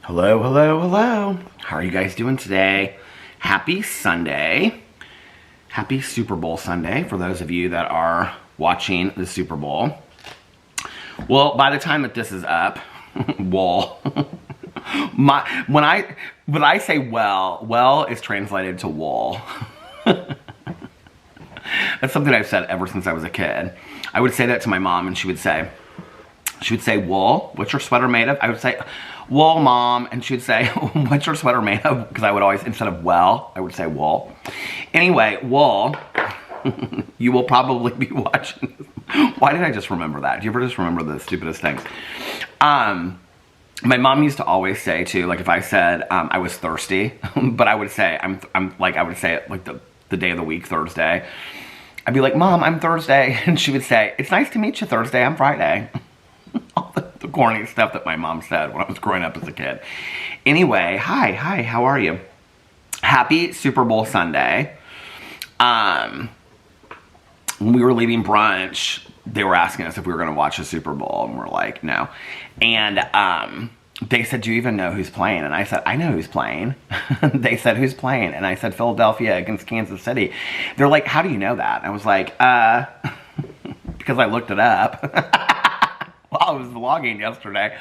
Hello, hello, hello. How are you guys doing today? Happy Sunday. Happy Super Bowl Sunday for those of you that are watching the Super Bowl. Well, by the time that this is up, when I say well is translated to wool. That's something I've said ever since I was a kid. I would say that to my mom and she would say, wool, what's your sweater made of? I would say, wool, Mom. And she would say, what's your sweater made of? Because I would always, instead of well, I would say wool. Anyway, wool, you will probably be watching. Why did I just remember that? Do you ever just remember the stupidest things? My mom used to always say too, like if I said I was thirsty, but I would say, I would say it like the day of the week, Thursday. I'd be like, Mom, I'm Thursday. And she would say, it's nice to meet you, Thursday. I'm Friday. All the corny stuff that my mom said when I was growing up as a kid. Anyway, hi, how are you? Happy Super Bowl Sunday. When we were leaving brunch, they were asking us if we were going to watch the Super Bowl, and we're like, no. And they said, do you even know who's playing? And I said, I know who's playing. They said, who's playing? And I said, Philadelphia against Kansas City. They're like, how do you know that? And I was like, because I looked it up while I was vlogging yesterday.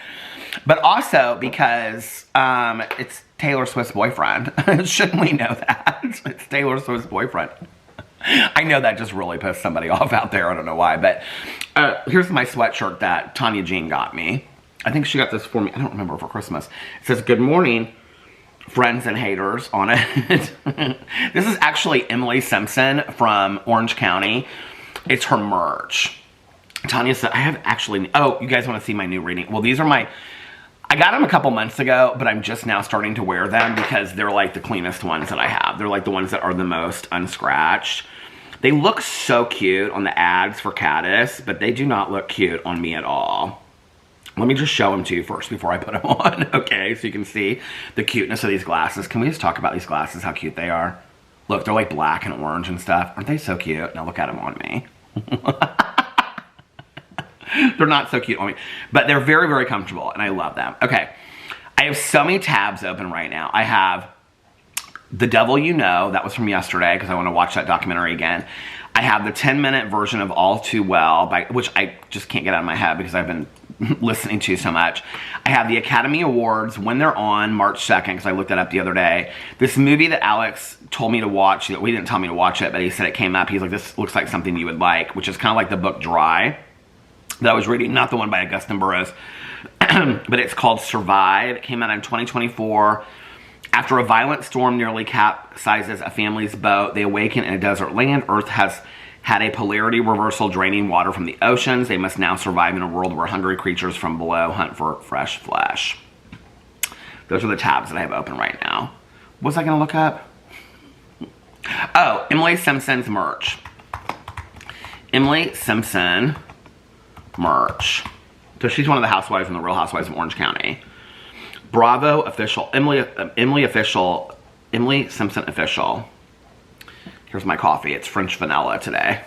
But also because it's Taylor Swift's boyfriend. Shouldn't we know that? It's Taylor Swift's boyfriend. I know that just really pissed somebody off out there. I don't know why. But here's my sweatshirt that Tanya Jean got me. I think she got this for me. I don't remember, for Christmas. It says, good morning, friends and haters on it. This is actually Emily Simpson from Orange County. It's her merch. Tanya said, I have actually, oh, you guys want to see my new reading? Well, these are my, I got them a couple months ago, but I'm just now starting to wear them because they're like the cleanest ones that I have. They're like the ones that are the most unscratched. They look so cute on the ads for Caddis, but they do not look cute on me at all. Let me just show them to you first before I put them on, okay? So you can see the cuteness of these glasses. Can we just talk about these glasses, how cute they are? Look, they're like black and orange and stuff. Aren't they so cute? Now look at them on me. They're not so cute on me, but they're very, very comfortable, and I love them. Okay, I have so many tabs open right now. I have The Devil You Know. That was from yesterday because I want to watch that documentary again. I have the 10-minute version of All Too Well, which I just can't get out of my head because I've been listening to so much. I have the Academy Awards when they're on March 2nd because I looked that up the other day. This movie that Alex told me to watch, we didn't tell me to watch it, but he said it came up. He's like, this looks like something you would like, which is kind of like the book Dry that I was reading, not the one by Augustin Burroughs, but it's called Survive. It came out in 2024. After a violent storm nearly capsizes a family's boat, they awaken in a desert land. Earth has had a polarity reversal draining water from the oceans. They must now survive in a world where hungry creatures from below hunt for fresh flesh. Those are the tabs that I have open right now. What was I going to look up? Oh, Emily Simpson's merch. Emily Simpson merch. So she's one of the housewives from the Real Housewives of Orange County. Bravo official, Emily Simpson official. Here's my coffee. It's French vanilla today.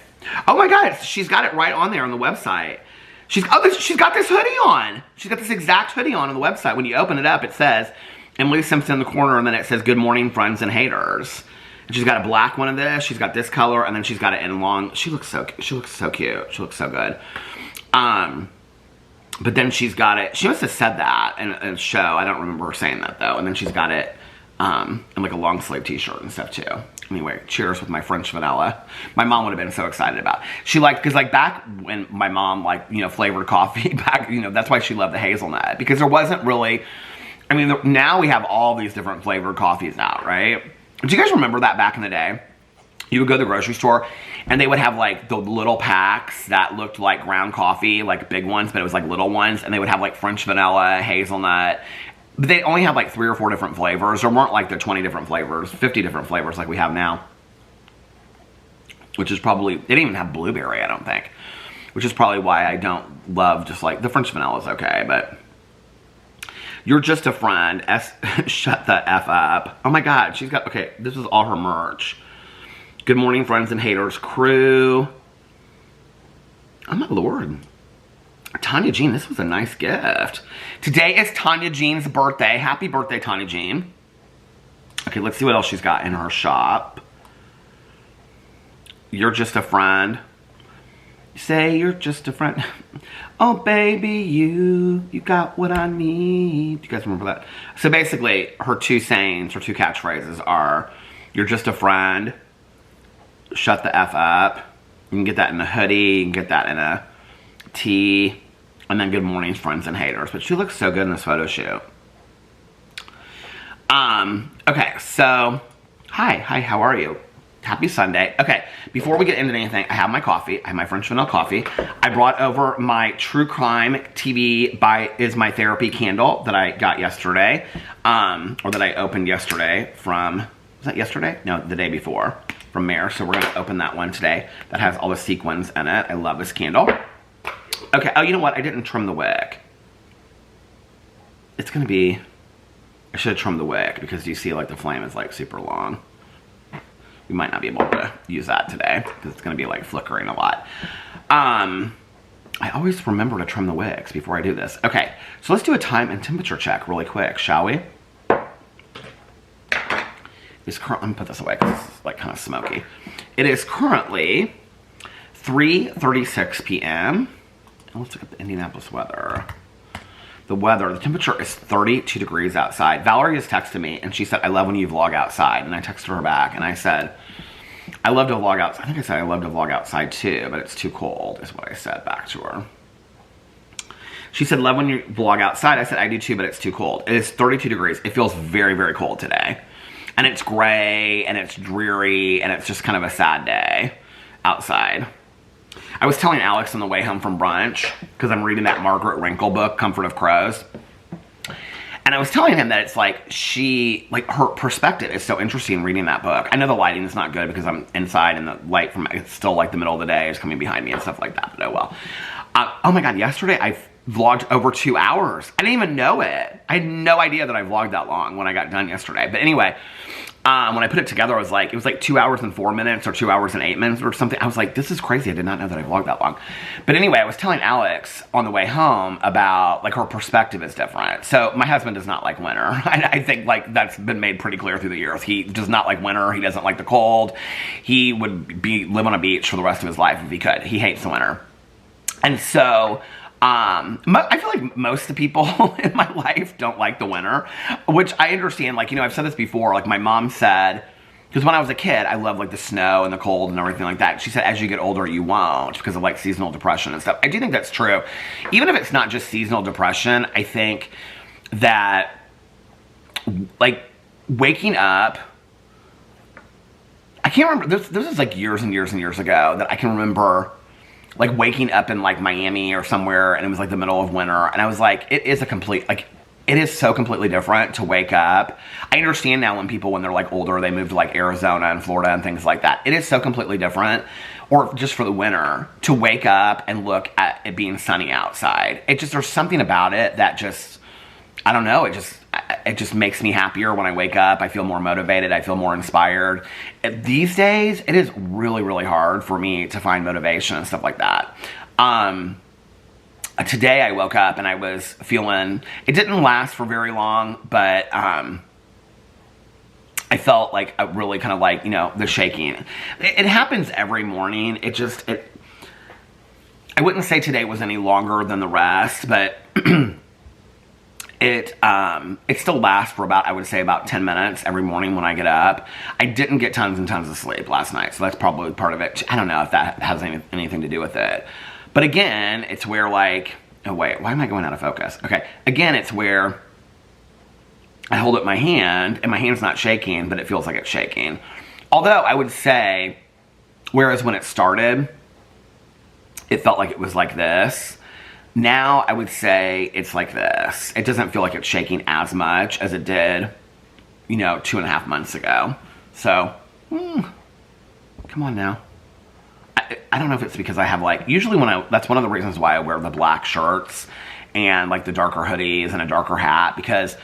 Oh my God, she's got it right on there on the website. She's got this hoodie on. She's got this exact hoodie on the website. When you open it up, it says Emily Simpson in the corner, and then it says good morning, friends and haters. And she's got a black one of this. She's got this color, and then she's got it in long. She looks so cute. She looks so good. But then she's got it, she must have said that in a show. I don't remember her saying that though. And then she's got it in like a long sleeve t-shirt and stuff too. Anyway, cheers with my French vanilla. My mom would have been so excited about it. She liked, because like back when my mom flavored coffee back, that's why she loved the hazelnut. Because there wasn't really, now we have all these different flavored coffees out, right? Do you guys remember that back in the day? You would go to the grocery store and they would have like the little packs that looked like ground coffee, like big ones, but it was like little ones. And they would have like French vanilla, hazelnut, but they only have like 3 or 4 different flavors. There weren't like the 20 different flavors, 50 different flavors like we have now. Which is probably, they didn't even have blueberry, I don't think. Which is probably why I don't love just like, the French vanilla is okay, but. You're just a friend, shut the F up. Oh my God, she's got, okay, this is all her merch. Good morning, friends and haters crew. Oh my Lord. Tanya Jean, this was a nice gift. Today is Tanya Jean's birthday. Happy birthday, Tanya Jean. Okay, let's see what else she's got in her shop. You're just a friend. Say you're just a friend. Oh, baby, you got what I need. You guys remember that? So basically, her two sayings, her two catchphrases are, you're just a friend, shut the F up. You can get that in a hoodie, you can get that in a tee, and then good morning, friends and haters. But she looks so good in this photo shoot. Okay, so, hi, how are you? Happy Sunday. Okay, before we get into anything, I have my coffee. I have my French vanilla coffee. I brought over my True Crime TV Is My Therapy candle that I got yesterday, or that I opened yesterday from, was that yesterday? No, the day before, from Mare. So we're gonna open that one today. That has all the sequins in it. I love this candle. Okay, oh, you know what? I didn't trim the wick. It's gonna be, I should have trimmed the wick because you see like the flame is like super long. We might not be able to use that today because it's going to be like flickering a lot. I always remember to trim the wicks before I do this. Okay, so let's do a time and temperature check really quick, shall we? Let me put this away because it's like kind of smoky. It is currently 3:36 p.m. And let's look at the Indianapolis weather. The weather, the temperature is 32 degrees outside. Valerie just texted me and she said, I love when you vlog outside. And I texted her back and I said, I love to vlog outside. I think I said I love to vlog outside too, but it's too cold is what I said back to her. She said, love when you vlog outside. I said, I do too, but it's too cold. It is 32 degrees. It feels very, very cold today. And it's gray and it's dreary and it's just kind of a sad day outside. I was telling Alex on the way home from brunch, because I'm reading that Margaret Wrinkle book, Comfort of Crows. And I was telling him that it's like her perspective is so interesting reading that book. I know the lighting is not good because I'm inside and the light from, it's still like the middle of the day is coming behind me and stuff like that, but oh well. Oh my God, yesterday I vlogged over 2 hours. I didn't even know it. I had no idea that I vlogged that long when I got done yesterday. But anyway, when I put it together, it was like 2 hours and 4 minutes or 2 hours and 8 minutes or something. I was like, this is crazy. I did not know that I vlogged that long. But anyway, I was telling Alex on the way home about like her perspective is different. So my husband does not like winter. I think like that's been made pretty clear through the years. He does not like winter. He doesn't like the cold. He would live on a beach for the rest of his life if he could. He hates the winter. And so I feel like most of the people in my life don't like the winter, which I understand. Like, you know, I've said this before, like my mom said, because when I was a kid, I loved like the snow and the cold and everything like that. She said, as you get older, you won't because of like seasonal depression and stuff. I do think that's true. Even if it's not just seasonal depression, I think that like waking up, I can't remember, this is like years and years and years ago that I can remember like waking up in like Miami or somewhere and it was like the middle of winter and I was like, it is so completely different to wake up. I understand now when people, when they're like older, they move to like Arizona and Florida and things like that. It is so completely different, or just for the winter, to wake up and look at it being sunny outside. There's something about it that just, I don't know, it just makes me happier when I wake up. I feel more motivated. I feel more inspired. These days, it is really, really hard for me to find motivation and stuff like that. Today I woke up and I was feeling, it didn't last for very long, but I felt like a really kind of like, you know, the shaking. It happens every morning. I wouldn't say today was any longer than the rest, but it still lasts for about, I would say about 10 minutes every morning when I get up. I didn't get tons and tons of sleep last night, so that's probably part of it. I don't know if that has anything to do with it. But again, it's where like, oh wait, why am I going out of focus? Okay, again, it's where I hold up my hand and my hand's not shaking, but it feels like it's shaking. Although I would say, whereas when it started, it felt like it was like this. Now I would say it's like this. It doesn't feel like it's shaking as much as it did, you know, 2.5 months ago. So, come on now. I don't know if it's because I have like, usually that's one of the reasons why I wear the black shirts and like the darker hoodies and a darker hat, because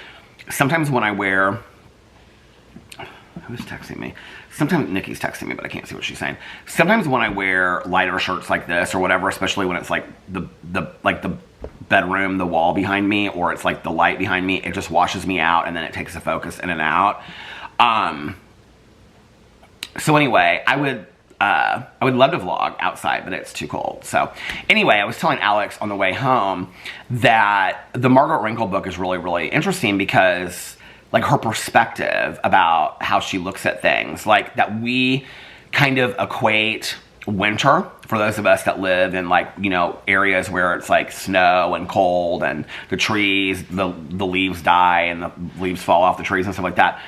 sometimes when I wear, Who's texting me? Sometimes Nikki's texting me, but I can't see what she's saying. Sometimes when I wear lighter shirts like this or whatever, especially when it's like the bedroom, the wall behind me, or it's like the light behind me, it just washes me out and then it takes the focus in and out. So anyway, I would love to vlog outside, but it's too cold. So anyway, I was telling Alex on the way home that the Margaret Wrinkle book is really, really interesting because like her perspective about how she looks at things, like that we kind of equate winter for those of us that live in like, you know, areas where it's like snow and cold and the trees, the leaves die and the leaves fall off the trees and stuff like that.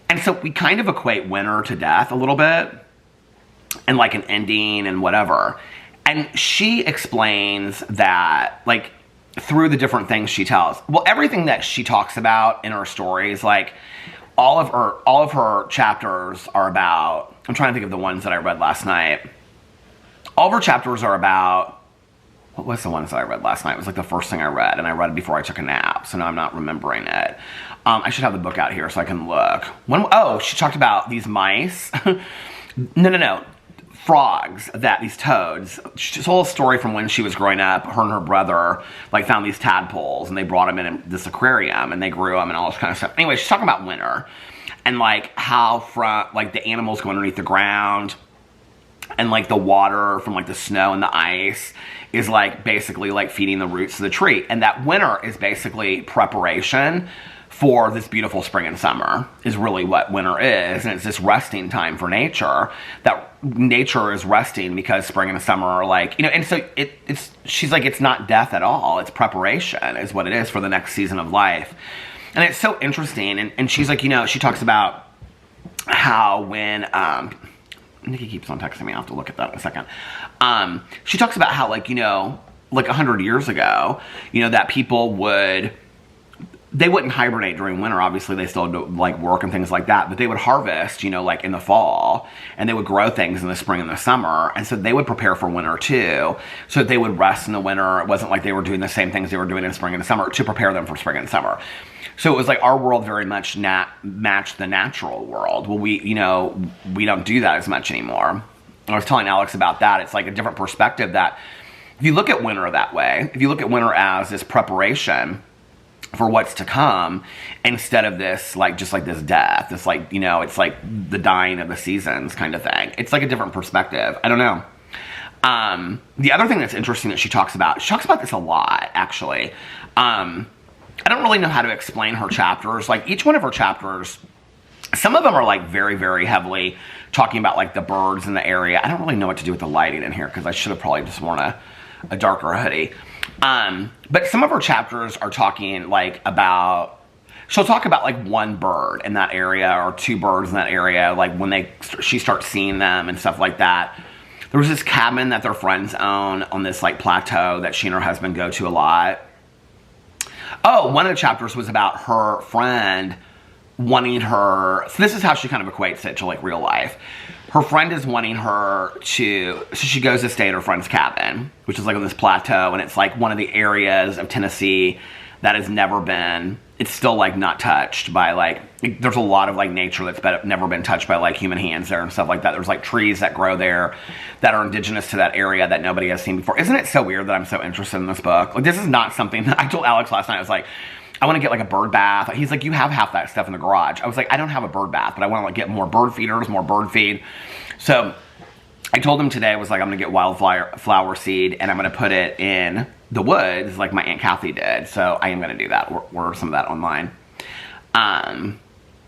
And so we kind of equate winter to death a little bit and like an ending and whatever. And she explains that like through the different things she tells, well, everything that she talks about in her stories, like all of her chapters are about, I'm trying to think of the ones that I read last night. All of her chapters are about, what was the ones that I read last night? It was like the first thing I read, and I read it before I took a nap, so now I'm not remembering it. I should have the book out here so I can look. Oh, she talked about these mice. No. Frogs, these toads. She told a story from when she was growing up. Her and her brother like found these tadpoles and they brought them in this aquarium and they grew them and all this kind of stuff. Anyway, she's talking about winter and like how from like the animals go underneath the ground and like the water from like the snow and the ice is like basically like feeding the roots of the tree, and that winter is basically preparation for this beautiful spring and summer is really what winter is. And it's this resting time for nature, that nature is resting because spring and summer are like, you know, and so she's like, it's not death at all. It's preparation is what it is for the next season of life. And it's so interesting. And she's like, you know, she talks about how when, Nikki keeps on texting me, I'll have to look at that in a second. She talks about how like, you know, like 100 years ago, you know, that people they wouldn't hibernate during winter. Obviously, they still do like work and things like that, but they would harvest, you know, like in the fall, and they would grow things in the spring and the summer. And so they would prepare for winter too. So they would rest in the winter. It wasn't like they were doing the same things they were doing in spring and the summer to prepare them for spring and summer. So it was like our world very much matched the natural world. Well, we don't do that as much anymore. I was telling Alex about that. It's like a different perspective that if you look at winter that way, if you look at winter as this preparation for what's to come instead of this like just like this death, it's like, you know, it's like the dying of the seasons kind of thing. It's like a different perspective. I don't know. The other thing that's interesting that she talks about this a lot actually. I don't really know how to explain her chapters. Like each one of her chapters, some of them are like very, very heavily talking about like the birds in the area. I don't really know what to do with the lighting in here because I should have probably just worn a darker hoodie. But some of her chapters are talking like about, she'll talk about like one bird in that area or two birds in that area, like when she starts seeing them and stuff like that. There was this cabin that their friends own on this like plateau that she and her husband go to a lot. Oh, one of the chapters was about her friend wanting her, so this is how she kind of equates it to like real life. Her friend is wanting her so she goes to stay at her friend's cabin, which is like on this plateau, and it's like one of the areas of Tennessee that has never been, it's still like not touched by like, there's a lot of like nature that's never been touched by like human hands there and stuff like that. There's like trees that grow there that are indigenous to that area that nobody has seen before. Isn't it so weird that I'm so interested in this book? Like this is not something that I told Alex last night. I was like, I want to get like a bird bath. He's like, you have half that stuff in the garage. I was like, I don't have a bird bath, but I want to like get more bird feeders, more bird feed. So I told him today, I was like, I'm going to get wildflower seed and I'm going to put it in the woods like my Aunt Kathy did. So I am going to do that. Order some of that online.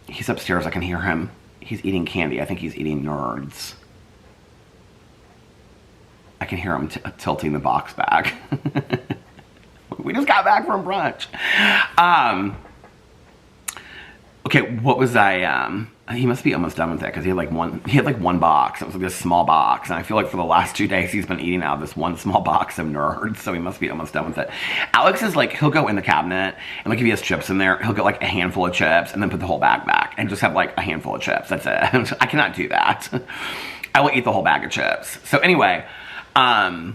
He's upstairs. I can hear him. He's eating candy. I think he's eating Nerds. I can hear him tilting the box back. We just got back from brunch. Okay, what was he must be almost done with it because he had like one box. It was like this small box, and I feel like for the last 2 days he's been eating out of this one small box of Nerds, so he must be almost done with it. Alex is like, he'll go in the cabinet and like if he has chips in there, he'll get like a handful of chips and then put the whole bag back and just have like a handful of chips. That's it. I cannot do that. I will eat the whole bag of chips. So anyway, so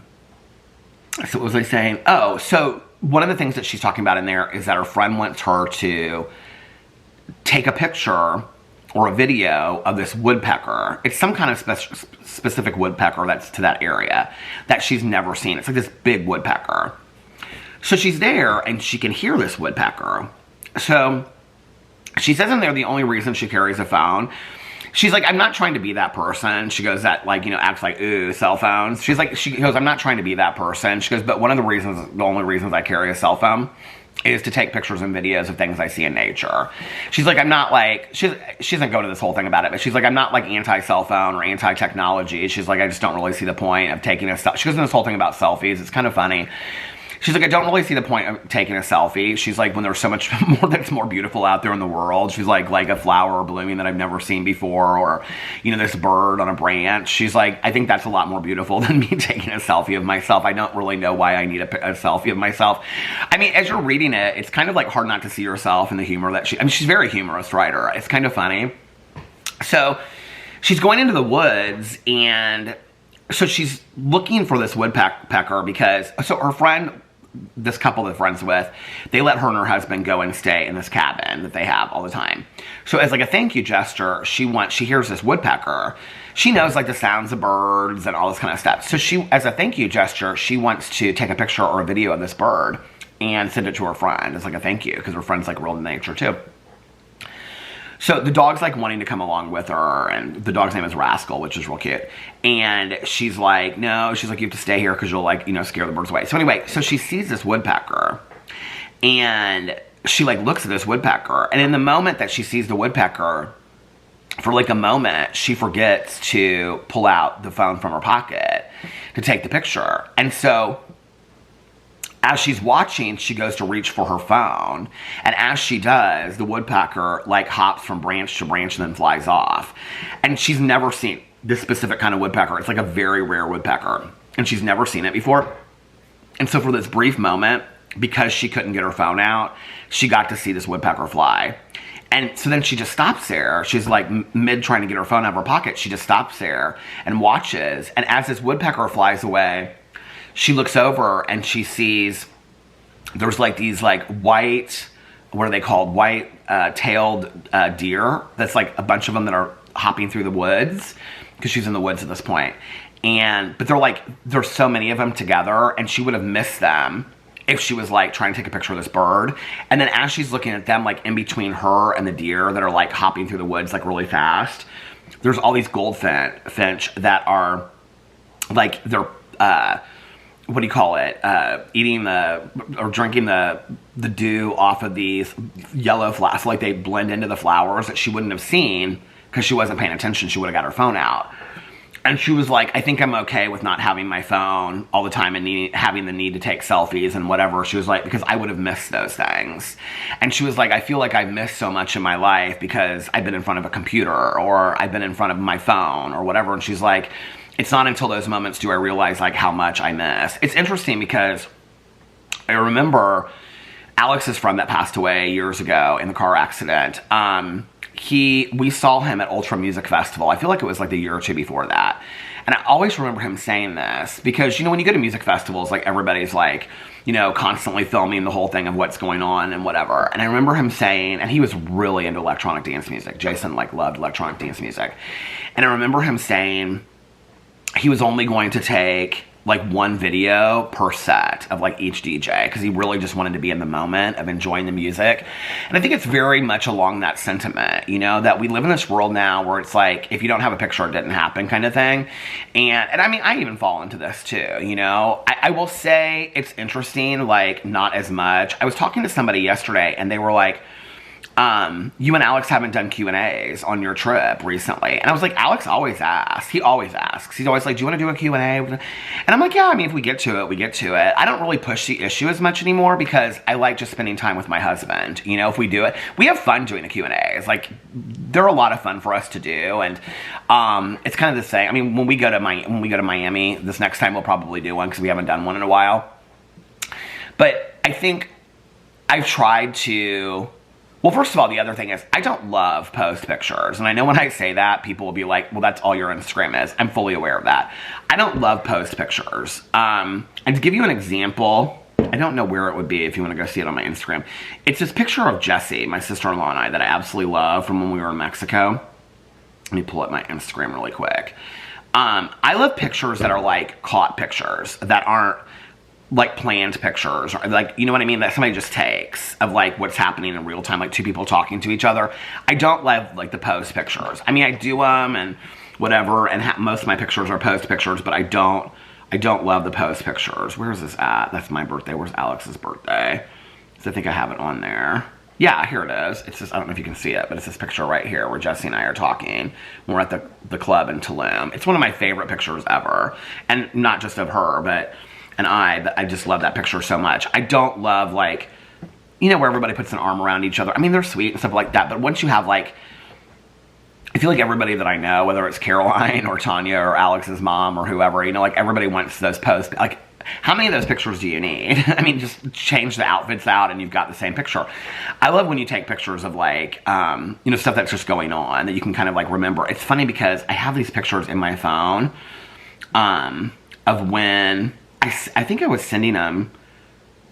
what was I saying? Oh, so one of the things that she's talking about in there is that her friend wants her to take a picture or a video of this woodpecker. It's some kind of specific woodpecker that's to that area that she's never seen. It's like this big woodpecker. So she's there and she can hear this woodpecker. So she says in there the only reason she carries a phone, she's like, I'm not trying to be that person. She goes, that like, you know, acts like, ooh, cell phones. She's like, she goes, I'm not trying to be that person. She goes, but one of the only reasons I carry a cell phone is to take pictures and videos of things I see in nature. She's like, I'm not like, she doesn't go into this whole thing about it, but she's like, I'm not like anti-cell phone or anti-technology. She's like, I just don't really see the point of taking a selfie. She goes into this whole thing about selfies. It's kind of funny. She's like, I don't really see the point of taking a selfie. She's like, when there's so much more that's more beautiful out there in the world. She's like a flower blooming that I've never seen before, or, you know, this bird on a branch. She's like, I think that's a lot more beautiful than me taking a selfie of myself. I don't really know why I need a selfie of myself. I mean, as you're reading it, it's kind of like hard not to see yourself in the humor that she's a very humorous writer. It's kind of funny. So she's going into the woods, and so she's looking for this woodpecker because, so her friend, this couple they're friends with, they let her and her husband go and stay in this cabin that they have all the time. So as like a thank you gesture, she hears this woodpecker. She knows like the sounds of birds and all this kind of stuff. So she, as a thank you gesture, she wants to take a picture or a video of this bird and send it to her friend as like a thank you, because her friend's like real in nature too. So the dog's like wanting to come along with her, and the dog's name is Rascal, which is real cute. And she's like, no, she's like, you have to stay here because you'll like, you know, scare the birds away. So anyway, so she sees this woodpecker, and she like looks at this woodpecker, and in the moment that she sees the woodpecker, for like a moment, she forgets to pull out the phone from her pocket to take the picture. And so as she's watching, she goes to reach for her phone, and as she does, the woodpecker like hops from branch to branch and then flies off. And she's never seen this specific kind of woodpecker. It's like a very rare woodpecker, and she's never seen it before. And so for this brief moment, because she couldn't get her phone out, she got to see this woodpecker fly. And so then she just stops there. She's like mid trying to get her phone out of her pocket. She just stops there and watches. And as this woodpecker flies away, she looks over and she sees there's like these like white, what are they called? White tailed deer. That's like a bunch of them that are hopping through the woods, because she's in the woods at this point. But they're like, there's so many of them together, and she would have missed them if she was like trying to take a picture of this bird. And then as she's looking at them, like in between her and the deer that are like hopping through the woods like really fast, there's all these goldfinch that are like, they're what do you call it? Eating or drinking the dew off of these yellow flowers. So like they blend into the flowers that she wouldn't have seen because she wasn't paying attention. She would have got her phone out. And she was like, I think I'm okay with not having my phone all the time and having the need to take selfies and whatever. She was like, because I would have missed those things. And she was like, I feel like I've missed so much in my life because I've been in front of a computer, or I've been in front of my phone or whatever. And she's like, it's not until those moments do I realize like how much I miss. It's interesting because I remember Alex's friend that passed away years ago in the car accident. We saw him at Ultra Music Festival. I feel like it was like the year or two before that. And I always remember him saying this because, you know, when you go to music festivals, like everybody's like, you know, constantly filming the whole thing of what's going on and whatever. And I remember him saying, and he was really into electronic dance music. Jason like loved electronic dance music. And I remember him saying he was only going to take like one video per set of like each DJ, because he really just wanted to be in the moment of enjoying the music. And I think it's very much along that sentiment, you know, that we live in this world now where it's like, if you don't have a picture, it didn't happen kind of thing. And I mean, I even fall into this too, you know. I will say it's interesting, like not as much. I was talking to somebody yesterday and they were like, you and Alex haven't done Q&As on your trip recently. And I was like, Alex always asks. He always asks. He's always like, do you want to do a Q&A? And I'm like, yeah, I mean, if we get to it, we get to it. I don't really push the issue as much anymore because I like just spending time with my husband. You know, if we do it, we have fun doing the Q&As. Like, they're a lot of fun for us to do. And it's kind of the same. I mean, when we go to Miami, this next time we'll probably do one because we haven't done one in a while. But I think I've tried to... Well, first of all, the other thing is, I don't love post pictures. And I know when I say that, people will be like, well, that's all your Instagram is. I'm fully aware of that. I don't love post pictures. And to give you an example, I don't know where it would be if you want to go see it on my Instagram. It's this picture of Jessie, my sister-in-law and I, that I absolutely love from when we were in Mexico. Let me pull up my Instagram really quick. I love pictures that are like caught pictures, that aren't like planned pictures, or like, you know what I mean, that somebody just takes of like what's happening in real time, like two people talking to each other. I don't love like the pose pictures. I mean, I do them and whatever, and most of my pictures are pose pictures, but I don't love the pose pictures. Where is this at? That's my birthday. Where's Alex's birthday? So I think I have it on there. Yeah, here it is. It's this, I don't know if you can see it, but it's this picture right here where Jesse and I are talking. We're at the club in Tulum. It's one of my favorite pictures ever. And not just of her, but I just love that picture so much. I don't love, like, you know, where everybody puts an arm around each other. I mean, they're sweet and stuff like that, but once you have, like, I feel like everybody that I know, whether it's Caroline or Tanya or Alex's mom or whoever, you know, like, everybody wants those posts. Like, how many of those pictures do you need? I mean, just change the outfits out and you've got the same picture. I love when you take pictures of, like, you know, stuff that's just going on that you can kind of, like, remember. It's funny because I have these pictures in my phone of when I think I was sending them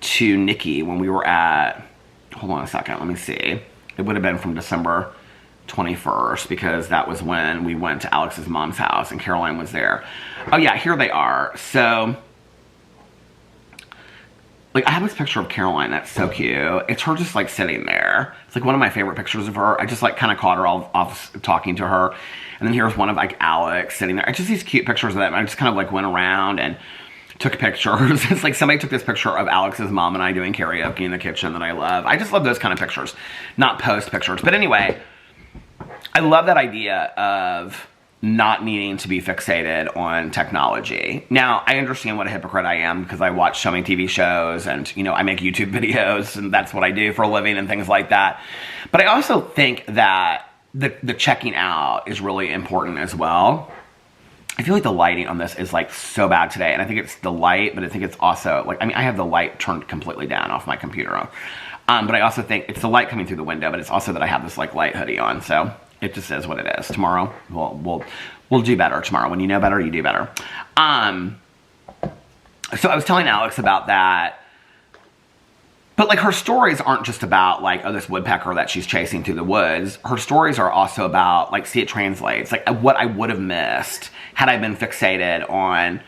to Nikki when we were at, hold on a second, let me see. It would have been from December 21st, because that was when we went to Alex's mom's house and Caroline was there. Oh yeah, here they are. So, like, I have this picture of Caroline that's so cute. It's her just, like, sitting there. It's, like, one of my favorite pictures of her. I just, like, kind of caught her off talking to her. And then here's one of, like, Alex sitting there. It's just these cute pictures of them. I just kind of, like, went around and took pictures. It's like somebody took this picture of Alex's mom and I doing karaoke in the kitchen that I love. I just love those kind of pictures, not post pictures. But anyway, I love that idea of not needing to be fixated on technology. Now, I understand what a hypocrite I am because I watch so many TV shows and, you know, I make YouTube videos and that's what I do for a living and things like that. But I also think that the checking out is really important as well. I feel like the lighting on this is, like, so bad today, and I think it's the light, but I think it's also, like, I mean, I have the light turned completely down off my computer, but I also think it's the light coming through the window, but it's also that I have this, like, light hoodie on, so it just is what it is. Tomorrow, we'll do better tomorrow. When you know better, you do better. So I was telling Alex about that. But, like, her stories aren't just about, like, oh, this woodpecker that she's chasing through the woods. Her stories are also about, like, see, it translates. Like, what I would have missed had I been fixated on...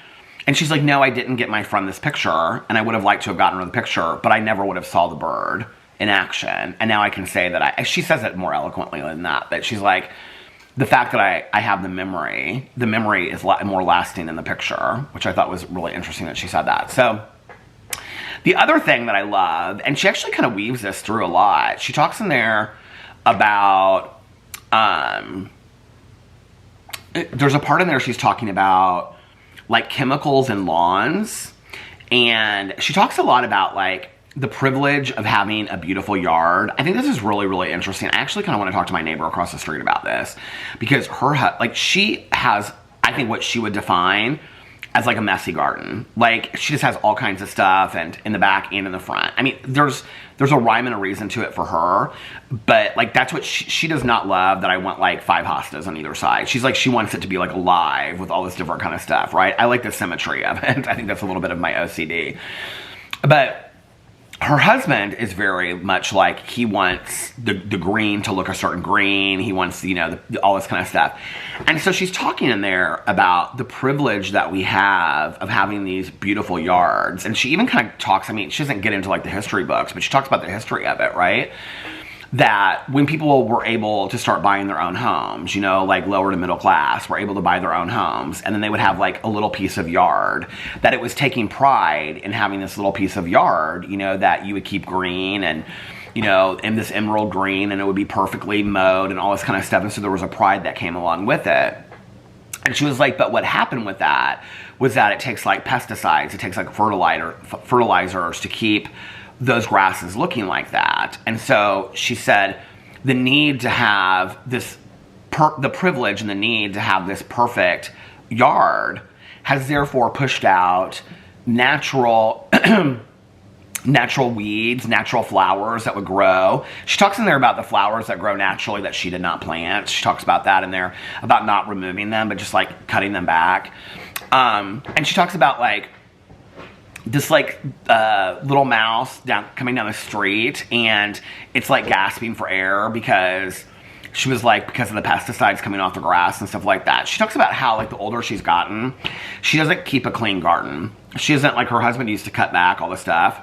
And she's like, no, I didn't get my friend this picture, and I would have liked to have gotten her the picture, but I never would have saw the bird in action. And now I can say that she says it more eloquently than that she's like, the fact that I have the memory is more lasting in the picture, which I thought was really interesting that she said that. So... the other thing that I love, and she actually kind of weaves this through a lot, she talks in there about, there's a part in there she's talking about, like, chemicals in lawns, and she talks a lot about, like, the privilege of having a beautiful yard. I think this is really, really interesting. I actually kind of want to talk to my neighbor across the street about this, because she has, I think, what she would define as, like, a messy garden. Like, she just has all kinds of stuff, and in the back and in the front. I mean, there's a rhyme and a reason to it for her, but, like, that's what she does not love, that I want, like, 5 hostas on either side. She's like, she wants it to be, like, alive with all this different kind of stuff, right? I like the symmetry of it. I think that's a little bit of my OCD. But her husband is very much like, he wants the green to look a certain green. He wants, you know, all this kind of stuff. And so she's talking in there about the privilege that we have of having these beautiful yards. And she even kind of talks, I mean, she doesn't get into, like, the history books, but she talks about the history of it, right? That when people were able to start buying their own homes, you know, like lower to middle class were able to buy their own homes, and then they would have, like, a little piece of yard, that it was taking pride in having this little piece of yard, you know, that you would keep green and, you know, in this emerald green, and it would be perfectly mowed and all this kind of stuff. And so there was a pride that came along with it. And she was like, but what happened with that was that it takes, like, pesticides, it takes, like, fertilizers to keep those grasses looking like that. And so she said the need to have this, the privilege and the need to have this perfect yard has therefore pushed out natural natural weeds, natural flowers that would grow. She talks in there about the flowers that grow naturally that she did not plant. She talks about that in there, about not removing them, but just, like, cutting them back. And she talks about, like, this, like, little mouse coming down the street, and it's, like, gasping for air because She was like, because of the pesticides coming off the grass and stuff like that. She talks about how, like, the older she's gotten, she doesn't keep a clean garden. She doesn't, like, her husband used to cut back all the stuff.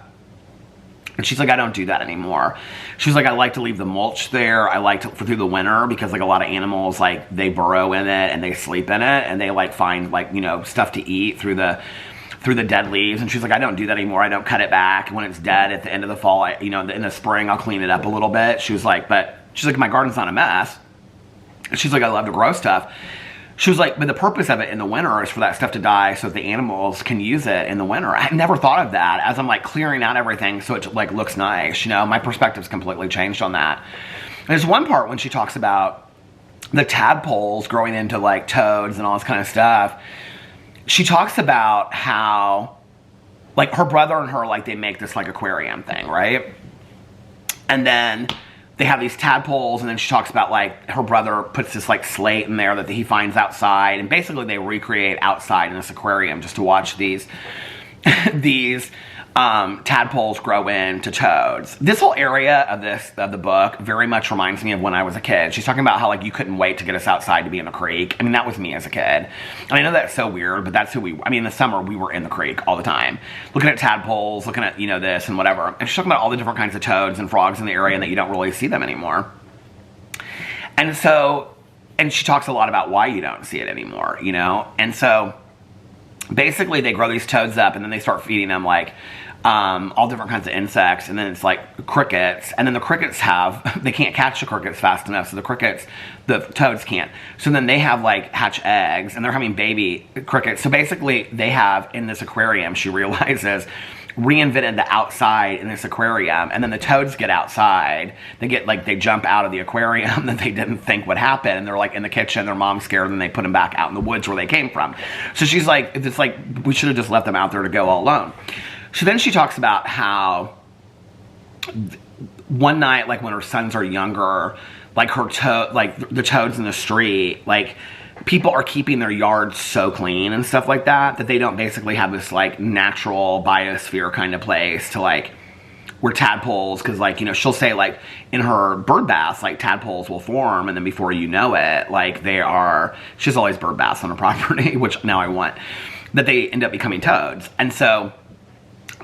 And she's like, I don't do that anymore. She's like, I like to leave the mulch there. I like to, through the winter, because like a lot of animals, like they burrow in it and they sleep in it and they like find like, you know, stuff to eat through the dead leaves. And she's like, I don't do that anymore. I don't cut it back. When it's dead at the end of the fall, in the spring, I'll clean it up a little bit. She was like, she's like, my garden's not a mess. She's like, I love to grow stuff. She was like, but the purpose of it in the winter is for that stuff to die so that the animals can use it in the winter. I never thought of that as I'm like clearing out everything so it like looks nice. You know, my perspective's completely changed on that. And there's one part when she talks about the tadpoles growing into like toads and all this kind of stuff. She talks about how like her brother and her, like they make this like aquarium thing, right? And then they have these tadpoles, and then she talks about like her brother puts this like slate in there that he finds outside, and basically they recreate outside in this aquarium just to watch these tadpoles grow into toads. This whole area of the book very much reminds me of when I was a kid. She's talking about how like you couldn't wait to get us outside to be in the creek. I mean, that was me as a kid. And I know that's so weird, but that's who in the summer we were in the creek all the time, looking at tadpoles, looking at, you know, this and whatever. And she's talking about all the different kinds of toads and frogs in the area and that you don't really see them anymore. And so, and she talks a lot about why you don't see it anymore, you know? And so basically they grow these toads up and then they start feeding them like all different kinds of insects, and then it's like crickets, and then the crickets they can't catch the crickets fast enough, so the toads can't. So then they have like hatch eggs, and they're having baby crickets. So basically they have, in this aquarium, she realizes, reinvented the outside in this aquarium, and then the toads get outside. They jump out of the aquarium that they didn't think would happen, and they're like in the kitchen, their mom's scared, and they put them back out in the woods where they came from. So she's like, it's like, we should have just left them out there to go all alone. So then she talks about how one night, like when her sons are younger, like the toads in the street, like people are keeping their yards so clean and stuff like that they don't basically have this like natural biosphere kind of place to like where tadpoles, because like, you know, she'll say like in her bird baths, like tadpoles will form, and then before you know it, like she has all these bird baths on her property, which now I want, that they end up becoming toads. And so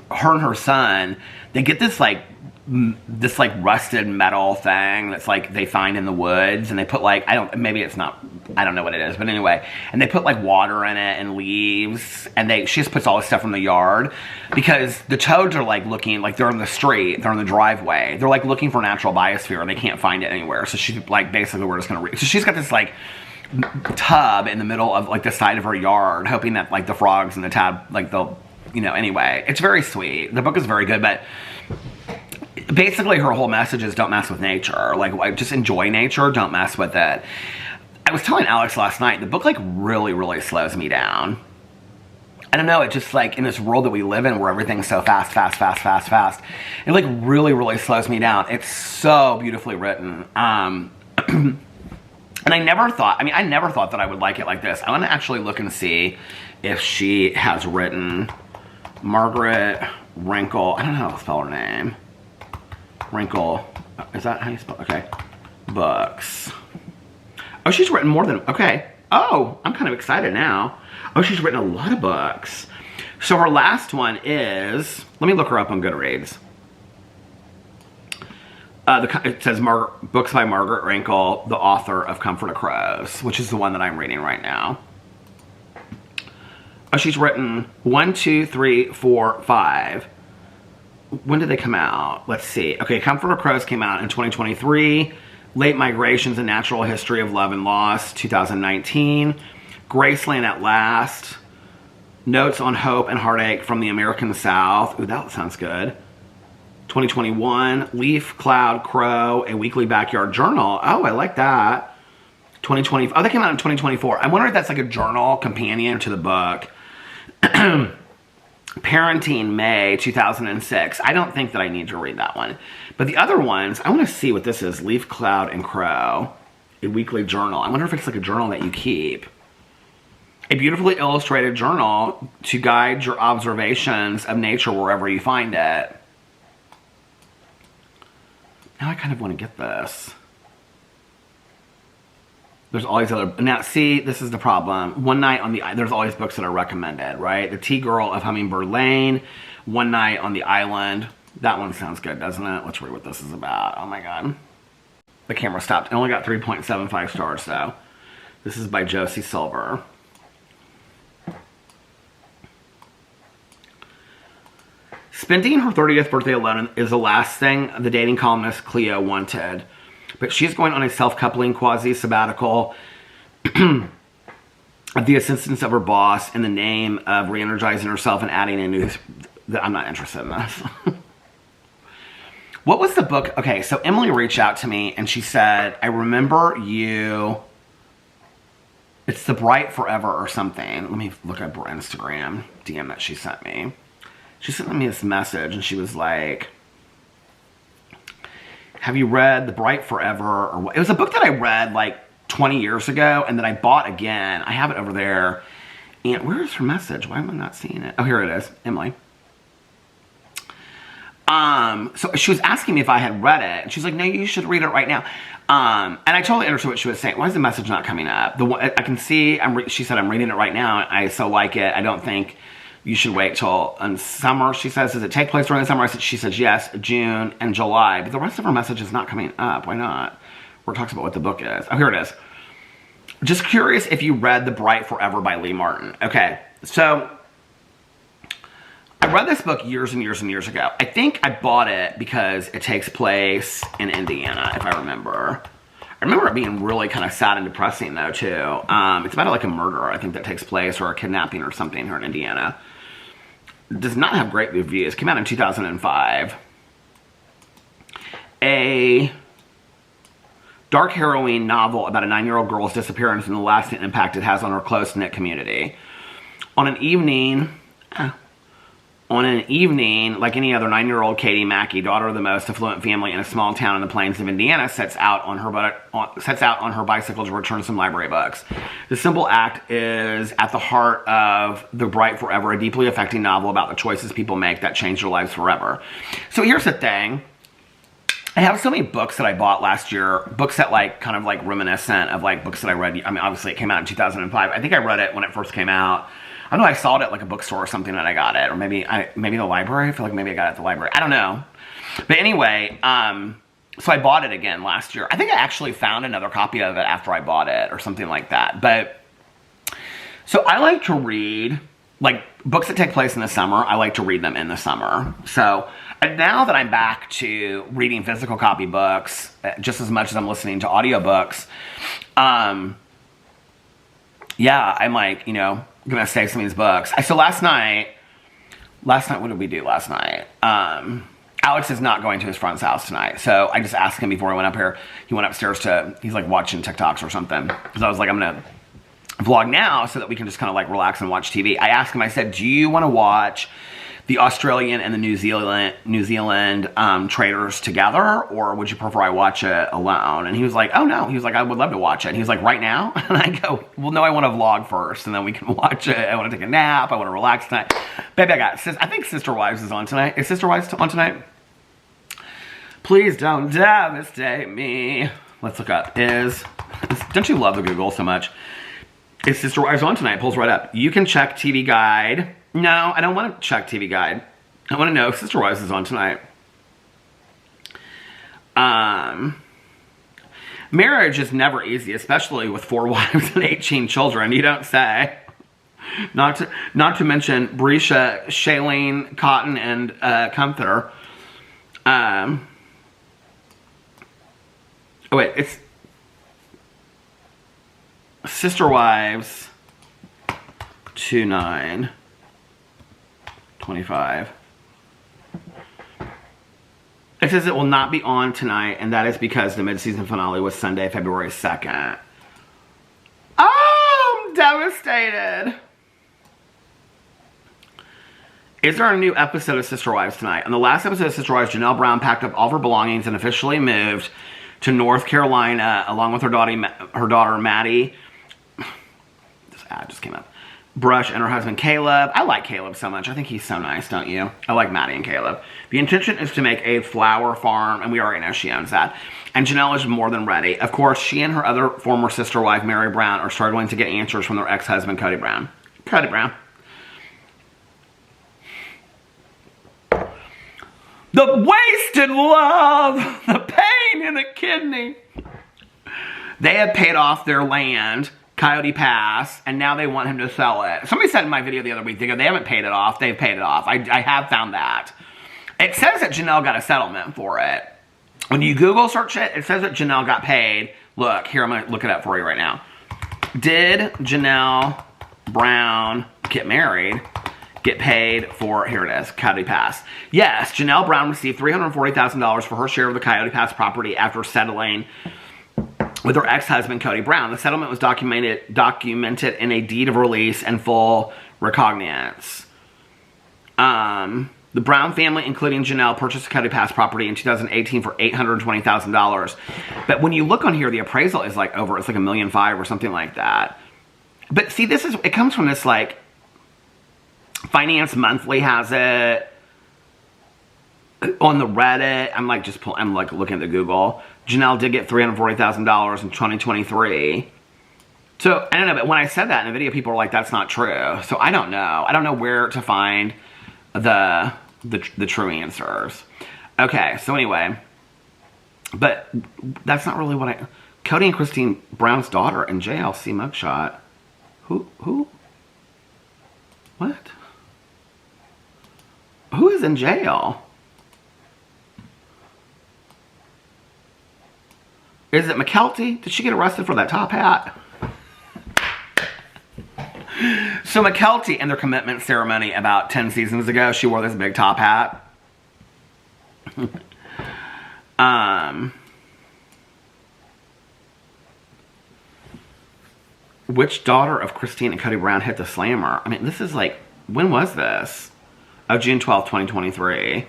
her and her son, they get this rusted metal thing that's like they find in the woods, and they put like, I don't know what it is, but anyway, and they put like water in it and leaves, and she just puts all this stuff in the yard, because the toads are like looking, like they're in the street, they're in the driveway, they're like looking for natural biosphere, and they can't find it anywhere. So she's like, basically we're just gonna so she's got this like tub in the middle of like the side of her yard, hoping that like the frogs and the like they'll, you know, anyway, it's very sweet. The book is very good, but basically her whole message is don't mess with nature. Like, just enjoy nature, don't mess with it. I was telling Alex last night, the book like really, really slows me down. I don't know, it just like, in this world that we live in where everything's so fast, it like really, really slows me down. It's so beautifully written. And I never thought that I would like it like this. I want to actually look and see if she has written Margaret Wrinkle. I don't know how to spell her name. Wrinkle. Is that how you spell? Okay. Books. Oh, she's written more than, okay. Oh, I'm kind of excited now. Oh, she's written a lot of books. So her last one is, let me look her up on Goodreads. It says books by Margaret Wrinkle, the author of Comfort of Crows, which is the one that I'm reading right now. Oh, she's written 1, 2, 3, 4, 5. When did they come out? Let's see. Okay, Comfort of Crows came out in 2023. Late Migrations, A Natural History of Love and Loss, 2019. Graceland at Last. Notes on Hope and Heartache from the American South. Ooh, that sounds good. 2021. Leaf, Cloud, Crow, A Weekly Backyard Journal. Oh, I like that. 2020. Oh, that came out in 2024. I wonder if that's like a journal companion to the book. Parenting, May 2006. I don't think that I need to read that one. But the other ones, I want to see what this is. Leaf, Cloud, and Crow. A weekly journal. I wonder if it's like a journal that you keep. A beautifully illustrated journal to guide your observations of nature wherever you find it. Now I kind of want to get this. There's all these other, now see, this is the problem. One Night on the, there's all these books that are recommended, right? The Tea-Girl of Hummingbird Lane, One Night on the Island. That one sounds good, doesn't it? Let's read what this is about. Oh my God. The camera stopped. It only got 3.75 stars though. This is by Josie Silver. Spending her 30th birthday alone is the last thing the dating columnist Cleo wanted. But she's going on a self-coupling quasi-sabbatical at the assistance of her boss in the name of re-energizing herself and adding a new... I'm not interested in this. What was the book? Okay, so Emily reached out to me and she said, I remember you... It's The Bright Forever or something. Let me look at her Instagram DM that she sent me. She sent me this message and she was like... Have you read The Bright Forever? Or what? It was a book that I read like 20 years ago and that I bought again. I have it over there. And where is her message? Why am I not seeing it? Oh, here it is. Emily. So she was asking me if I had read it. And she's like, no, you should read it right now. And I totally understood what she was saying. Why is the message not coming up? I can see, she said, I'm reading it right now. I so like it. I don't think you should wait till summer. She says, does it take place during the summer? She says, yes, June and July. But the rest of her message is not coming up. Why not? Where it talks about what the book is. Oh, here it is. Just curious if you read The Bright Forever by Lee Martin. Okay, so I read this book years and years and years ago. I think I bought it because it takes place in Indiana, if I remember. I remember it being really kind of sad and depressing, though, too. It's about like a murder, I think, that takes place, or a kidnapping or something here in Indiana. It does not have great reviews. It came out in 2005. A dark harrowing novel about a 9-year-old girl's disappearance and the lasting impact it has on her close-knit community. On an evening, like any other 9-year-old, Katie Mackey, daughter of the most affluent family in a small town in the plains of Indiana, sets out on her bicycle to return some library books. The simple act is at the heart of The Bright Forever, a deeply affecting novel about the choices people make that change their lives forever. So here's the thing. I have so many books that I bought last year, books that like kind of like reminiscent of like books that I read. I mean, obviously it came out in 2005. I think I read it when it first came out. I don't know, I saw it at like a bookstore or something and I got it. Or maybe the library. I feel like maybe I got it at the library. I don't know. But anyway, so I bought it again last year. I think I actually found another copy of it after I bought it or something like that. But, so I like to read, like, books that take place in the summer. I like to read them in the summer. So, and now that I'm back to reading physical copy books, just as much as I'm listening to audiobooks, yeah, I'm like, you know, gonna save some of these books. So last night, what did we do last night? Alex is not going to his friend's house tonight. So I just asked him before he went up here. He went upstairs he's like watching TikToks or something. Because I was like, I'm gonna vlog now so that we can just kind of like relax and watch TV. I asked him, I said, do you want to watch the Australian and the New Zealand traders together, or would you prefer I watch it alone? And he was like, oh no. He was like, I would love to watch it. And he was like, right now? And I go, well, no, I want to vlog first, and then we can watch it. I want to take a nap. I want to relax tonight. Baby, I think Sister Wives is on tonight. Is Sister Wives on tonight? Please don't devastate me. Let's look up. Don't you love the Google so much? Is Sister Wives on tonight? Pulls right up. You can check TV Guide. No, I don't want to check TV Guide. I want to know if Sister Wives is on tonight. Marriage is never easy, especially with 4 wives and 18 children. You don't say. Not to mention Brescia, Shailene, Cotton, and Gunther. Oh wait, it's Sister Wives 2925. It says it will not be on tonight, and that is because the mid-season finale was Sunday, February 2nd. Oh, I'm devastated. Is there a new episode of Sister Wives tonight? On the last episode of Sister Wives, Janelle Brown packed up all of her belongings and officially moved to North Carolina along with her daughter Maddie. This ad just came up. Brush and her husband Caleb. I like Caleb so much. I think he's so nice, don't you? I like Maddie and Caleb. The intention is to make a flower farm, and we already know she owns that. And Janelle is more than ready. Of course, she and her other former sister wife, Mary Brown, are struggling to get answers from their ex-husband, Cody Brown. Cody Brown. The wasted love, the pain in the kidney. They have paid off their land, Coyote Pass, and now they want him to sell it. Somebody said in my video the other week, they go, they haven't paid it off, they've paid it off. I have found that. It says that Janelle got a settlement for it. When you Google search it, it says that Janelle got paid. Look, here, I'm going to look it up for you right now. Did Janelle Brown get married? Get paid for, here it is, Coyote Pass. Yes, Janelle Brown received $340,000 for her share of the Coyote Pass property after settling with her ex-husband, Cody Brown. The settlement was documented in a deed of release and full recognizance. The Brown family, including Janelle, purchased the Coyote Pass property in 2018 for $820,000. But when you look on here, the appraisal is like over, it's like $1.5 million or something like that. But see, it comes from this like, Finance Monthly has it. On the Reddit, I'm like looking at the Google. Janelle did get $340,000 in 2023. So, I don't know, but when I said that in the video, people were like, that's not true. So, I don't know. I don't know where to find the true answers. Okay, so anyway. But that's not really what Cody and Christine Brown's daughter in JLC mugshot. Who? What? Who is in jail? Is it McKelty? Did she get arrested for that top hat? So McKelty, in their commitment ceremony about 10 seasons ago, she wore this big top hat. Which daughter of Christine and Cody Brown hit the slammer? I mean, this is like, when was this? Oh, June 12th, 2023.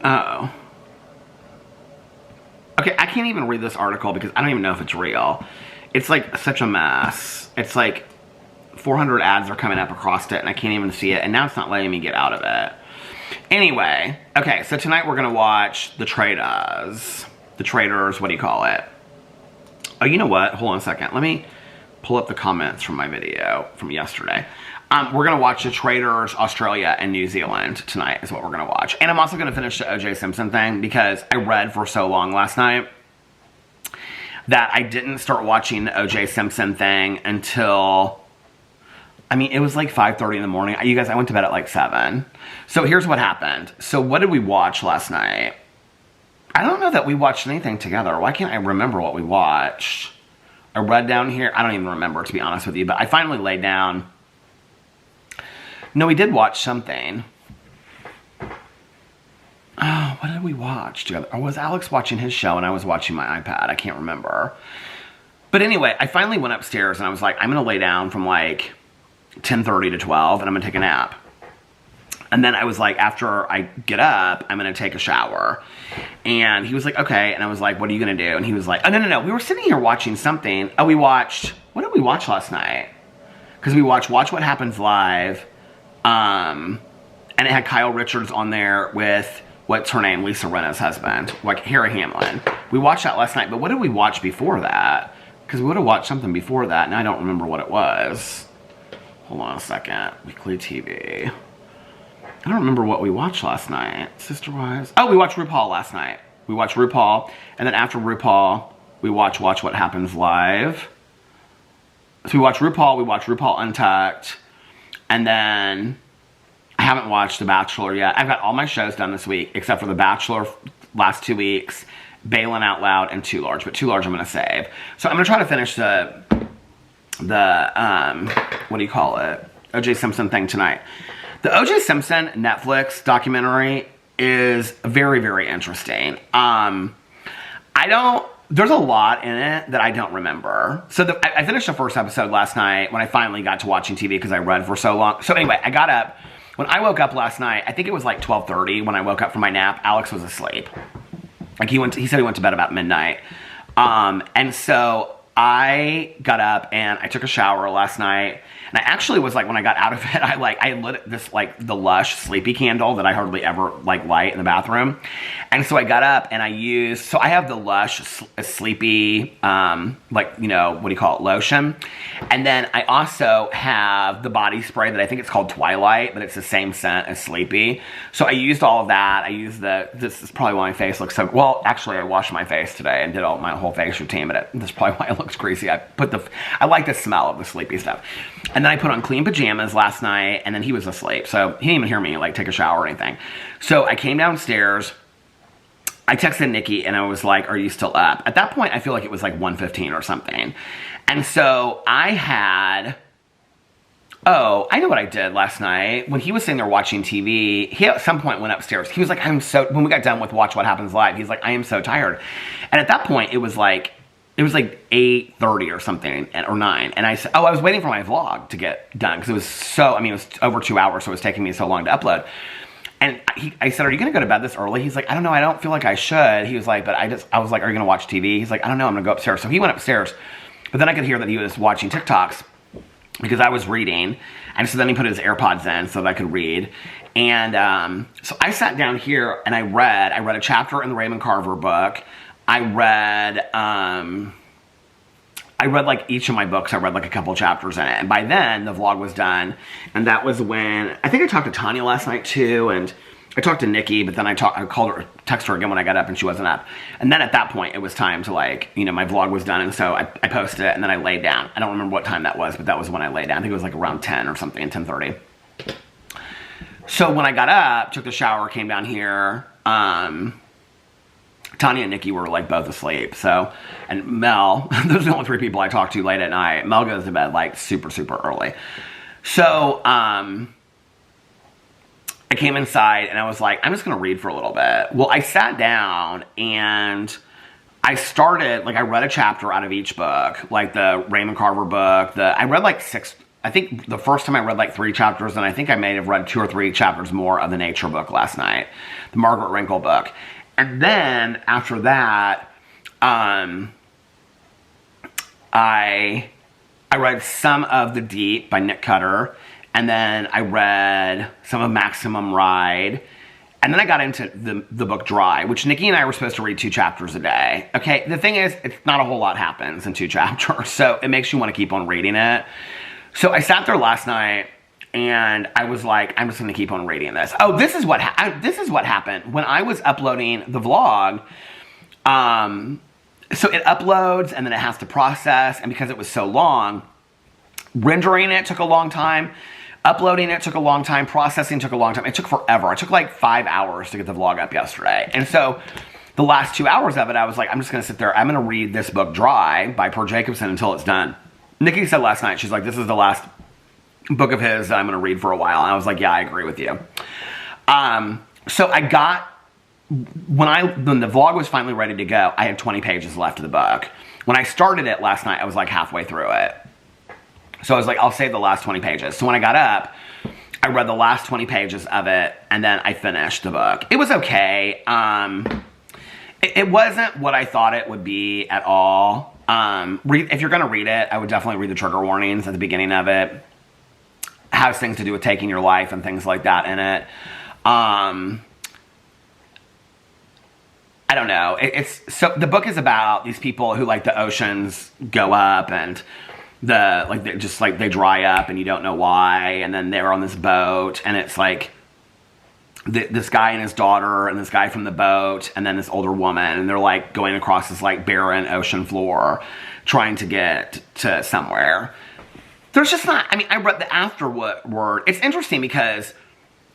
Oh. Okay, I can't even read this article because I don't even know if it's real. It's like such a mess. It's like 400 ads are coming up across it and I can't even see it. And now it's not letting me get out of it. Anyway, okay, so tonight we're going to watch The Traitors. The Traitors, what do you call it? Oh, you know what? Hold on a second. Let me pull up the comments from my video from yesterday. We're going to watch The Traitors, Australia and New Zealand tonight is what we're going to watch. And I'm also going to finish the O.J. Simpson thing because I read for so long last night that I didn't start watching the O.J. Simpson thing until, I mean, it was like 5:30 in the morning. You guys, I went to bed at like 7. So here's what happened. So what did we watch last night? I don't know that we watched anything together. Why can't I remember what we watched? I read down here. I don't even remember, to be honest with you. But I finally laid down. No, we did watch something. Oh, what did we watch together? Or was Alex watching his show and I was watching my iPad? I can't remember. But anyway, I finally went upstairs and I was like, I'm going to lay down from like 10:30 to 12 and I'm going to take a nap. And then I was like, after I get up, I'm going to take a shower. And he was like, okay. And I was like, what are you going to do? And he was like, oh, no. We were sitting here watching something. Oh, we watched, what did we watch last night? Because we watched Watch What Happens Live. And it had Kyle Richards on there with, what's her name? Lisa Rinna's husband. Like Harry Hamlin. We watched that last night. But what did we watch before that? Because we would have watched something before that. And I don't remember what it was. Hold on a second. Weekly TV. I don't remember what we watched last night. Sister Wives. Oh, we watched RuPaul last night. We watched RuPaul. And then after RuPaul, we watched Watch What Happens Live. So we watched RuPaul Untucked. And then I haven't watched The Bachelor yet. I've got all my shows done this week, except for The Bachelor last 2 weeks, Bailin' Out Loud, and Too Large. But Too Large I'm going to save. So I'm going to try to finish the what do you call it? O.J. Simpson thing tonight. The O.J. Simpson Netflix documentary is very, very interesting. There's a lot in it that I don't remember. So I finished the first episode last night when I finally got to watching TV because I read for so long. So anyway, I got up. When I woke up last night, I think it was like 12:30 when I woke up from my nap. Alex was asleep. Like he said he went to bed about midnight. And so I got up and I took a shower last night. And I actually was like, when I got out of it, I lit this like the Lush sleepy candle that I hardly ever like light in the bathroom. And so I got up and so I have the Lush sleepy, like, you know, what do you call it, lotion. And then I also have the body spray that I think it's called Twilight, but it's the same scent as Sleepy. So I used all of that. I used this is probably why my face looks so, well, actually I washed my face today and did my whole face routine, but that's probably why it looks greasy. I like the smell of the Sleepy stuff. And then I put on clean pajamas last night, and then he was asleep. So he didn't even hear me like take a shower or anything. So I came downstairs. I texted Nikki and I was like, are you still up? At that point, I feel like it was like 1:15 or something. And so I know what I did last night. When he was sitting there watching TV, he at some point went upstairs. He was like, when we got done with Watch What Happens Live, he's like, I am so tired. And at that point, it was like 8:30 or something, or 9. And I said, I was waiting for my vlog to get done because it was over 2 hours, so it was taking me so long to upload. And I said, are you going to go to bed this early? He's like, I don't know. I don't feel like I should. He was like, I was like, are you going to watch TV? He's like, I don't know. I'm going to go upstairs. So he went upstairs. But then I could hear that he was watching TikToks because I was reading. And so then he put his AirPods in so that I could read. And so I sat down here and I read a chapter in the Raymond Carver book. I read like each of my books. I read like a couple chapters in it. And by then, the vlog was done. And that was when, I think I talked to Tanya last night too. And I talked to Nikki, but then I called her, texted her again when I got up and she wasn't up. And then at that point, it was time to like, you know, my vlog was done. And so I posted it and then I laid down. I don't remember what time that was, but that was when I laid down. I think it was like around 10 or something, 10:30. So when I got up, took the shower, came down here, Tanya and Nikki were like both asleep. So, and Mel, those are the only three people I talk to late at night. Mel goes to bed like super, super early. So, I came inside and I was like, I'm just going to read for a little bit. Well, I sat down and I started, like I read a chapter out of each book, like the Raymond Carver book. I read like 6, I think the first time I read like 3 chapters, and I think I may have read 2 or 3 chapters more of the nature book last night, the Margaret Wrinkle book. And then after that, I read some of The Deep by Nick Cutter, and then I read some of Maximum Ride, and then I got into the book Dry, which Nikki and I were supposed to read 2 chapters a day. Okay, the thing is, it's not a whole lot happens in 2 chapters, so it makes you want to keep on reading it. So I sat there last night, and I was like, I'm just going to keep on reading this. Oh, this is what happened. When I was uploading the vlog, so it uploads, and then it has to process, and because it was so long, rendering it took a long time, uploading it took a long time, processing took a long time. It took forever. It took like 5 hours to get the vlog up yesterday. And so the last 2 hours of it, I was like, I'm just going to sit there. I'm going to read this book Dry by Per Jacobson until it's done. Nikki said last night, she's like, this is the last book of his that I'm going to read for a while. And I was like, yeah, I agree with you. So I got, when the vlog was finally ready to go, I had 20 pages left of the book. When I started it last night, I was like halfway through it. So I was like, I'll save the last 20 pages. So when I got up, I read the last 20 pages of it, and then I finished the book. It was okay. It wasn't what I thought it would be at all. If you're going to read it, I would definitely read the trigger warnings at the beginning of it. Has things to do with taking your life and things like that in it. I don't know. So the book is about these people who like the oceans go up and they dry up and you don't know why, and then they're on this boat and it's like this guy and his daughter and this guy from the boat and then this older woman, and they're like going across this like barren ocean floor trying to get to somewhere. There's just not, I mean, I read the afterword. It's interesting because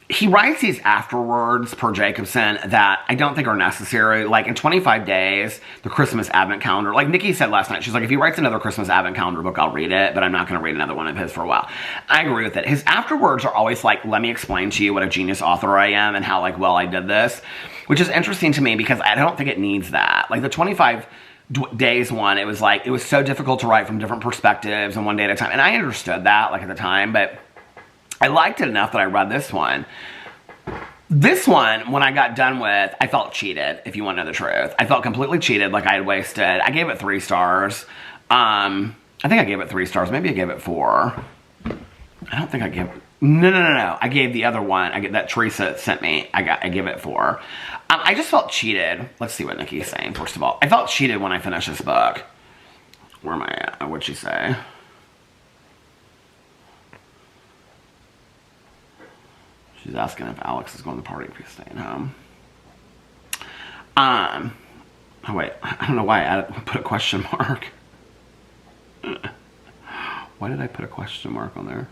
he writes these afterwords, Per Jacobson, that I don't think are necessary. Like in 25 days, the Christmas Advent Calendar, like Nikki said last night, she's like, if he writes another Christmas Advent Calendar book, I'll read it, but I'm not going to read another one of his for a while. I agree with it. His afterwords are always like, let me explain to you what a genius author I am and how like well I did this, which is interesting to me because I don't think it needs that. Like the 25 days one, it was like, it was so difficult to write from different perspectives and one day at a time. And I understood that like at the time, but I liked it enough that I read this one. This one, when I got done with, I felt cheated, if you want to know the truth. I felt completely cheated, like I had wasted. I gave it 3 stars. I think I gave it 3 stars. Maybe I gave it 4. I don't think I gave it. No. I gave the other one. I get that Teresa sent me. I give it 4. I just felt cheated. Let's see what Nikki's saying, first of all. I felt cheated when I finished this book. Where am I at? What'd she say? She's asking if Alex is going to the party if he's staying home. Oh wait, I don't know why I put a question mark. Why did I put a question mark on there?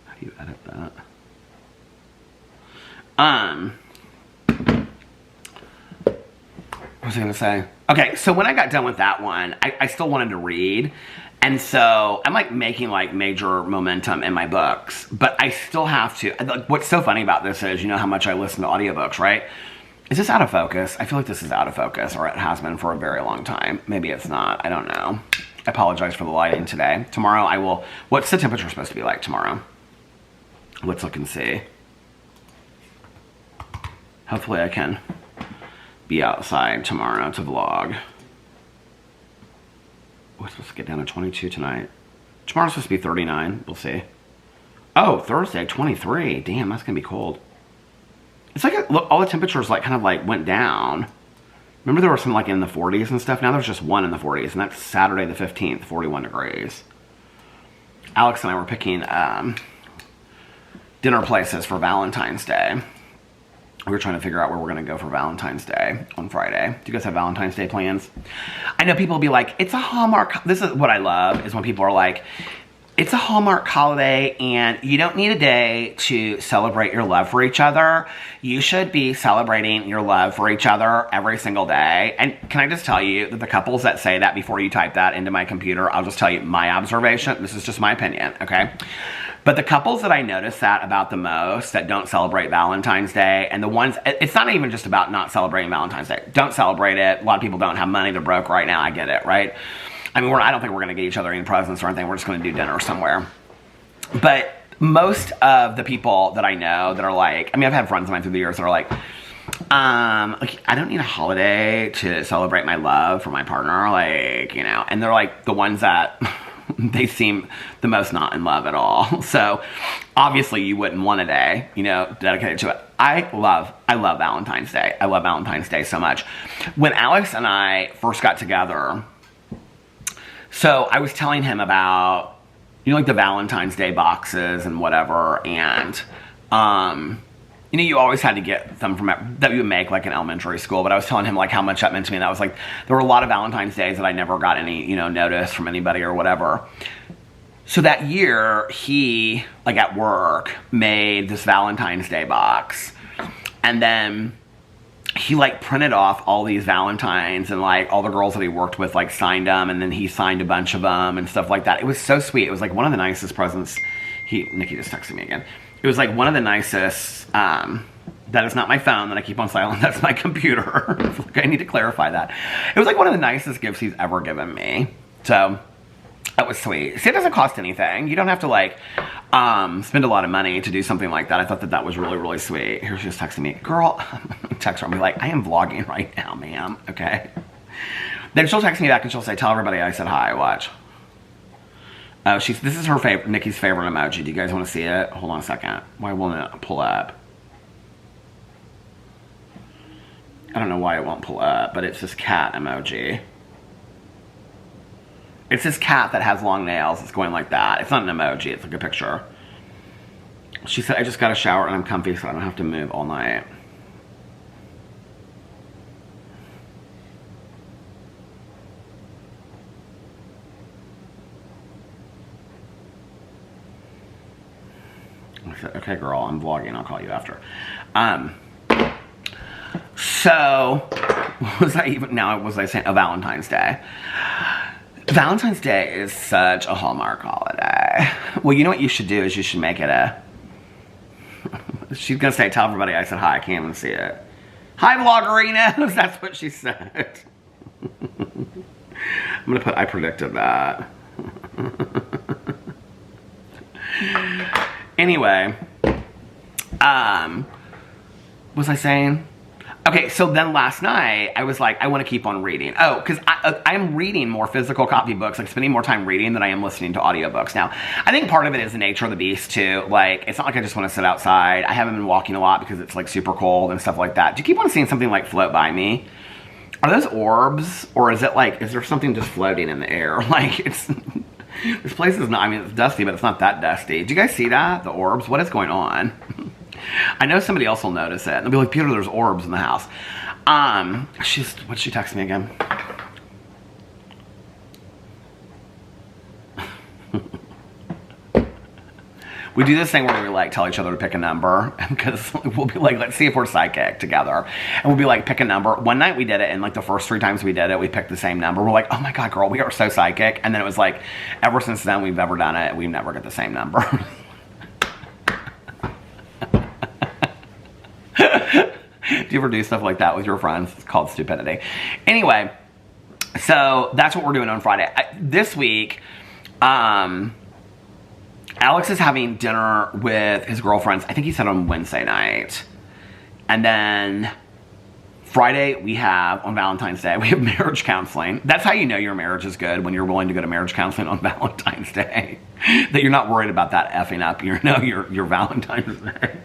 How do you edit that? What was I gonna say? Okay, so when I got done with that one, I still wanted to read. And so I'm like making like major momentum in my books, but I still have to. Like, what's so funny about this is, you know how much I listen to audiobooks, right? Is this out of focus? I feel like this is out of focus, or it has been for a very long time. Maybe it's not. I don't know. I apologize for the lighting today. Tomorrow I will. What's the temperature supposed to be like tomorrow? Let's look and see. Hopefully I can be outside tomorrow to vlog. We're supposed to get down to 22 tonight. Tomorrow's supposed to be 39. We'll see. Oh, Thursday, 23. Damn, that's going to be cold. It's like, look, all the temperatures like kind of like went down. Remember there were some like in the 40s and stuff? Now there's just one in the 40s, and that's Saturday the 15th, 41 degrees. Alex and I were picking dinner places for Valentine's Day. We were trying to figure out where we're going to go for Valentine's Day on Friday. Do you guys have Valentine's Day plans? I know people will be like, it's a Hallmark. This is what I love, is when people are like, it's a Hallmark holiday and you don't need a day to celebrate your love for each other. You should be celebrating your love for each other every single day. And can I just tell you that the couples that say that, before you type that into my computer, I'll just tell you my observation. This is just my opinion, okay? But the couples that I notice that about the most, that don't celebrate Valentine's Day, and the ones, it's not even just about not celebrating Valentine's Day. Don't celebrate it. A lot of people don't have money. They're broke right now. I get it, right? I mean, I don't think we're going to get each other any presents or anything. We're just going to do dinner somewhere. But most of the people that I know that are like, I mean, I've had friends of mine through the years that are like, I don't need a holiday to celebrate my love for my partner, like, you know, and they're like the ones that they seem the most not in love at all. So obviously you wouldn't want a day, you know, dedicated to it. I love Valentine's Day. I love Valentine's Day so much. When Alex and I first got together, so I was telling him about, you know, like the Valentine's Day boxes and whatever, and you know, you always had to get them from that you would make like in elementary school. But I was telling him like how much that meant to me. And I was like, there were a lot of Valentine's Days that I never got any, you know, notice from anybody or whatever. So that year, he, like at work, made this Valentine's Day box. And then he like printed off all these Valentines, and like all the girls that he worked with like signed them. And then he signed a bunch of them and stuff like that. It was so sweet. It was like one of the nicest presents. Nikki just texted me again. It was like one of the nicest, that is not my phone that I keep on silent, that's my computer. I need to clarify that. It was like one of the nicest gifts he's ever given me. So, that was sweet. See, it doesn't cost anything. You don't have to like, spend a lot of money to do something like that. I thought that that was really, really sweet. Here, she's texting me. Girl, text her and be like, I am vlogging right now, ma'am, okay? Then she'll text me back and she'll say, tell everybody I said hi, watch. This is her favorite, Nikki's favorite emoji. Do you guys want to see it? Hold on a second. Why won't it pull up? I don't know why it won't pull up, but it's this cat emoji. It's this cat that has long nails. It's going like that. It's not an emoji. It's like a picture. She said, I just got a shower and I'm comfy so I don't have to move all night. I said, okay, girl, I'm vlogging. I'll call you after. So, what was I even, now was I saying, oh, Valentine's Day. Valentine's Day is such a Hallmark holiday. Well, you know what you should do is you should make it a, she's going to say, tell everybody I said hi. I can't even see it. Hi, Vloggerinos. That's what she said. I'm going to put, I predicted that. Anyway, what was I saying? Okay, so then last night, I was like, I want to keep on reading. Oh, because I'm reading more physical copy books, like spending more time reading than I am listening to audiobooks now. I think part of it is the nature of the beast, too. Like, it's not like I just want to sit outside. I haven't been walking a lot because it's, like, super cold and stuff like that. Do you keep on seeing something, like, float by me? Are those orbs? Or is it, like, is there something just floating in the air? Like, it's... This place is not... I mean, it's dusty, but it's not that dusty. Do you guys see that? The orbs? What is going on? I know somebody else will notice it. And they'll be like, Peter, there's orbs in the house. What'd she text me again? We do this thing where we like tell each other to pick a number, because we'll be like, let's see if we're psychic together. And we'll be like, pick a number. One night we did it, and like the first 3 times we did it, we picked the same number. We're like, oh my God, girl, we are so psychic. And then it was like, ever since then we've ever done it, we never get the same number. Do you ever do stuff like that with your friends? It's called stupidity. Anyway, so that's what we're doing on Friday. This week, Alex is having dinner with his girlfriends. I think he said on Wednesday night. And then Friday, on Valentine's Day, we have marriage counseling. That's how you know your marriage is good, when you're willing to go to marriage counseling on Valentine's Day. That you're not worried about that effing up your Valentine's Day.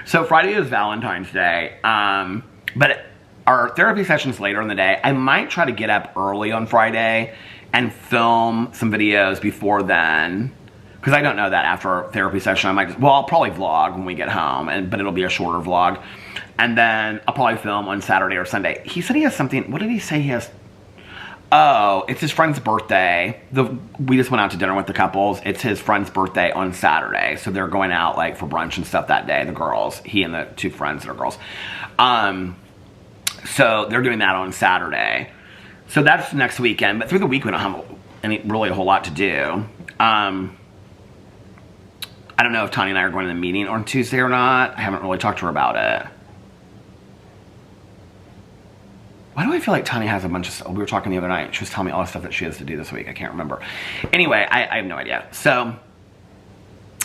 So Friday is Valentine's Day, but our therapy session's later in the day. I might try to get up early on Friday and film some videos before then, because I don't know that after our therapy session I'll probably vlog when we get home, but it'll be a shorter vlog, and then I'll probably film on Saturday or Sunday. He said he has something. What did he say he has? Oh, it's his friend's birthday. We just went out to dinner with the couples. It's his friend's birthday on Saturday. So they're going out like for brunch and stuff that day, the girls. He and the 2 friends that are girls. So they're doing that on Saturday. So that's next weekend. But through the week we don't have really a whole lot to do. I don't know if Tanya and I are going to the meeting on Tuesday or not. I haven't really talked to her about it. Why do I feel like Tanya has a bunch of stuff? We were talking the other night. She was telling me all the stuff that she has to do this week. I can't remember. Anyway, I have no idea. So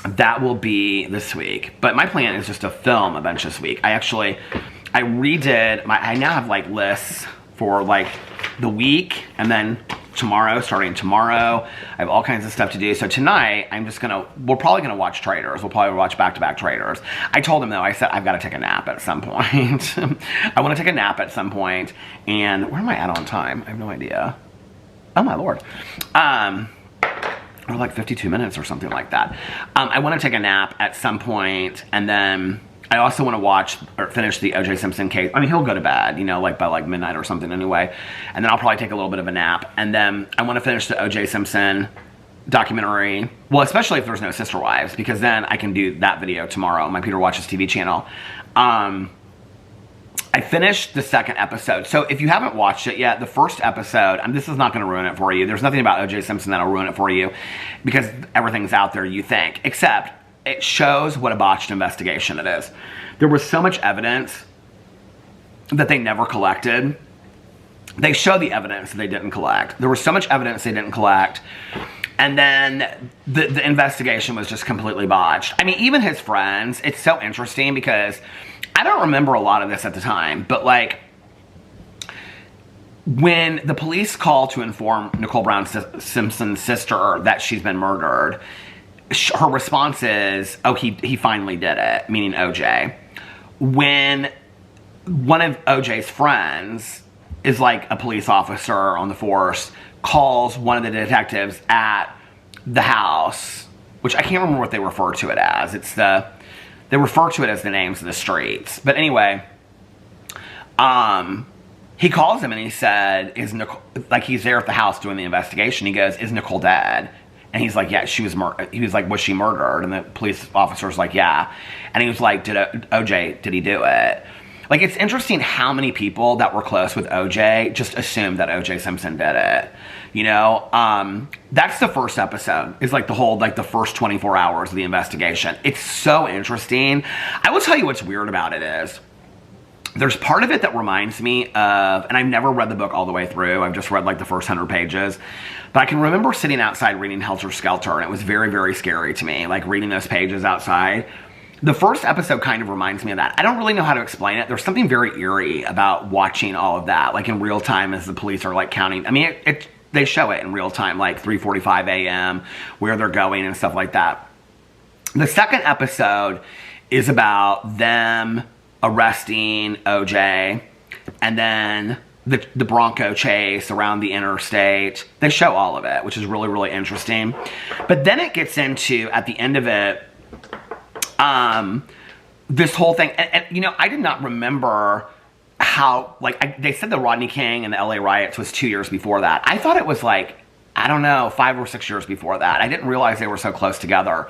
that will be this week. But my plan is just to film a bunch this week. I redid I now have like lists for like the week, and then starting tomorrow, I have all kinds of stuff to do. So tonight, we're probably gonna watch Traitors. We'll probably watch back-to-back Traitors. I told him though, I said, I've got to take a nap at some point. I want to take a nap at some point, and where am I at on time? I have no idea. Oh my Lord. We're like 52 minutes or something like that. I want to take a nap at some point, and then I also want to watch or finish the O.J. Simpson case. I mean, he'll go to bed, like by like midnight or something anyway. And then I'll probably take a little bit of a nap. And then I want to finish the O.J. Simpson documentary. Well, especially if there's no Sister Wives, because then I can do that video tomorrow on my Peter Watches TV channel. I finished the 2nd episode. So if you haven't watched it yet, the 1st episode, and this is not going to ruin it for you. There's nothing about O.J. Simpson that'll ruin it for you, because everything's out there, you think. Except it shows what a botched investigation it is. There was so much evidence that they never collected. They show the evidence that they didn't collect. There was so much evidence they didn't collect. And then the investigation was just completely botched. I mean, even his friends, it's so interesting because I don't remember a lot of this at the time, but like when the police call to inform Nicole Brown Simpson's sister that she's been murdered, her response is, oh, he finally did it, meaning OJ. When one of OJ's friends is like a police officer on the force, calls one of the detectives at the house, which I can't remember what they refer to it as. They refer to it as the names of the streets. But anyway, he calls him and he said, is Nicole, like he's there at the house doing the investigation. He goes, is Nicole dead? And he's like, yeah, she was murdered. He was like, was she murdered? And the police officer's like, yeah. And he was like, did he do it? Like, it's interesting how many people that were close with OJ just assumed that OJ Simpson did it. That's the 1st episode. Is like the first 24 hours of the investigation. It's so interesting. I will tell you what's weird about it is, there's part of it that reminds me of, and I've never read the book all the way through. I've just read like the first 100 pages. But I can remember sitting outside reading Helter Skelter, and it was very, very scary to me, like reading those pages outside. the first episode kind of reminds me of that. I don't really know how to explain it. There's something very eerie about watching all of that, like in real time as the police are like counting. I mean, they show it in real time, like 3:45 a.m., where they're going and stuff like that. The second episode is about them arresting OJ, and then the Bronco chase around the interstate. They show all of it, which is really, really interesting. But then it gets into, at the end of it, this whole thing, and you know, I did not remember how, like, they said the Rodney King and the LA riots was 2 years before that. I thought it was like, I don't know, 5 or 6 years before that. I didn't realize they were so close together.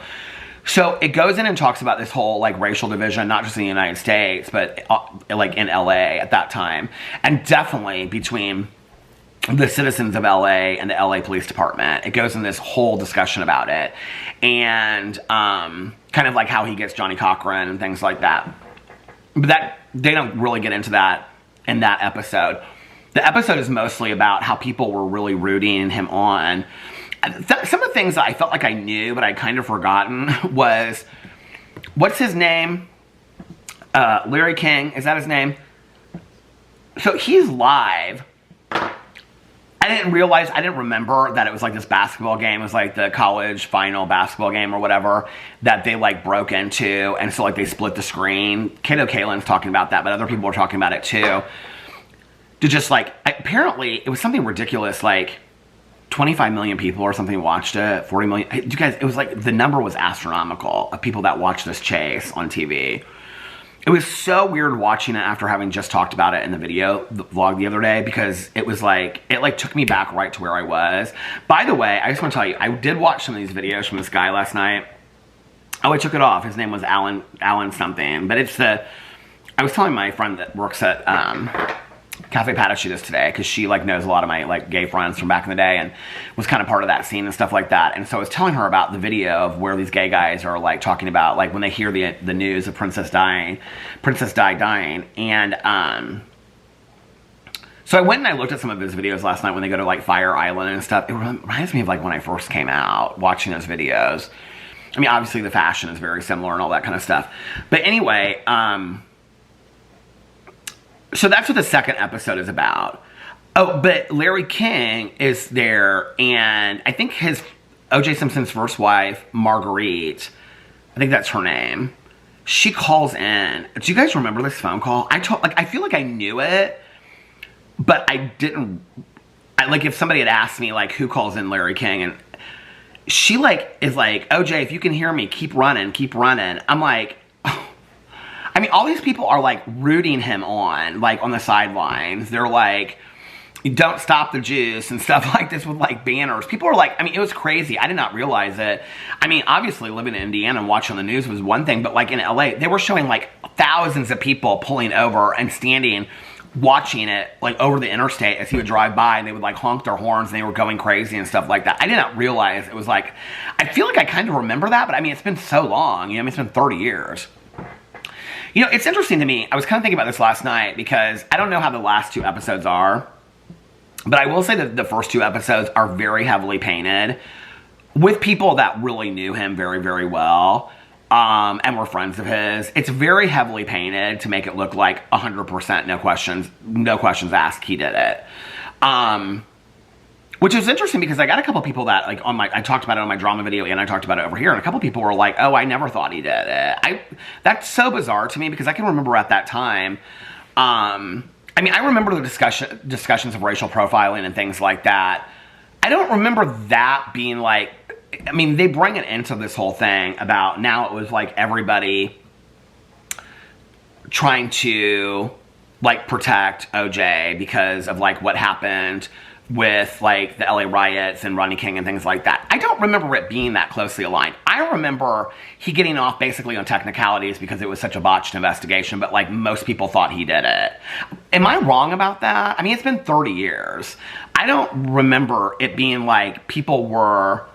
So it goes in and talks about this whole, like, racial division, not just in the United States, but like in LA at that time, and definitely between the citizens of LA and the LA Police Department. It goes in this whole discussion about it, and kind of like how he gets Johnny Cochran and things like that. But that, they don't really get into that in that episode. The episode is mostly about how people were really rooting him on. Some of the things that I felt like I knew, but I'd kind of forgotten, was, what's his name? Larry King, is that his name? So he's live. I didn't remember that it was like this basketball game. It was like the college final basketball game or whatever that they like broke into. And so like they split the screen. Kato Kaelin's talking about that, but other people were talking about it too. To just like, apparently it was something ridiculous, like 25 million people or something watched it, 40 million. You guys, it was like, the number was astronomical of people that watched this chase on TV. It was so weird watching it after having just talked about it in the vlog the other day, because it was like, it like took me back right to where I was. By the way, I just want to tell you, I did watch some of these videos from this guy last night. Oh, I took it off. His name was Alan something, but it's I was telling my friend that works at Cafe Patachita today, because she like knows a lot of my like gay friends from back in the day and was kind of part of that scene and stuff like that. And so I was telling her about the video of where these gay guys are like talking about like when they hear the news of Princess Di dying. And so I went and I looked at some of his videos last night when they go to like Fire Island and stuff. It reminds me of like when I first came out watching those videos. I mean, obviously the fashion is very similar and all that kind of stuff. But anyway, so that's what the second episode is about. Oh, but Larry King is there, and I think O.J. Simpson's first wife, Marguerite, I think that's her name, she calls in. Do you guys remember this phone call? I feel like I knew it, but I didn't. Like, if somebody had asked me, like, who calls in Larry King, and she, like, is like, OJ, if you can hear me, keep running, keep running. I'm like, I mean, all these people are, like, rooting him on, like, on the sidelines. They're like, don't stop the juice and stuff like this with, like, banners. People are like, I mean, it was crazy. I did not realize it. I mean, obviously, living in Indiana and watching the news was one thing, but, like, in LA, they were showing, like, thousands of people pulling over and standing, watching it, like, over the interstate as he would drive by, and they would, like, honk their horns, and they were going crazy and stuff like that. I did not realize it was, like, I feel like I kind of remember that, but, I mean, it's been so long. You know, I mean, it's been 30 years. You know, it's interesting to me. I was kind of thinking about this last night, because I don't know how the last two episodes are, but I will say that the first two episodes are very heavily painted with people that really knew him very, very well, and were friends of his. It's very heavily painted to make it look like 100% no questions asked, he did it. Which is interesting, because I got a couple people that, like, I talked about it on my drama video, and I talked about it over here, and a couple people were like, oh, I never thought he did it. That's so bizarre to me, because I can remember at that time, I mean, I remember the discussions of racial profiling and things like that. I don't remember that being like, I mean, they bring it into this whole thing about now it was like everybody trying to, like, protect OJ because of, like, what happened with, like, the LA riots and Rodney King and things like that. I don't remember it being that closely aligned. I remember he getting off basically on technicalities because it was such a botched investigation, but, like, most people thought he did it. Am I wrong about that? I mean, it's been 30 years. I don't remember it being like people were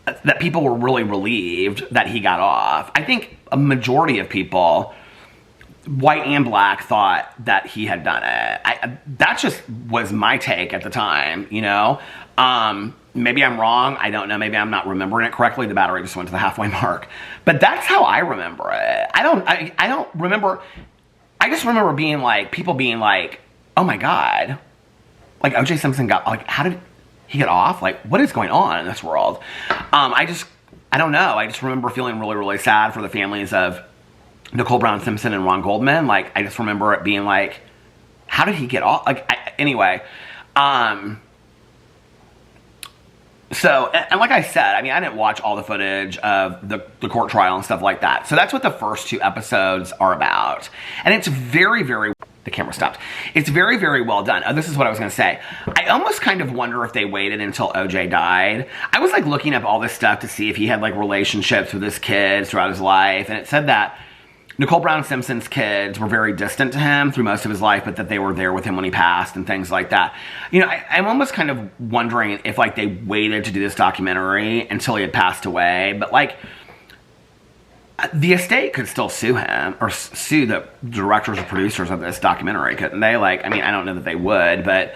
really relieved that he got off. I think a majority of people, white and black, thought that he had done it. That just was my take at the time, you know? Maybe I'm wrong. I don't know. Maybe I'm not remembering it correctly. The battery just went to the halfway mark. But that's how I remember it. I don't remember. I just remember being like, people being like, oh my God. Like O.J. Simpson got, like, how did he get off? Like, what is going on in this world? I don't know. I just remember feeling really, really sad for the families of Nicole Brown Simpson and Ron Goldman. Like, I just remember it being like, how did he get off? Like, anyway. So, and like I said, I mean, I didn't watch all the footage of the court trial and stuff like that. So that's what the first 2 episodes are about. And it's very, very, the camera stopped. It's very, very well done. Oh, this is what I was going to say. I almost kind of wonder if they waited until OJ died. I was like looking up all this stuff to see if he had like relationships with his kids throughout his life. And it said that Nicole Brown Simpson's kids were very distant to him through most of his life, but that they were there with him when he passed and things like that. You know, I'm almost kind of wondering if, like, they waited to do this documentary until he had passed away. But, like, the estate could still sue him or sue the directors or producers of this documentary, couldn't they? Like, I mean, I don't know that they would, but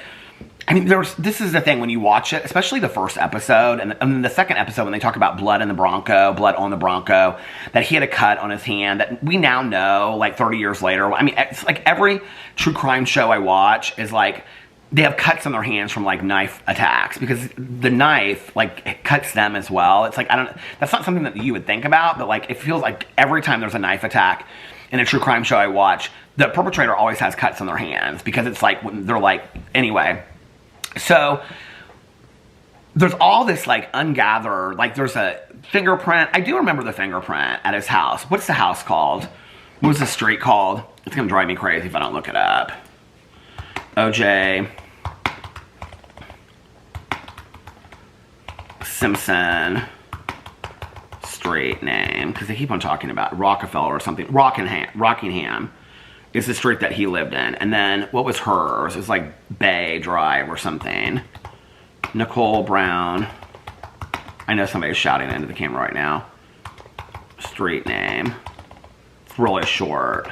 I mean, this is the thing when you watch it, especially the first episode and the second episode when they talk about blood on the Bronco, that he had a cut on his hand that we now know, like 30 years later. I mean, it's like every true crime show I watch is like, they have cuts on their hands from like knife attacks because the knife like cuts them as well. It's like, that's not something that you would think about, but like, it feels like every time there's a knife attack in a true crime show I watch, the perpetrator always has cuts on their hands because it's like, they're like, anyway. So, there's all this, like, ungathered, like, there's a fingerprint. I do remember the fingerprint at his house. What's the house called? What was the street called? It's going to drive me crazy if I don't look it up. O.J. Simpson street name, because they keep on talking about Rockefeller or something. Rockingham is the street that he lived in. And then, what was hers? It was like Bay Drive or something. Nicole Brown. I know somebody's shouting into the camera right now. Street name. It's really short.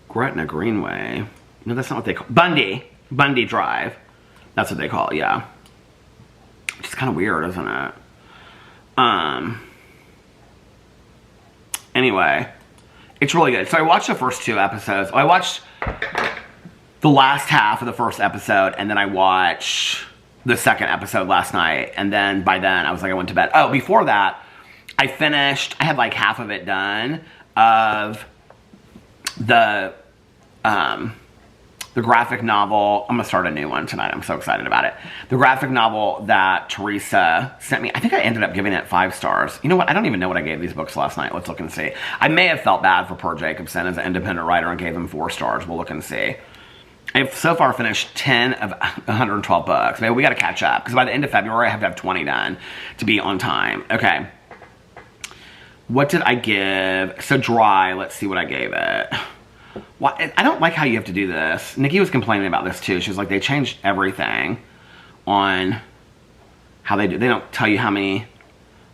Gretna Greenway. No, that's not what they call it. Bundy Drive. That's what they call it, yeah. Which is kind of weird, isn't it? Anyway, it's really good. So I watched the first 2 episodes. I watched the last half of the first episode, and then I watched the second episode last night. And then by then, I was like, I went to bed. Oh, before that, I had like half of it done of the graphic novel. I'm going to start a new one tonight. I'm so excited about it. The graphic novel that Teresa sent me. I think I ended up giving it 5 stars. You know what? I don't even know what I gave these books last night. Let's look and see. I may have felt bad for Per Jacobson as an independent writer and gave him 4 stars. We'll look and see. I've so far finished 10 of 112 books. Maybe we got to catch up. Because by the end of February, I have to have 20 done to be on time. Okay. What did I give? So Dry. Let's see what I gave it. Why, I don't like how you have to do this. Nikki was complaining about this too. She was like, they changed everything on how they do. They don't tell you how many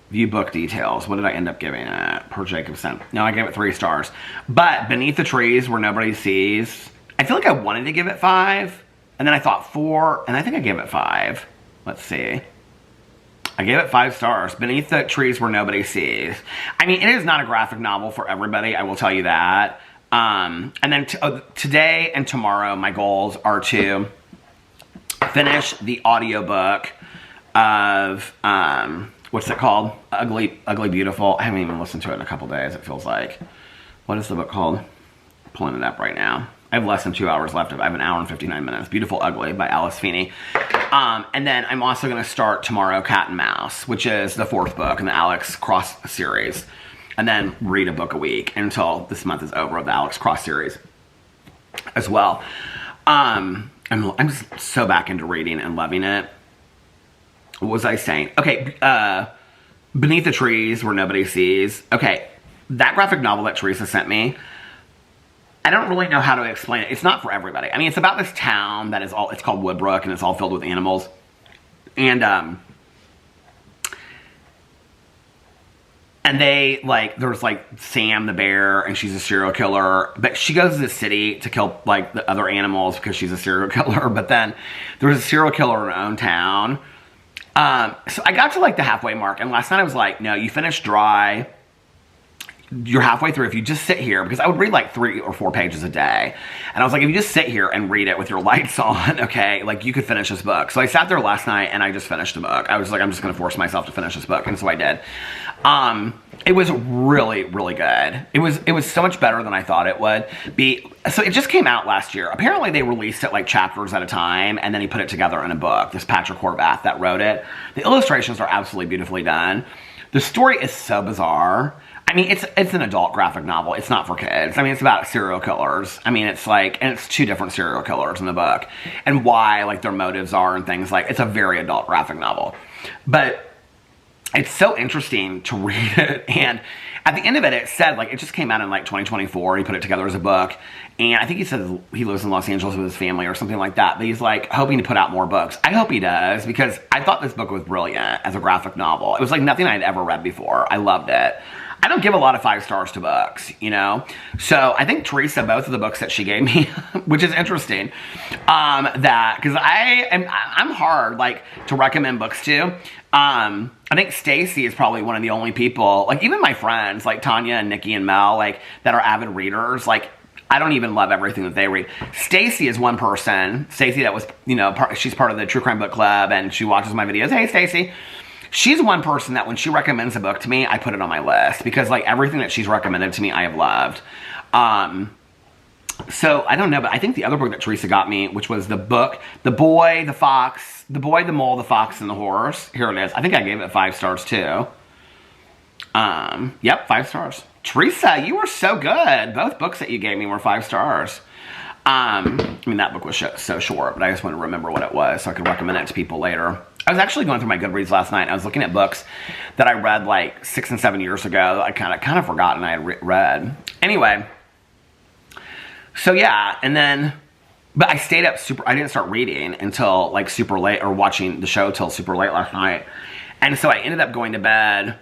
view book details. What did I end up giving it? Per Jacobson. No, I gave it 3 stars. But Beneath the Trees Where Nobody Sees, I feel like I wanted to give it 5. And then I thought 4. And I think I gave it 5. Let's see. I gave it 5 stars. Beneath the Trees Where Nobody Sees. I mean, it is not a graphic novel for everybody. I will tell you that. And then today and tomorrow, my goals are to finish the audiobook of, what's it called? Ugly Beautiful. I haven't even listened to it in a couple days, it feels like. What is the book called? I'm pulling it up right now. I have less than 2 hours left. I have an hour and 59 minutes. Beautiful Ugly by Alice Feeney. And then I'm also going to start tomorrow Cat and Mouse, which is the 4th book in the Alex Cross series. And then read a book a week until this month is over of the Alex Cross series as well. I'm just so back into reading and loving it. What was I saying? Okay, Beneath the Trees Where Nobody Sees. Okay, that graphic novel that Teresa sent me, I don't really know how to explain it. It's not for everybody. I mean, it's about this town that is all, it's called Woodbrook, and it's all filled with animals. And And they, like, there's, like, Sam the bear, and she's a serial killer. But she goes to the city to kill, like, the other animals because she's a serial killer. But then there's a serial killer in her own town. So I got to, like, the halfway mark. And last night I was like, no, you finished dry. You're halfway through if you just sit here, because I would read like 3 or 4 pages a day. And I was like, if you just sit here and read it with your lights on, okay, like you could finish this book. So I sat there last night and I just finished the book. I was like, I'm just going to force myself to finish this book. And so I did. It was really, really good. It was so much better than I thought it would be. So it just came out last year. Apparently they released it like chapters at a time, and then he put it together in a book. This Patrick Horvath that wrote it. The illustrations are absolutely beautifully done. The story is so bizarre. I mean, it's an adult graphic novel. It's not for kids. I mean, it's about serial killers. I mean, it's like, and it's 2 different serial killers in the book, and why, like, their motives are and things like. It's a very adult graphic novel, but it's so interesting to read it. And at the end of it, it said, like, it just came out in like 2024. He put it together as a book, and I think he says he lives in Los Angeles with his family or something like that. But he's like hoping to put out more books. I hope he does, because I thought this book was brilliant as a graphic novel. It was like nothing I'd ever read before. I loved it. I don't give a lot of 5 stars to books, you know? So I think Teresa, both of the books that she gave me, which is interesting, because I'm hard, like, to recommend books to. I think Stacy is probably one of the only people, like, even my friends, like Tanya and Nikki and Mel, like, that are avid readers, like, I don't even love everything that they read. Stacy is one person. Stacy that was, you know, she's part of the True Crime Book Club, and she watches my videos. Hey, Stacy. She's one person that when she recommends a book to me, I put it on my list, because like everything that she's recommended to me, I have loved. So I don't know, but I think the other book that Teresa got me, which was the book, The Boy, the Fox, The Boy, the Mole, the Fox, and the Horse. Here it is. I think I gave it 5 stars too. Yep, 5 stars. Teresa, you were so good. Both books that you gave me were 5 stars. I mean, that book was so short, but I just want to remember what it was so I could recommend it to people later. I was actually going through my Goodreads last night, and I was looking at books that I read like 6 and 7 years ago that I kind of forgotten I had read. Anyway, so yeah, and then, but I stayed up I didn't start reading until like super late, or watching the show till super late last night. And so I ended up going to bed.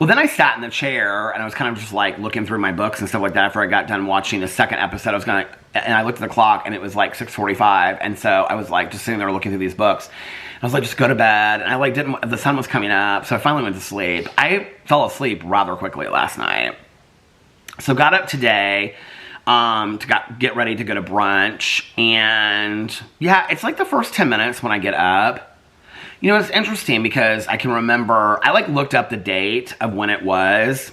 Well, then I sat in the chair, and I was kind of just like looking through my books and stuff like that after I got done watching the second episode. And I looked at the clock, and it was like 6:45, and so I was like just sitting there looking through these books. I was like, just go to bed, and I like the sun was coming up, so I finally went to sleep. I fell asleep rather quickly last night. So got up today to get ready to go to brunch, and yeah, it's like the first 10 minutes when I get up. You know, it's interesting because I can remember, I like looked up the date of when it was,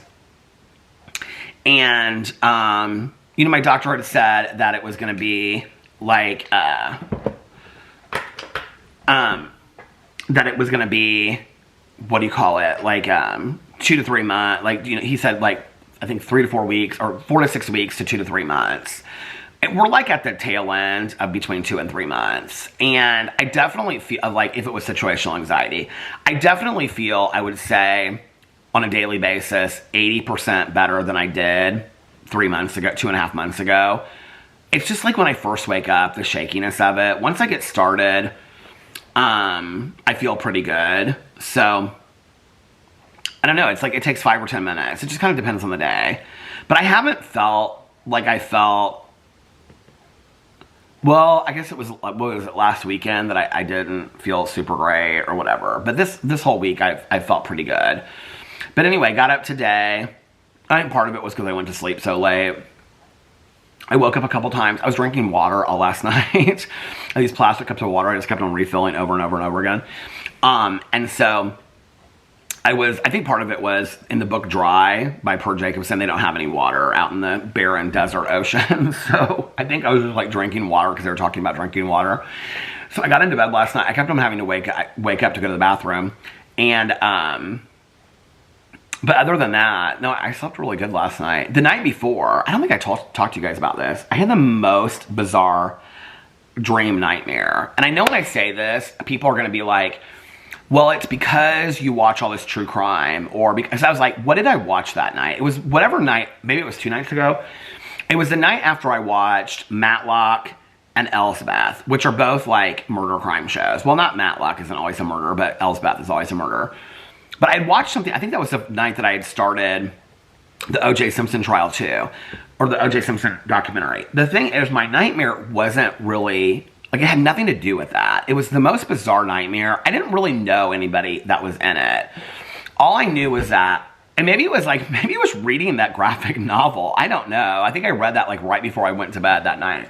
and you know, my doctor had said that it was going to be like, that it was going to be, what do you call it, like 2 to 3 months, like, you know, he said like, I think 3 to 4 weeks, or 4 to 6 weeks to 2 to 3 months. And we're like at the tail end of between 2 and 3 months. And I definitely feel like, if it was situational anxiety, I definitely feel, I would say, on a daily basis, 80% better than I did 3 months ago, 2.5 months ago. It's just like when I first wake up, the shakiness of it. Once I get started, I feel pretty good. So, I don't know. It's like it takes 5 or 10 minutes. It just kind of depends on the day. But I haven't felt like I felt, well, I guess it was, what was it, last weekend that I didn't feel super great or whatever. But this whole week I felt pretty good. But anyway, got up today. I think part of it was because I went to sleep so late. I woke up a couple times. I was drinking water all last night. These plastic cups of water, I just kept on refilling over and over and over again. And so I think part of it was in the book Dry by Per Jacobson. They don't have any water out in the barren desert ocean. So I think I was just like drinking water because they were talking about drinking water. So I got into bed last night. I kept on having to wake up to go to the bathroom. And, but other than that, no, I slept really good last night. The night before, I don't think I talked to you guys about this. I had the most bizarre dream nightmare. And I know when I say this, people are going to be like, well, it's because you watch all this true crime, or because I was like, what did I watch that night? It was whatever night, maybe it was 2 nights ago. It was the night after I watched Matlock and Elsbeth, which are both like murder crime shows. Well, not Matlock isn't always a murder, but Elsbeth is always a murder. But I had watched something, I think that was the night that I had started the O.J. Simpson trial too, or the O.J. Simpson documentary. The thing is, my nightmare wasn't really, like, it had nothing to do with that. It was the most bizarre nightmare. I didn't really know anybody that was in it. All I knew was that, and maybe it was reading that graphic novel. I don't know. I think I read that like right before I went to bed that night.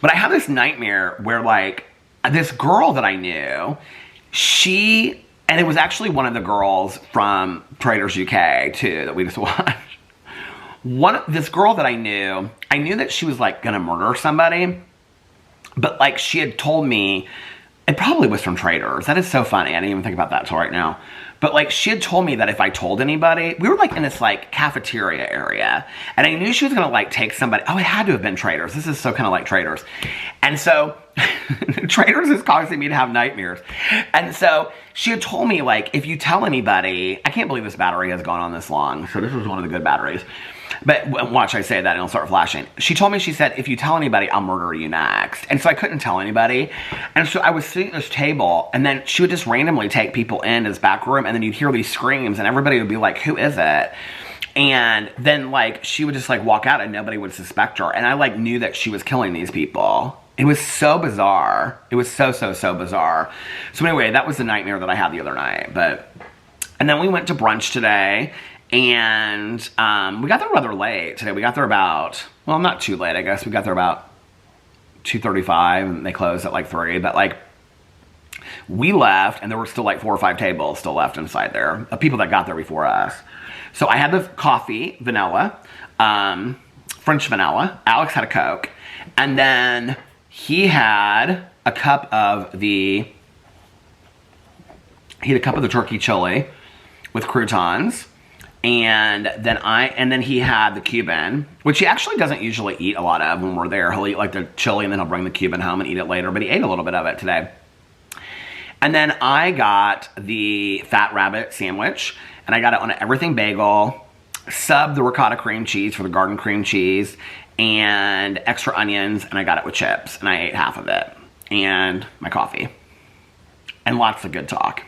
But I had this nightmare where like this girl that I knew, and it was actually one of the girls from Traders UK too that we just watched. This girl that I knew that she was like gonna murder somebody, but like she had told me, it probably was from Traders. That is so funny. I didn't even think about that till right now. But like she had told me that if I told anybody, we were like in this like cafeteria area, and I knew she was gonna like take somebody. Oh, it had to have been Traders. This is so kind of like Traders. And so Traders is causing me to have nightmares. And so she had told me like, if you tell anybody, I can't believe this battery has gone on this long. So this was one of the good batteries. But watch, I say that and it'll start flashing. She told me, she said, if you tell anybody, I'll murder you next. And so I couldn't tell anybody. And so I was sitting at this table, and then she would just randomly take people in this back room, and then you'd hear these screams, and everybody would be like, who is it? And then like she would just like walk out and nobody would suspect her. And I like knew that she was killing these people. It was so bizarre. It was so bizarre. So anyway, that was the nightmare that I had the other night. And then we went to brunch today. And we got there rather late today. We got there about, well, not too late, I guess. We got there about 2:35, and they closed at like 3. But like, we left, and there were still like 4 or 5 tables still left inside there of people that got there before us. So I had the coffee, vanilla, French vanilla. Alex had a Coke. And then he had a cup of the turkey chili with croutons. And then he had the Cuban, which he actually doesn't usually eat a lot of when we're there. He'll eat like the chili, and then he'll bring the Cuban home and eat it later, but he ate a little bit of it today. And then I got the Fat Rabbit sandwich, and I got it on an everything bagel, subbed the ricotta cream cheese for the garden cream cheese, and extra onions, and I got it with chips, and I ate half of it, and my coffee, and lots of good talk.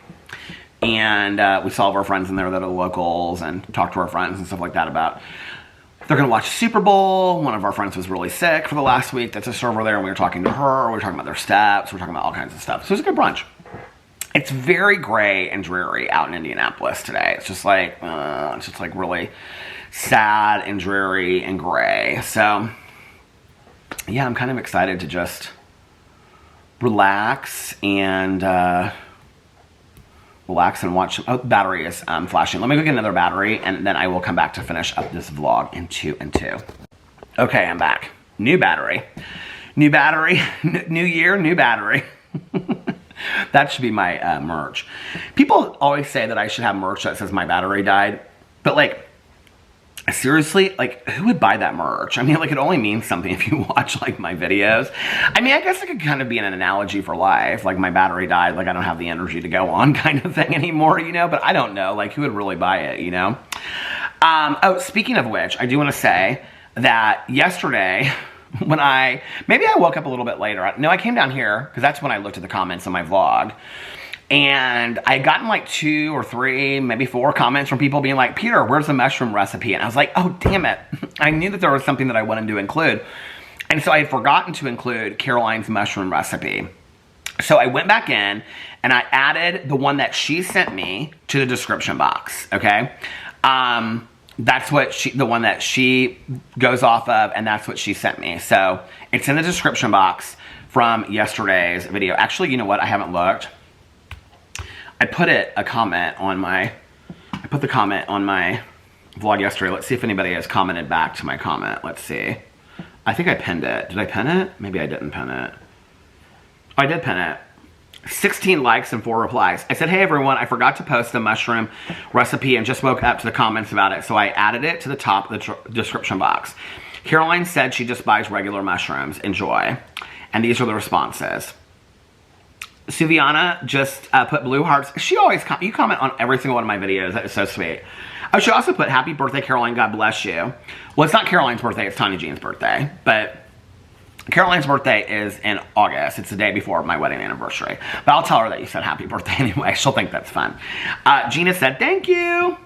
And we saw our friends in there that are locals, and talked to our friends and stuff like that about they're going to watch Super Bowl. One of our friends was really sick for the last week. That's a server there, and we were talking to her. We were talking about their steps. We were talking about all kinds of stuff. So it was a good brunch. It's very gray and dreary out in Indianapolis today. It's just like really sad and dreary and gray. So yeah, I'm kind of excited to just relax and watch. Oh, the battery is flashing. Let me go get another battery, and then I will come back to finish up this vlog in 2 and 2. Okay, I'm back. New battery. New battery. New year, new battery. That should be my merch. People always say that I should have merch that says my battery died. But like, seriously, like, who would buy that merch? I mean, like, it only means something if you watch, like, my videos. I mean, I guess it could kind of be an analogy for life. Like, my battery died, like, I don't have the energy to go on kind of thing anymore, you know? But I don't know, like, who would really buy it, you know? Oh, speaking of which, I do want to say that yesterday, maybe I woke up a little bit later. No, I came down here, because that's when I looked at the comments on my vlog. And I had gotten like 2 or 3, maybe 4 comments from people being like, Peter, where's the mushroom recipe? And I was like, oh, damn it. I knew that there was something that I wanted to include. And so I had forgotten to include Caroline's mushroom recipe. So I went back in and I added the one that she sent me to the description box, okay? That's the one that she goes off of, and that's what she sent me. So it's in the description box from yesterday's video. Actually, you know what? I haven't looked. I put the comment on my vlog yesterday. Let's see if anybody has commented back to my comment. Let's see. I think I pinned it. Did I pin it? Maybe I didn't pin it. Oh, I did pin it. 16 likes and 4 replies. I said, hey everyone, I forgot to post the mushroom recipe and just woke up to the comments about it, so I added it to the top of the description box. Caroline said she just buys regular mushrooms. Enjoy. And these are the responses. Suviana just put blue hearts. She always you comment on every single one of my videos. That is so sweet. Oh, she also put happy birthday, Caroline. God bless you. Well, it's not Caroline's birthday. It's Tiny Jean's birthday. But Caroline's birthday is in August. It's the day before my wedding anniversary. But I'll tell her that you said happy birthday anyway. She'll think that's fun. Gina said, thank you.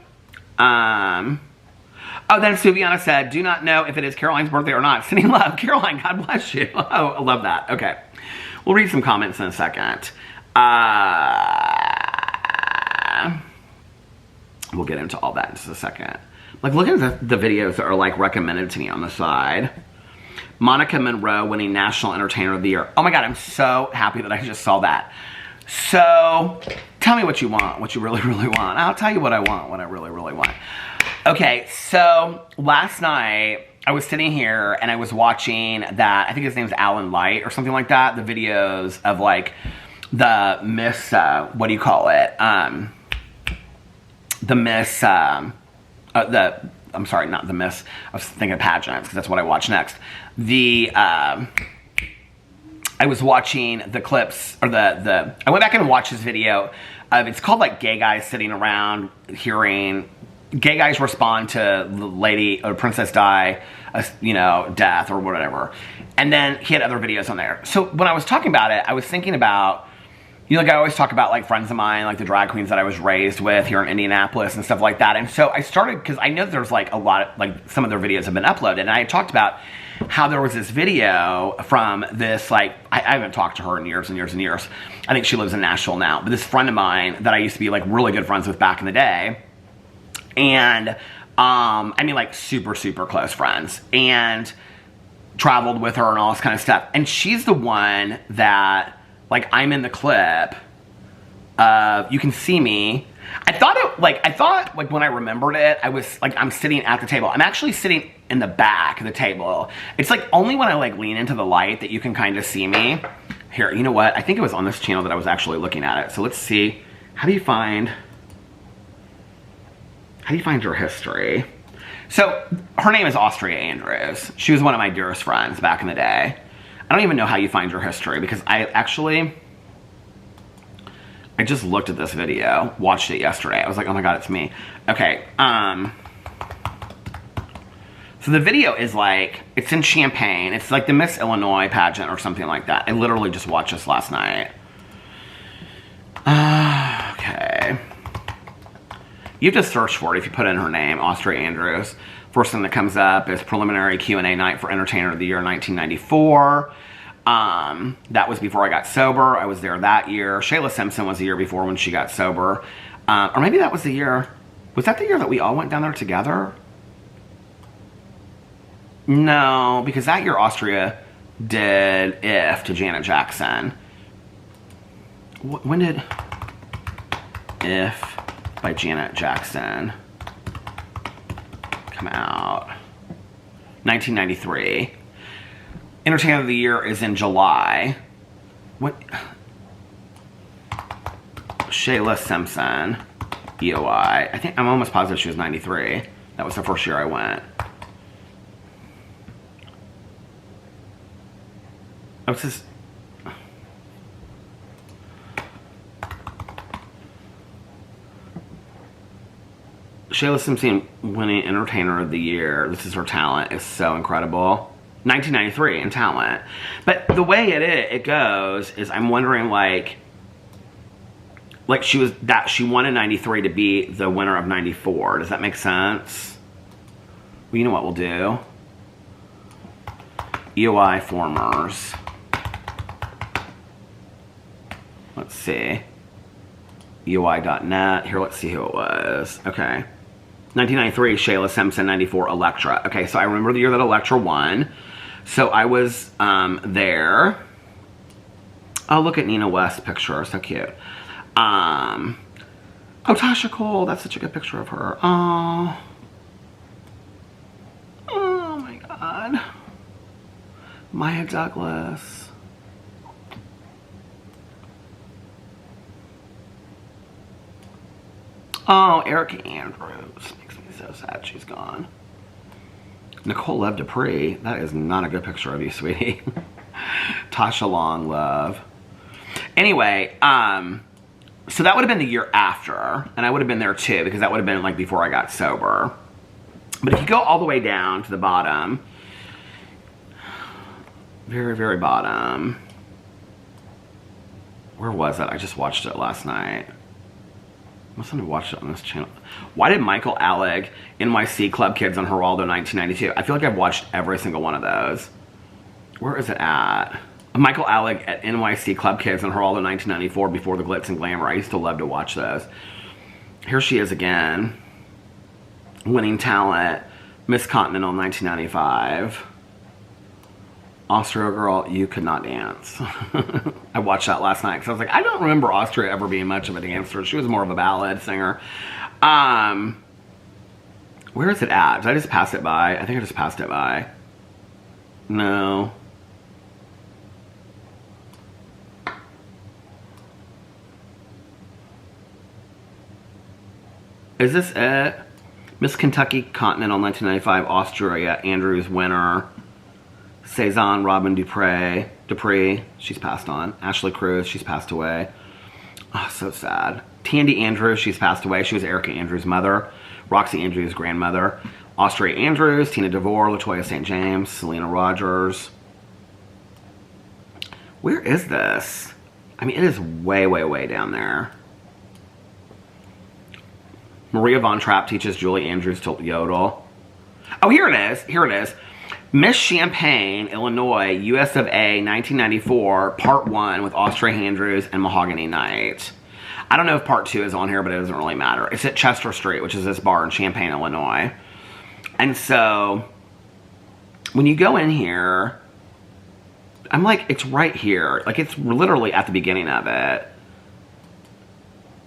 Oh, then Suviana said, do not know if it is Caroline's birthday or not. Sending love. Caroline, God bless you. Oh, I love that. Okay. We'll read some comments in a second. We'll get into all that in just a second. Like, look at the videos that are, like, recommended to me on the side. Monica Monroe winning National Entertainer of the Year. Oh my God, I'm so happy that I just saw that. So, tell me what you want, what you really, really want. I'll tell you what I want, what I really, really want. Okay, so last night I was sitting here and I was watching that, I think his name's Alan Light or something like that, the videos of like the Miss, what do you call it? The Miss, I'm sorry, not the Miss, I was thinking of pageants because that's what I watch next. I was watching the clips, or I went back and watched this video. It's called like Gay Guys Sitting Around Hearing, Gay Guys Respond to the Lady, or Princess Di, you know, death or whatever. And then he had other videos on there. So when I was talking about it, I was thinking about, you know, like I always talk about like friends of mine, like the drag queens that I was raised with here in Indianapolis and stuff like that. And so I started, because I know there's like a lot of, like some of their videos have been uploaded. And I talked about how there was this video from this, like, I haven't talked to her in years and years and years. I think she lives in Nashville now. But this friend of mine that I used to be like really good friends with back in the day. And, I mean like super, super close friends. And traveled with her and all this kind of stuff. And she's the one that, like, I'm in the clip, you can see me. I thought when I remembered it, I was, like, I'm sitting at the table. I'm actually sitting in the back of the table. It's, like, only when I, like, lean into the light that you can kind of see me. Here, you know what? I think it was on this channel that I was actually looking at it. So let's see. How do you find your history? So, her name is Austria Andrews. She was one of my dearest friends back in the day. I don't even know how you find your history, because I just looked at this video, watched it yesterday. I was like, oh my God, it's me. Okay, so the video is like, it's in Champaign. It's like the Miss Illinois pageant or something like that. I literally just watched this last night. Okay. You have to search for it if you put in her name, Austria Andrews. First thing that comes up is preliminary Q&A night for Entertainer of the Year 1994. That was before I got sober. I was there that year. Shayla Simpson was the year before when she got sober. Or maybe that was the year. Was that the year that we all went down there together? No, because that year Austria did If to Janet Jackson. When did If by Janet Jackson come out? 1993. Entertainer of the Year is in July. What? Shayla Simpson, EOI. I think I'm almost positive she was 93. That was the first year I went. I was just... Shayla Simpson winning Entertainer of the Year. This is her talent. Is so incredible. 1993 in talent. But the way it goes is I'm wondering like she won in 93 to be the winner of 94. Does that make sense? Well, you know what we'll do? EOI formers. Let's see. EOI.net. Here, let's see who it was. Okay. 1993, Shayla Simpson. 94, Elektra. Okay, so I remember the year that Elektra won. So I was there. Oh, look at Nina West's picture. So cute. Oh, Tasha Cole. That's such a good picture of her. Oh. Oh, my God. Maya Douglas. Oh, Erica Andrews. Makes me so sad she's gone. Nicole Love Dupree. That is not a good picture of you, sweetie. Tasha Long Love. Anyway, so that would have been the year after. And I would have been there too, because that would have been like before I got sober. But if you go all the way down to the bottom, Very, very bottom. Where was it? I just watched it last night. Must have watched it on this channel. Why did Michael Alec, NYC Club Kids on Geraldo 1992? I feel like I've watched every single one of those. Where is it at? Michael Alec at NYC Club Kids on Geraldo 1994 before the glitz and glamour. I used to love to watch those. Here she is again. Winning talent. Miss Continental 1995. Austria Girl, You Could Not Dance. I watched that last night because I was like, I don't remember Austria ever being much of a dancer. She was more of a ballad singer. Where is it at? Did I just pass it by? I think I just passed it by. No. Is this it? Miss Kentucky Continental 1995, Austria, Andrews winner. Cezanne Robin Dupree, she's passed on. Ashley Cruz, she's passed away. Oh, so sad. Tandy Andrews, she's passed away. She was Erica Andrews' mother. Roxy Andrews' grandmother. Austria Andrews, Tina DeVore, LaToya St. James, Selena Rogers. Where is this? I mean, it is way, way, way down there. Maria Von Trapp teaches Julie Andrews to yodel. Oh, here it is. Here it is. Miss Champaign, Illinois, US of A, 1994, Part 1 with Austria Andrews and Mahogany Night. I don't know if Part 2 is on here, but it doesn't really matter. It's at Chester Street, which is this bar in Champaign, Illinois. And so, when you go in here, I'm like, it's right here. Like, it's literally at the beginning of it.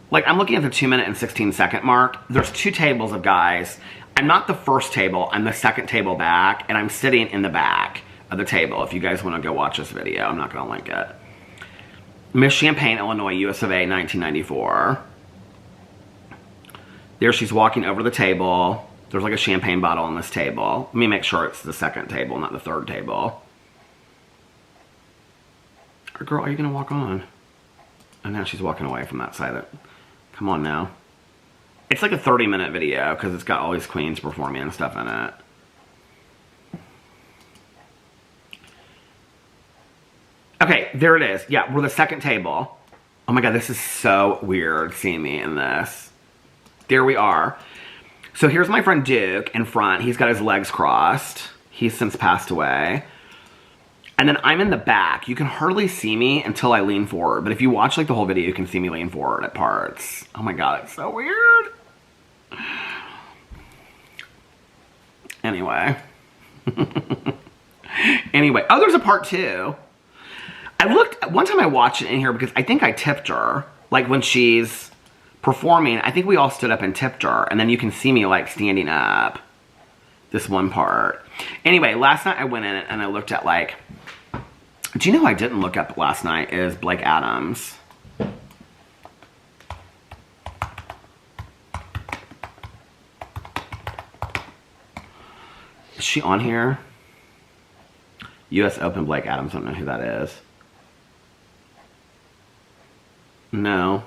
Like, I'm looking at the 2-minute and 16-second mark. There's 2 tables of guys. I'm not the first table, I'm the second table back, and I'm sitting in the back of the table. If you guys want to go watch this video, I'm not going to link it. Miss Champaign, Illinois, US of A, 1994. There she's walking over the table. There's like a champagne bottle on this table. Let me make sure it's the second table, not the third table. Girl, are you going to walk on? And now she's walking away from that side. Come on now. It's like a 30-minute video because it's got all these queens performing and stuff in it. Okay, there it is. Yeah, we're the second table. Oh my god, this is so weird seeing me in this. There we are. So here's my friend Duke in front. He's got his legs crossed. He's since passed away. And then I'm in the back. You can hardly see me until I lean forward. But if you watch like the whole video, you can see me lean forward at parts. Oh my god, it's so weird. Anyway. Anyway. Oh, there's a part 2. I looked, one time I watched it in here because I think I tipped her. Like when she's performing, I think we all stood up and tipped her. And then you can see me like standing up. This one part. Anyway, last night I went in and I looked at like, do you know who I didn't look up last night is Blake Adams. Is she on here? US Open Blake Adams, I don't know who that is. No.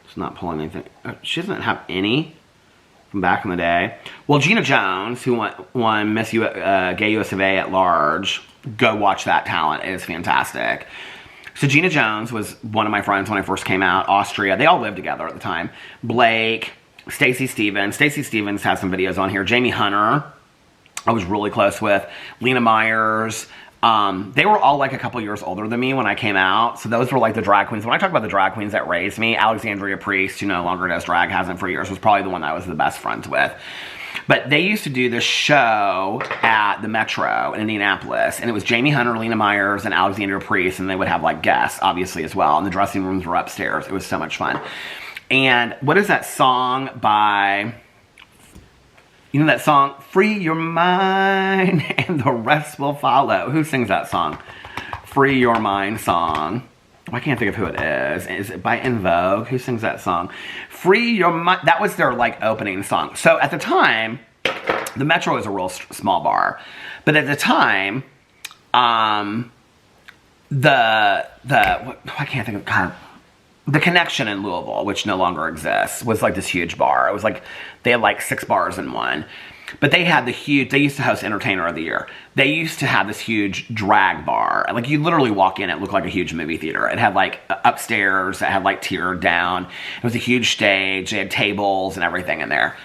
It's not pulling anything. She doesn't have any from back in the day. Well, Gina Jones, who won Miss Gay US of A at large, go watch that talent. It is fantastic. So Gina Jones was one of my friends when I first came out. Austria. They all lived together at the time. Blake, Stacey Stevens. Stacey Stevens has some videos on here. Jamie Hunter, I was really close with. Lena Myers. They were all like a couple years older than me when I came out. So those were like the drag queens. When I talk about the drag queens that raised me, Alexandria Priest, who no longer does drag, hasn't for years, was probably the one that I was the best friends with. But they used to do this show at the Metro in Indianapolis. And it was Jamie Hunter, Lena Myers, and Alexandria Priest. And they would have like guests, obviously, as well. And the dressing rooms were upstairs. It was so much fun. And what is that song by... You know that song, Free Your Mind and the Rest Will Follow. Who sings that song? Free Your Mind song. Oh, I can't think of who it is. Is it by En Vogue? Who sings that song? Free Your Mind. That was their like opening song. So at the time, the Metro is a real small bar. But at the time, I can't think of, God. The Connection in Louisville, which no longer exists, was like this huge bar. It was like, they had like 6 bars in one. But they had they used to host Entertainer of the Year. They used to have this huge drag bar. Like, you literally walk in, it looked like a huge movie theater. It had, like, upstairs, it had, like, tiered down. It was a huge stage. They had tables and everything in there.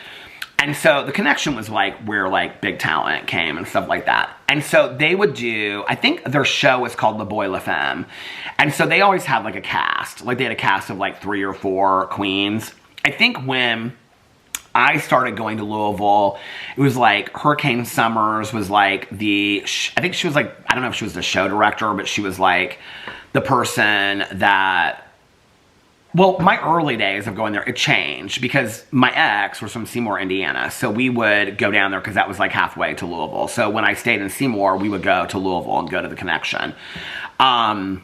And so the Connection was, like, where, like, big talent came and stuff like that. And so they would do, I think their show was called Le Boy La Femme. And so they always had, like, a cast. Like, they had a cast of, like, 3 or 4 queens. I think when I started going to Louisville, it was like Hurricane Summers was like I think she was like, I don't know if she was the show director, but she was like the person that, well, my early days of going there, it changed because my ex was from Seymour, Indiana. So we would go down there because that was like halfway to Louisville. So when I stayed in Seymour, we would go to Louisville and go to the Connection. And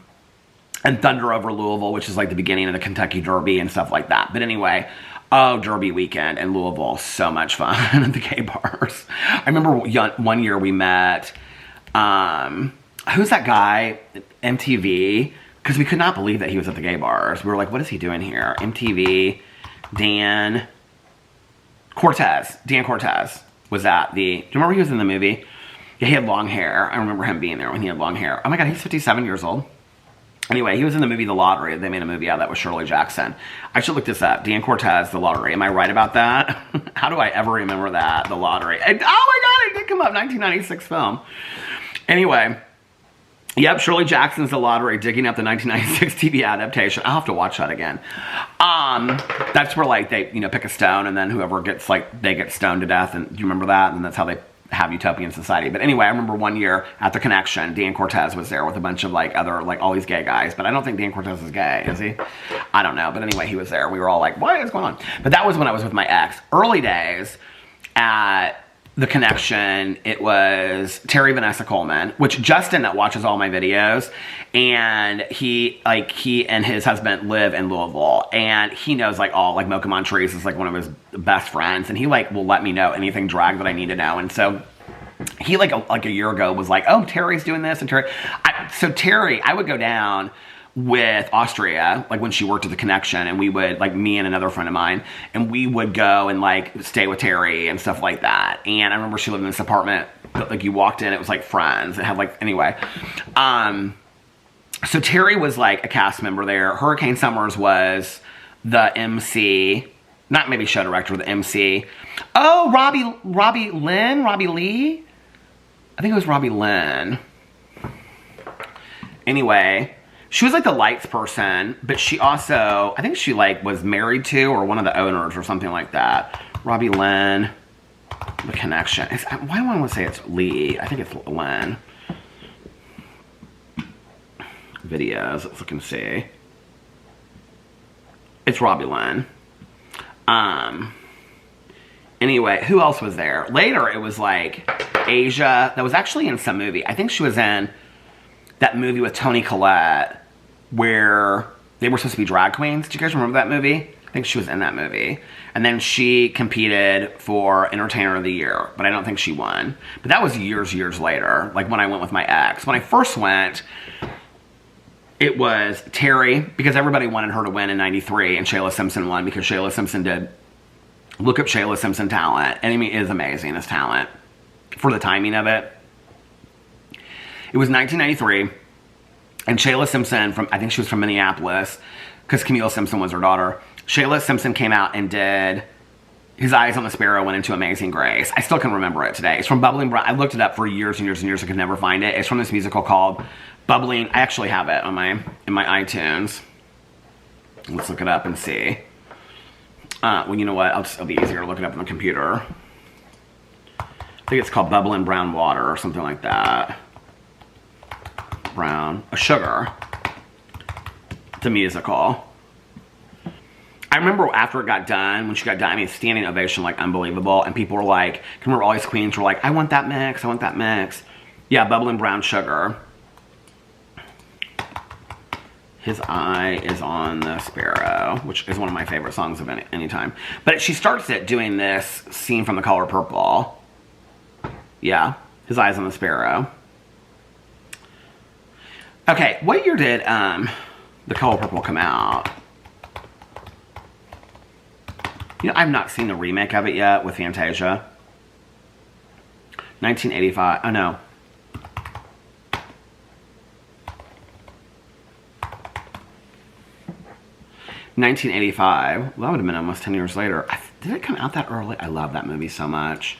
Thunder Over Louisville, which is like the beginning of the Kentucky Derby and stuff like that. But anyway, oh, Derby weekend in Louisville, so much fun at the gay bars. I remember one year we met, who's that guy, MTV, because we could not believe that he was at the gay bars. We were like, what is he doing here? MTV, Dan Cortez was at do you remember he was in the movie? Yeah, he had long hair. I remember him being there when he had long hair. Oh my God, he's 57 years old. Anyway, he was in the movie The Lottery. They made a movie out of that with Shirley Jackson. I should look this up. Dan Cortez, The Lottery. Am I right about that? How do I ever remember that? The Lottery. And, oh my God, it did come up. 1996 film. Anyway, yep, Shirley Jackson's The Lottery, digging up the 1996 TV adaptation. I'll have to watch that again. That's where, like, they, you know, pick a stone, and then whoever gets, like, they get stoned to death. And do you remember that? And that's how they have utopian society. But anyway, I remember one year at the Connection, Dan Cortez was there with a bunch of like other, like all these gay guys. But I don't think Dan Cortez is gay, is he? I don't know. But anyway, he was there. We were all like, what is going on? But that was when I was with my ex. Early days at the Connection, it was Terry Vanessa Coleman, which Justin that watches all my videos, and he and his husband live in Louisville, and he knows like all, like Mocha Montrese is like one of his best friends, and he like will let me know anything drag that I need to know. And so he like a year ago was like, oh, Terry's doing this, and Terry, I would go down with Austria, like when she worked at the Connection, and we would, like me and another friend of mine, and we would go and like stay with Terry and stuff like that. And I remember she lived in this apartment that, like, you walked in, it was like Friends. It had like, anyway. So Terry was like a cast member there. Hurricane Summers was the MC, not maybe show director, the MC. Oh, Robbie Lee? I think it was Robbie Lynn. Anyway, she was like the lights person, but she also, I think she like was married to or one of the owners or something like that. Robbie Lynn, the Connection. Why do I want to say it's Lee? I think it's Lynn. Videos, let's look and see. It's Robbie Lynn. Anyway, who else was there? Later, it was like Asia, that was actually in some movie. I think she was in that movie with Toni Collette where they were supposed to be drag queens. Do you guys remember that movie? I think she was in that movie. And then she competed for Entertainer of the Year, but I don't think she won. But that was years later, like when I went with my ex. When I first went, it was Terry, because everybody wanted her to win in '93, and Shayla Simpson won because Shayla Simpson did. Look up Shayla Simpson talent. And I mean, it is amazing, his talent. For the timing of it. It was 1993. And Shayla Simpson, I think she was from Minneapolis, because Camille Simpson was her daughter. Shayla Simpson came out and did His Eyes on the Sparrow Went Into Amazing Grace. I still can remember it today. It's from Bubbling Brown. I looked it up for years and years and years. I could never find it. It's from this musical called Bubbling. I actually have it on in my iTunes. Let's look it up and see. Well, you know what? It'll be easier to look it up on the computer. I think it's called Bubbling Brown Water or something like that. Brown, a Sugar. It's a musical. I remember after it got done, when she got done, I mean, standing ovation, like, unbelievable. And people were like, I remember all these queens were like, I want that mix, I want that mix. Yeah, Bubbling Brown Sugar. His Eye is on the Sparrow, which is one of my favorite songs of any time. But she starts it doing this scene from The Color Purple. Yeah, His Eyes on the Sparrow. Okay, what year did The Color Purple come out? You know, I've not seen the remake of it yet with Fantasia. 1985. Oh, no. $1985. Well, that would have been almost 10 years later. Did it come out that early? I love that movie so much.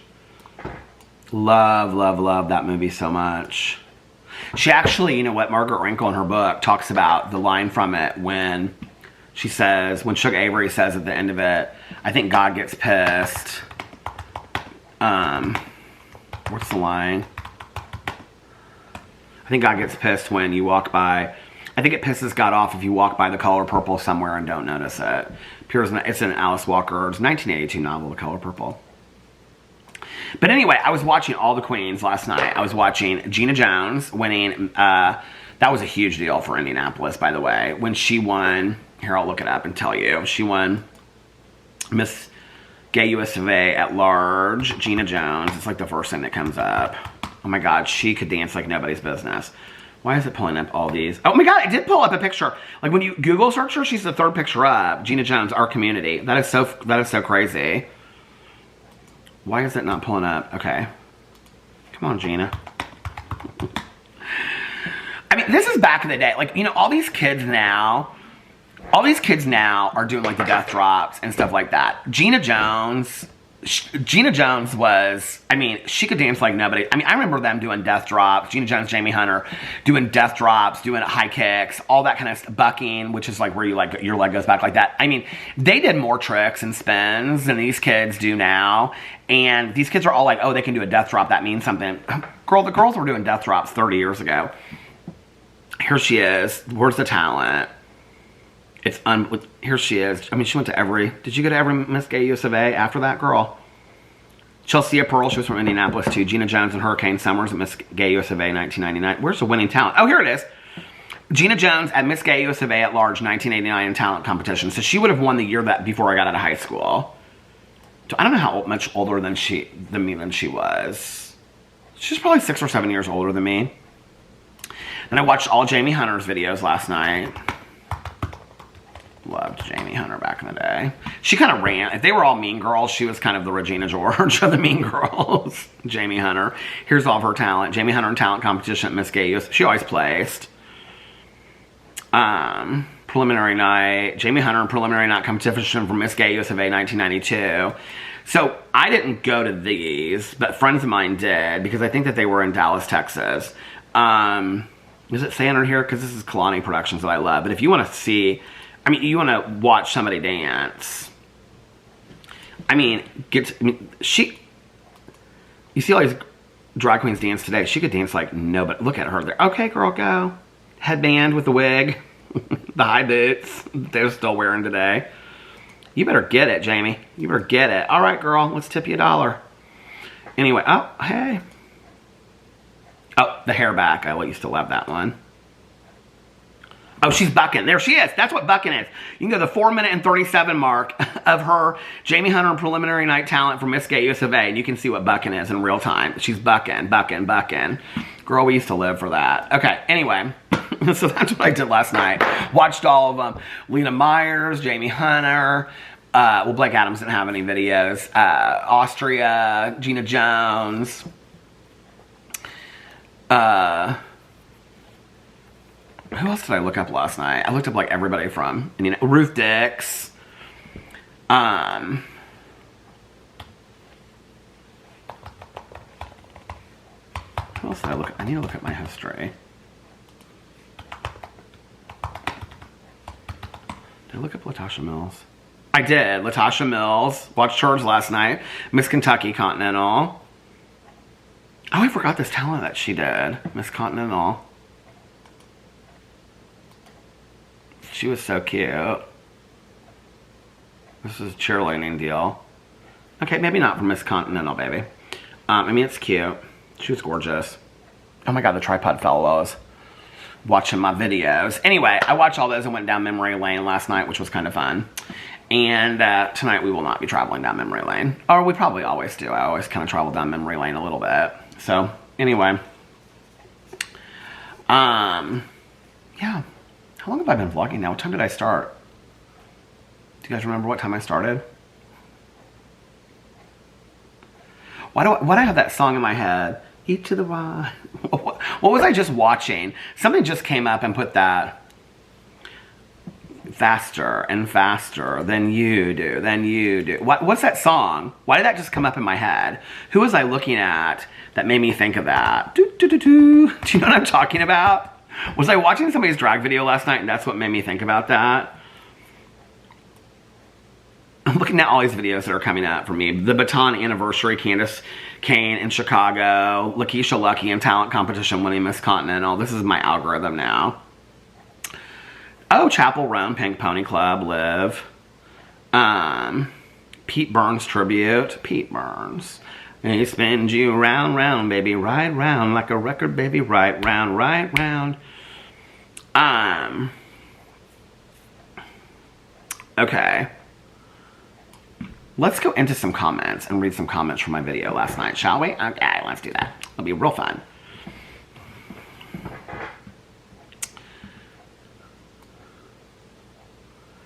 Love, love, love that movie so much. She actually, you know what, Margaret Wrinkle in her book talks about the line from it when she says, when Suge Avery says at the end of it, I think God gets pissed. What's the line? I think God gets pissed when you walk by. I think it pisses God off if you walk by The Color Purple somewhere and don't notice it. It's in Alice Walker's 1982 novel, The Color Purple. But anyway, I was watching all the queens last night. I was watching Gina Jones winning. That was a huge deal for Indianapolis, by the way. When she won, here, I'll look it up and tell you. She won Miss Gay US of A at large. Gina Jones. It's like the first thing that comes up. Oh my God, she could dance like nobody's business. Why is it pulling up all these? Oh my God, it did pull up a picture. Like when you Google search her, she's the third picture up. Gina Jones, our community. That is so crazy. Why is it not pulling up? Okay. Come on, Gina. I mean, this is back in the day. Like, you know, all these kids now are doing like the death drops and stuff like that. Gina Jones was, I mean, she could dance like nobody. I mean, I remember them doing death drops. Gina Jones, Jamie Hunter, doing death drops, doing high kicks, all that kind of stuff. Bucking, which is like where you like your leg goes back like that. I mean, they did more tricks and spins than these kids do now. And these kids are all like, oh, they can do a death drop. That means something. Girl, the girls were doing death drops 30 years ago. Here she is. Where's the talent? Here she is. I mean, she went to every... Did you go to every Miss Gay US of A after that, girl? Chelsea Pearl, she was from Indianapolis, too. Gina Jones and Hurricane Summers at Miss Gay US of A 1999. Where's the winning talent? Oh, here it is. Gina Jones at Miss Gay US of A at large 1989 in talent competition. So she would have won the year before I got out of high school. So I don't know how much older than she was. She's probably 6 or 7 years older than me. Then I watched all Jamie Hunter's videos last night. Loved Jamie Hunter back in the day. She kind of ran. If they were all mean girls, she was kind of the Regina George of the mean girls. Jamie Hunter. Here's all of her talent. Jamie Hunter in talent competition at Miss Gay US. She always placed. Preliminary night. Jamie Hunter in preliminary night competition for Miss Gay US of A 1992. So I didn't go to these, but friends of mine did because I think that they were in Dallas, Texas. Does it say under here? Because this is Kalani Productions that I love. But if you want to see... I mean, you want to watch somebody dance. I mean, you see all these drag queens dance today. She could dance like nobody. Look at her there. Okay, girl, go. Headband with the wig. The high boots they're still wearing today. You better get it, Jamie. You better get it. All right, girl, let's tip you $1. Anyway, oh, hey. Oh, the hair back. I used to love that one. Oh, she's bucking. There she is. That's what bucking is. You can go to the 4 minute and 37 mark of her Jamie Hunter preliminary night talent for Miss Gay US of A, and you can see what bucking is in real time. She's bucking, bucking, bucking. Girl, we used to live for that. Okay, anyway. So that's what I did last night. Watched all of them. Lena Myers, Jamie Hunter. Well, Blake Adams didn't have any videos. Austria, Gina Jones. Who else did I look up last night? I looked up like everybody from Ruth Dix. Who else did I look at? I need to look at my history. Did I look up Latasha Mills? I did. Latasha Mills. Watched hers last night. Miss Kentucky Continental. Oh, I forgot this talent that she did. Miss Continental. She was so cute. This is a cheerleading deal. Okay, maybe not for Miss Continental, baby. I mean, it's cute. She was gorgeous. Oh my God, the tripod fellows. Watching my videos. Anyway, I watched all those and went down memory lane last night, which was kind of fun. And tonight we will not be traveling down memory lane. Or we probably always do. I always kind of travel down memory lane a little bit. So, anyway. Yeah. How long have I been vlogging now? What time did I start? Do you guys remember what time I started? Why why do I have that song in my head? Eat to the Y. What was I just watching? Something just came up and put that. Faster and faster than you do. What's that song? Why did that just come up in my head? Who was I looking at that made me think of that? Do you know what I'm talking about? Was I watching somebody's drag video last night and that's what made me think about that? I'm looking at all these videos that are coming up for me. The Baton Anniversary, Candace Kane in Chicago, Lakeisha Lucky in Talent Competition winning Miss Continental. This is my algorithm now. Oh, Chapel Roan, Pink Pony Club, Live. Pete Burns tribute. Pete Burns. He spins you round, round, baby, right round, like a record, baby, right round, right round. Okay. Let's go into some comments and read some comments from my video last night, shall we? Okay, let's do that. It'll be real fun.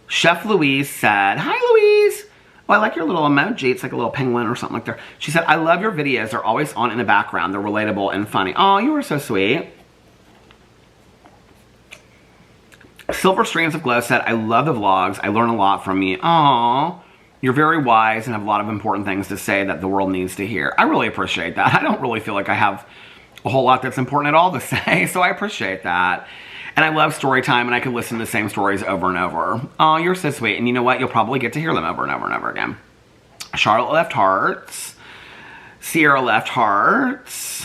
Chef Louise said, hi Louise. Oh, I like your little emoji. It's like a little penguin or something like that. She said, I love your videos. They're always on in the background. They're relatable and funny. Oh, you were so sweet. Silver Streams of Glow said, I love the vlogs. I learn a lot from you. Aw, you're very wise and have a lot of important things to say that the world needs to hear. I really appreciate that. I don't really feel like I have a whole lot that's important at all to say, so I appreciate that. And I love story time, and I can listen to the same stories over and over. Oh, you're so sweet. And you know what? You'll probably get to hear them over and over and over again. Charlotte left hearts. Sierra left hearts.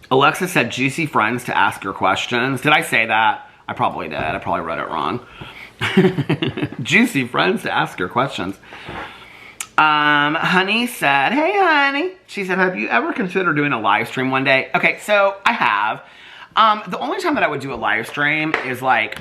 Alexa said, juicy friends to ask your questions. Did I say that? I probably did. I probably read it wrong. Juicy friends to ask your questions. Honey said, hey, honey. She said, have you ever considered doing a live stream one day? Okay, so I have. The only time that I would do a live stream is like,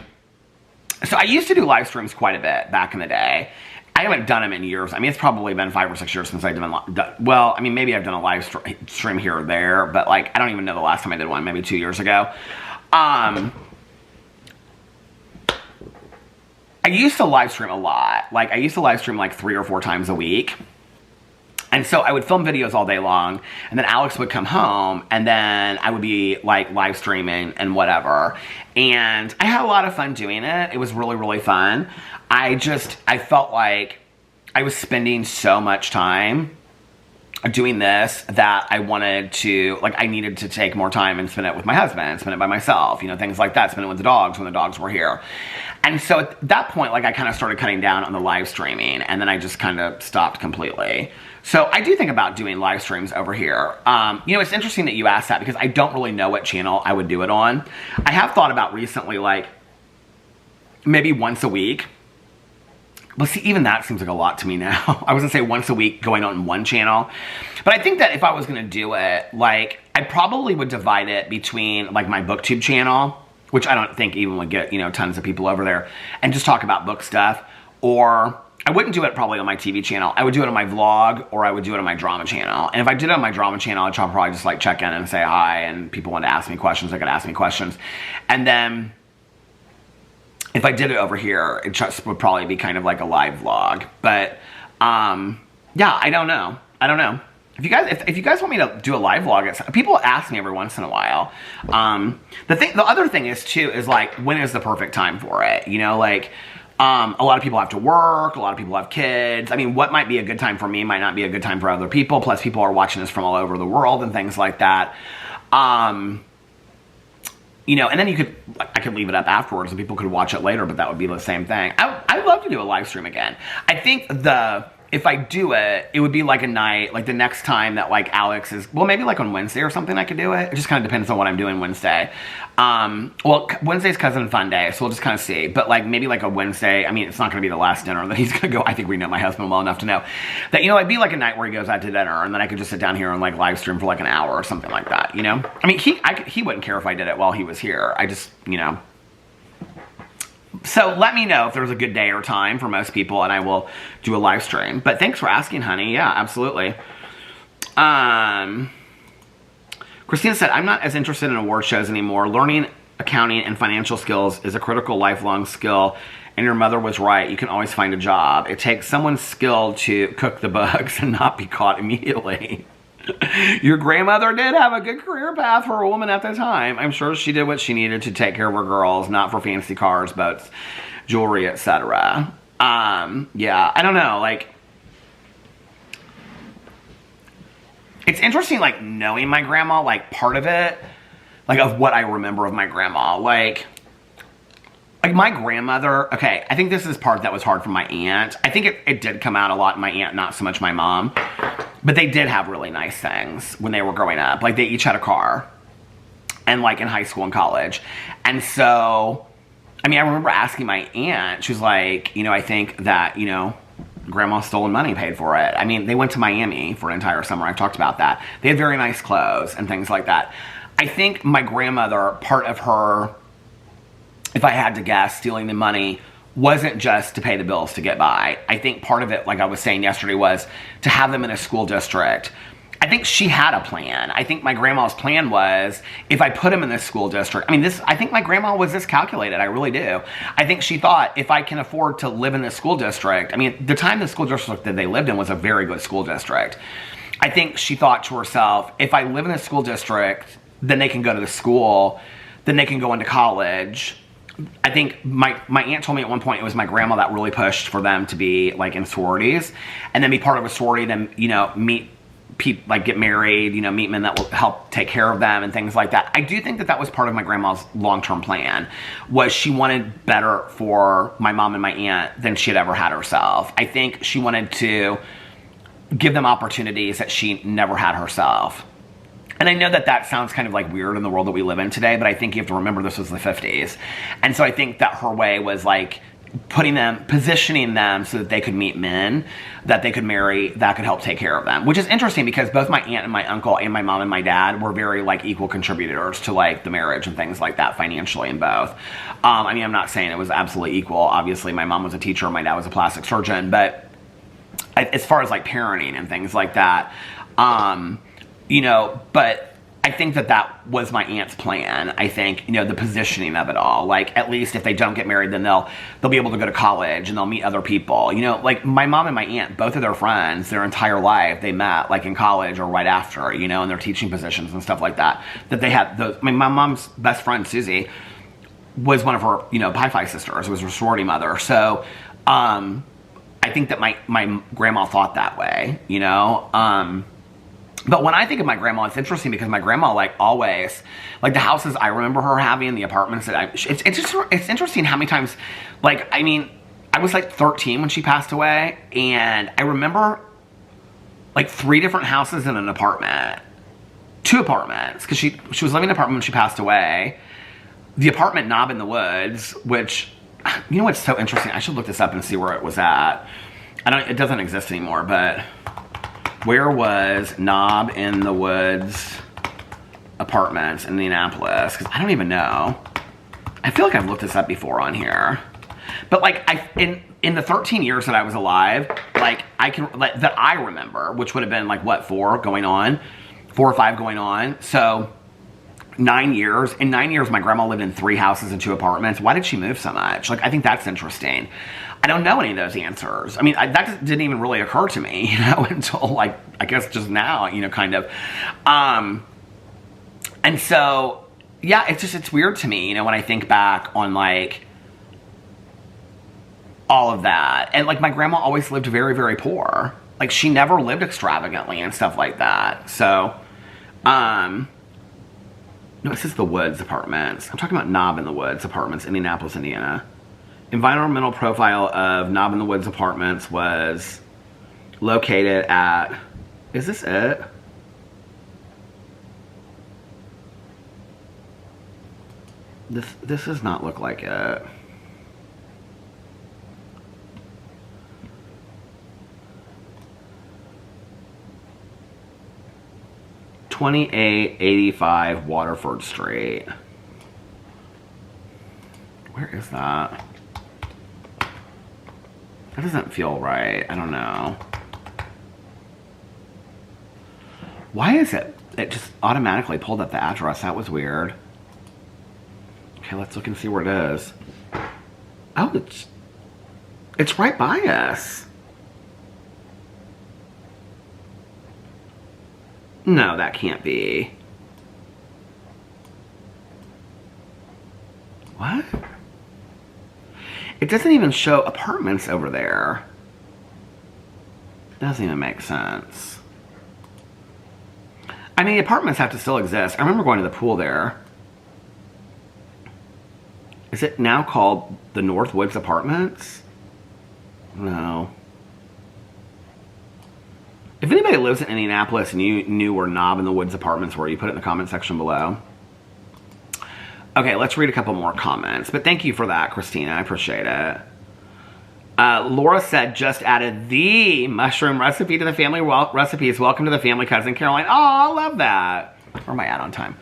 so I used to do live streams quite a bit back in the day. I haven't done them in years. I mean, it's probably been 5 or 6 years since I've done, well, I mean, maybe I've done a live stream here or there, but like, I don't even know the last time I did one, maybe 2 years ago. I used to live stream a lot. Like, I used to live stream like 3 or 4 times a week. And so I would film videos all day long, and then Alex would come home, and then I would be like live streaming and whatever. And I had a lot of fun doing it. It was really, really fun. I felt like I was spending so much time doing this that I wanted to, like, I needed to take more time and spend it with my husband, spend it by myself, you know, things like that, spend it with the dogs when the dogs were here. And so at that point, like, I kind of started cutting down on the live streaming, and then I just kind of stopped completely. So I do think about doing live streams over here. You know, it's interesting that you asked that because I don't really know what channel I would do it on. I have thought about recently, like, maybe once a week. But see, even that seems like a lot to me now. I was gonna say once a week going on one channel. But I think that if I was gonna do it, like, I probably would divide it between, like, my BookTube channel, which I don't think even would get, you know, tons of people over there, and just talk about book stuff. Or I wouldn't do it probably on my TV channel. I would do it on my vlog, or I would do it on my drama channel. And if I did it on my drama channel, I'd probably just, like, check in and say hi, and people wanted to ask me questions, they could ask me questions. And then if I did it over here, it just would probably be kind of like a live vlog. But, yeah, I don't know. I don't know. If you guys want me to do a live vlog, people ask me every once in a while. The other thing is, too, is, like, when is the perfect time for it? You know, like, a lot of people have to work. A lot of people have kids. I mean, what might be a good time for me might not be a good time for other people. Plus, people are watching this from all over the world and things like that. You know, and then I could leave it up afterwards and people could watch it later, but that would be the same thing. I'd love to do a live stream again. I think if I do it, it would be like a night, like the next time that, like, Alex is, well, maybe like on Wednesday or something I could do it. It just kind of depends on what I'm doing Wednesday. Well, Wednesday's Cousin Fun Day, so we'll just kind of see. But, like, maybe like a Wednesday, I mean, it's not going to be the last dinner that he's going to go. I think we know my husband well enough to know that, you know, it'd be like a night where he goes out to dinner, and then I could just sit down here and, like, live stream for like an hour or something like that, you know? I mean, he wouldn't care if I did it while he was here. I just, you know. So let me know if there's a good day or time for most people, and I will do a live stream. But thanks for asking, honey. Yeah, absolutely. Christina said, I'm not as interested in award shows anymore. Learning accounting, and financial skills is a critical lifelong skill, and your mother was right. You can always find a job. It takes someone skilled to cook the books and not be caught immediately. Your grandmother did have a good career path for a woman at the time. I'm sure she did what she needed to take care of her girls, not for fancy cars, boats, jewelry, etc. Yeah, I don't know, like, it's interesting, like, knowing my grandma, like, part of it, like, of what I remember of my grandma, like my grandmother, okay, I think this is part that was hard for my aunt. I think it did come out a lot in my aunt, not so much my mom. But they did have really nice things when they were growing up. Like, they each had a car. And, like, in high school and college. And so, I mean, I remember asking my aunt, she was like, you know, I think that, you know, grandma's stolen money paid for it. I mean, they went to Miami for an entire summer. I've talked about that. They had very nice clothes and things like that. I think my grandmother, part of her, if I had to guess, stealing the money wasn't just to pay the bills to get by. I think part of it, like I was saying yesterday, was to have them in a school district. I think she had a plan. I think my grandma's plan was, if I put them in this school district, I mean, I think my grandma was this calculated, I really do. I think she thought, if I can afford to live in this school district, I mean, the time the school district that they lived in was a very good school district. I think she thought to herself, if I live in this school district, then they can go to the school, then they can go into college. I think my aunt told me at one point it was my grandma that really pushed for them to be, like, in sororities, and then be part of a sorority, then, you know, meet people, like, get married, you know, meet men that will help take care of them and things like that. I do think that that was part of my grandma's long-term plan, was she wanted better for my mom and my aunt than she had ever had herself. I think she wanted to give them opportunities that she never had herself. And I know that that sounds kind of, like, weird in the world that we live in today, but I think you have to remember this was the 50s. And so I think that her way was, like, positioning them so that they could meet men that they could marry that could help take care of them. Which is interesting because both my aunt and my uncle and my mom and my dad were very, like, equal contributors to, like, the marriage and things like that financially in both. I mean, I'm not saying it was absolutely equal. Obviously, my mom was a teacher, my dad was a plastic surgeon. But as far as, like, parenting and things like that, you know, but I think that that was my aunt's plan. I think, you know, the positioning of it all. Like, at least if they don't get married, then they'll be able to go to college and they'll meet other people. You know, like, my mom and my aunt, both of their friends, their entire life, they met, like, in college or right after, you know, in their teaching positions and stuff like that. That they had those. I mean, my mom's best friend, Susie, was one of her, you know, Pi Phi sisters, was her sorority mother. So, I think that my grandma thought that way, you know. But when I think of my grandma, it's interesting because my grandma, like, always, like, the houses I remember her having, the apartments that it's interesting how many times, like, I mean, I was, like, 13 when she passed away, and I remember, like, 3 different houses in an apartment. 2 apartments, because she was living in an apartment when she passed away. The apartment Knob in the Woods, which, you know what's so interesting? I should look this up and see where it was at. It doesn't exist anymore, but where was Knob in the Woods Apartments in Indianapolis? Because I don't even know. I feel like I've looked this up before on here. But, like, in the 13 years that I was alive, like, that I remember, which would have been, like, what, 4 or 5 going on. So 9 years. In 9 years, my grandma lived in 3 houses and 2 apartments. Why did she move so much? Like, I think that's interesting. I don't know any of those answers. I mean, that didn't even really occur to me, you know, until, like, I guess just now, you know, kind of. And so, yeah, it's weird to me, you know, when I think back on, like, all of that. And, like, my grandma always lived very, very poor. Like, she never lived extravagantly and stuff like that. So, no, this is the Woods Apartments. I'm talking about Knob in the Woods Apartments, Indianapolis, Indiana. Environmental profile of Knob in the Woods Apartments was located at, is this it? This does not look like it. $2885 Waterford Street. Where is that? That doesn't feel right. I don't know. Why is it? It just automatically pulled up the address. That was weird. Okay, let's look and see where it is. Oh, it's right by us. No, that can't be. What? It doesn't even show apartments over there. Doesn't even make sense. I mean, the apartments have to still exist. I remember going to the pool there. Is it now called the Northwoods Apartments? No. If anybody lives in Indianapolis and you knew where Knob in the Woods Apartments were, you put it in the comment section below. Okay, let's read a couple more comments. But thank you for that, Christina. I appreciate it. Laura said, just added the mushroom recipe to the family recipes. Welcome to the family, cousin Caroline. Oh, I love that. Or my add-on time.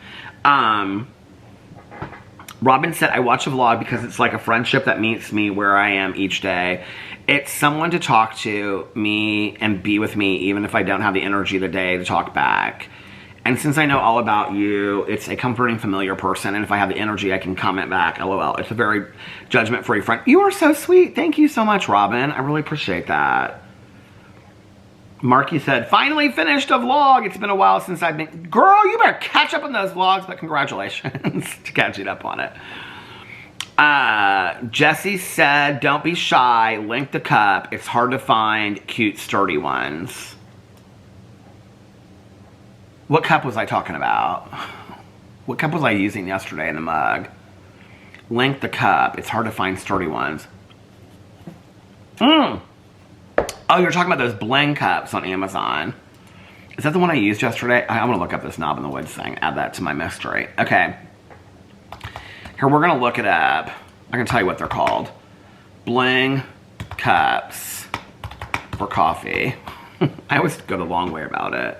Robin said, I watch a vlog because it's like a friendship that meets me where I am each day. It's someone to talk to me and be with me, even if I don't have the energy of the day to talk back. And since I know all about you, it's a comforting, familiar person. And if I have the energy, I can comment back. LOL. It's a very judgment-free friend. You are so sweet. Thank you so much, Robin. I really appreciate that. Marky said, finally finished a vlog. It's been a while since I've been... Girl, you better catch up on those vlogs, but congratulations to catching up on it. Jesse said, don't be shy. Link the cup. It's hard to find cute, sturdy ones. What cup was I talking about? What cup was I using yesterday in the mug? Link the cup. It's hard to find sturdy ones. Oh, you're talking about those Bling cups on Amazon. Is that the one I used yesterday? I'm going to look up this Knob in the Woods thing. Add that to my mystery. Okay. Here, we're going to look it up. I can tell you what they're called. Bling cups for coffee. I always go the long way about it.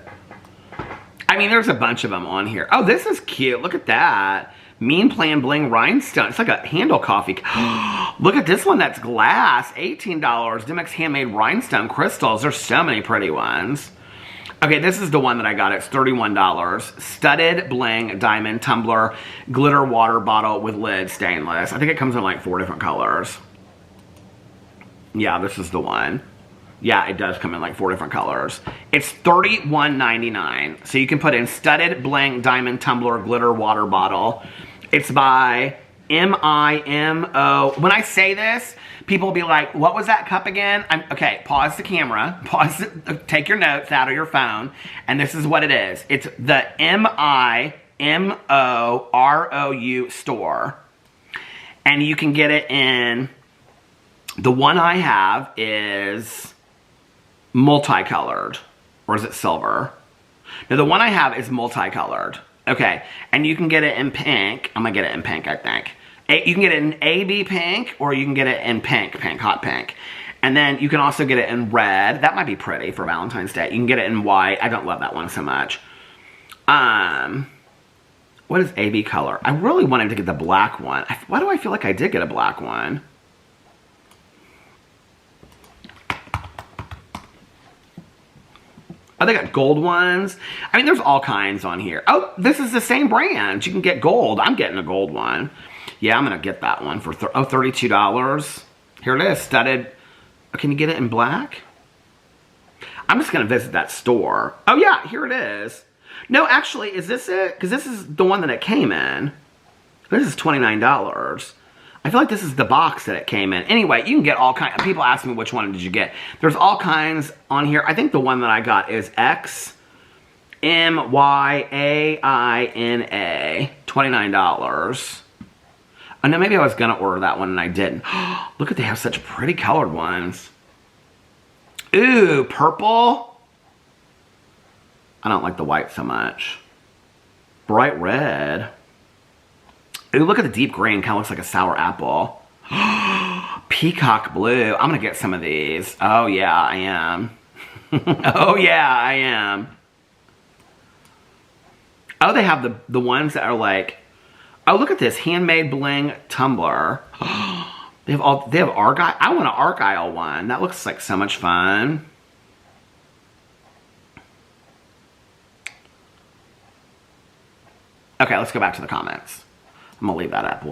I mean, there's a bunch of them on here. Oh, this is cute. Look at that. Mean Plan Bling Rhinestone. It's like a handle coffee. Look at this one that's glass. $18. Dimex Handmade Rhinestone Crystals. There's so many pretty ones. Okay, this is the one that I got. It's $31. Studded Bling Diamond Tumbler Glitter Water Bottle with lid. Stainless. I think it comes in like 4 different colors. Yeah, this is the one. Yeah, it does come in like 4 different colors. It's $31.99. So you can put in Studded Bling Diamond Tumbler Glitter Water Bottle. It's by M-I-M-O. When I say this, people will be like, what was that cup again? Okay, pause the camera. Take your notes out of your phone. And this is what it is. It's the M-I-M-O-R-O-U store. And you can get it in... The one I have is... multicolored, or is it silver? No, the one I have is multicolored. Okay, and you can get it in pink. I'm gonna get it in pink, I think. You can get it in AB pink, or you can get it in pink, hot pink. And then you can also get it in red. That might be pretty for Valentine's Day. You can get it in white. I don't love that one so much. What is AB color? I really wanted to get the black one. Why do I feel like I did get a black one? Oh, they got gold ones. I mean, there's all kinds on here. Oh, this is the same brand. You can get gold. I'm getting a gold one. Yeah, I'm going to get that one for $32. Here it is, studded. Oh, can you get it in black? I'm just going to visit that store. Oh, yeah, here it is. No, actually, is this it? Because this is the one that it came in. This is $29. I feel like this is the box that it came in. Anyway, you can get all kinds. People ask me which one did you get. There's all kinds on here. I think the one that I got is XMYAINA. $29. Oh, no, maybe I was going to order that one and I didn't. Look at, they have such pretty colored ones. Ooh, purple. I don't like the white so much. Bright red. Ooh, look at the deep green. Kind of looks like a sour apple. Peacock blue. I'm going to get some of these. Oh, yeah, I am. Oh, yeah, I am. Oh, they have the ones that are like... Oh, look at this. Handmade Bling tumbler. They have Argyle. I want an Argyle one. That looks like so much fun. Okay, let's go back to the comments. I'm gonna leave that up.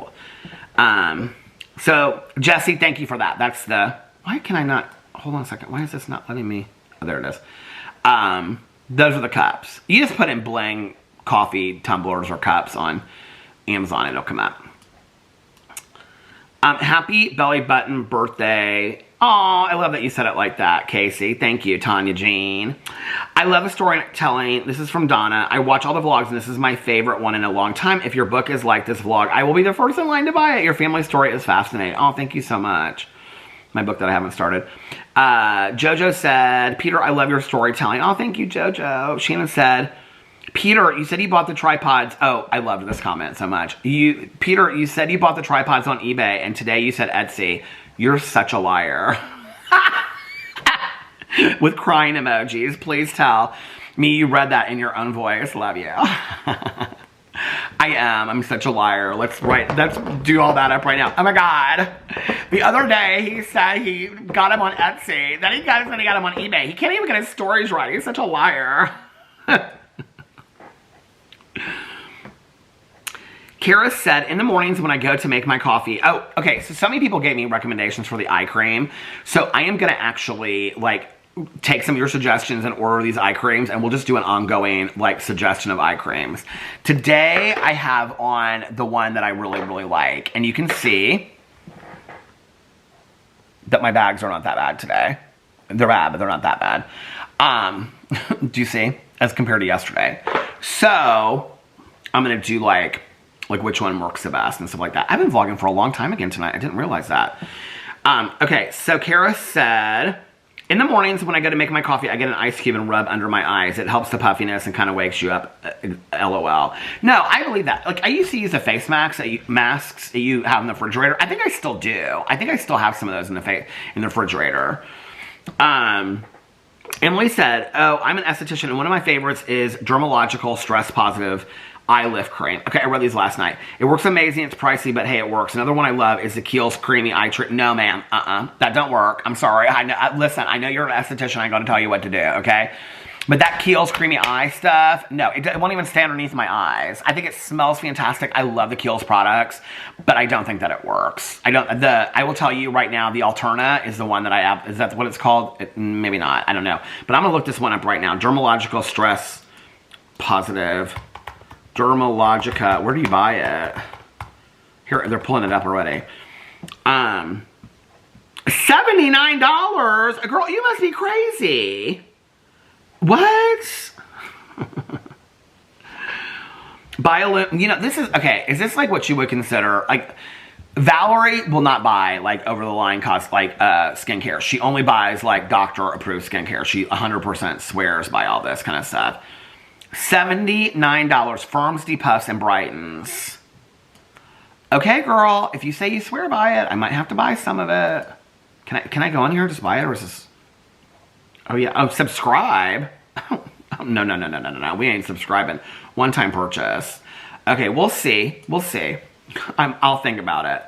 So Jesse, thank you for that. That's the, why can I not, hold on a second. Why is this not letting me, oh, there it is. Those are the cups. You just put in Bling coffee tumblers or cups on Amazon and it'll come up. Happy belly button birthday. Oh, I love that you said it like that, Casey. Thank you, Tanya Jean. I love the storytelling. This is from Donna. I watch all the vlogs, and this is my favorite one in a long time. If your book is like this vlog, I will be the first in line to buy it. Your family story is fascinating. Oh, thank you so much. My book that I haven't started. Jojo said, Peter, I love your storytelling. Oh, thank you, Jojo. Shannon said, Peter, you said you bought the tripods. Oh, I loved this comment so much. Peter, you said you bought the tripods on eBay, and today you said Etsy. You're such a liar. With crying emojis. Please tell me you read that in your own voice. Love you. I am. I'm such a liar. Let's do all that up right now. Oh my God. The other day, he said he got him on Etsy. Then he got him on eBay. He can't even get his stories right. He's such a liar. Kara said, in the mornings when I go to make my coffee. Oh, okay. So many people gave me recommendations for the eye cream. So I am going to actually, like, take some of your suggestions and order these eye creams, and we'll just do an ongoing, like, suggestion of eye creams. Today, I have on the one that I really, really like. And you can see that my bags are not that bad today. They're bad, but they're not that bad. Do you see? As compared to yesterday. So, I'm going to do, like which one works the best and stuff like that. I've been vlogging for a long time again tonight. I didn't realize that. Okay, so Kara said, in the mornings when I go to make my coffee, I get an ice cube and rub under my eyes. It helps the puffiness and kind of wakes you up. LOL. No, I believe that. Like, I used to use the face masks that you have in the refrigerator. I think I still do. I think I still have some of those in the refrigerator. Emily said, oh, I'm an esthetician, and one of my favorites is Dermalogical Stress Positive Eye Lift Cream. Okay, I read these last night. It works amazing. It's pricey, but hey, it works. Another one I love is the Kiehl's Creamy Eye Treat. No, ma'am. That don't work. I'm sorry. Listen, I know you're an esthetician. I ain't gonna tell you what to do, okay? But that Kiehl's Creamy Eye stuff, no, it won't even stay underneath my eyes. I think it smells fantastic. I love the Kiehl's products, but I don't think that it works. I will tell you right now, the Alterna is the one that I have. Is that what it's called? Maybe not. I don't know. But I'm gonna look this one up right now. Dermalogical Stress Positive. Dermalogica. Where do you buy it? Here, they're pulling it up already. $79? Girl, you must be crazy. What? You know, this is, okay, is this like what you would consider, like, Valerie will not buy, like, over-the-line cost, like, skincare. She only buys, like, doctor-approved skincare. She 100% swears by all this kind of stuff. $79. Firms, depuffs, and brightens. Okay, girl. If you say you swear by it, I might have to buy some of it. Can I go on here and just buy it, or is this... Oh, yeah. Oh, subscribe? No. We ain't subscribing. One-time purchase. Okay, we'll see. We'll see. I'll think about it.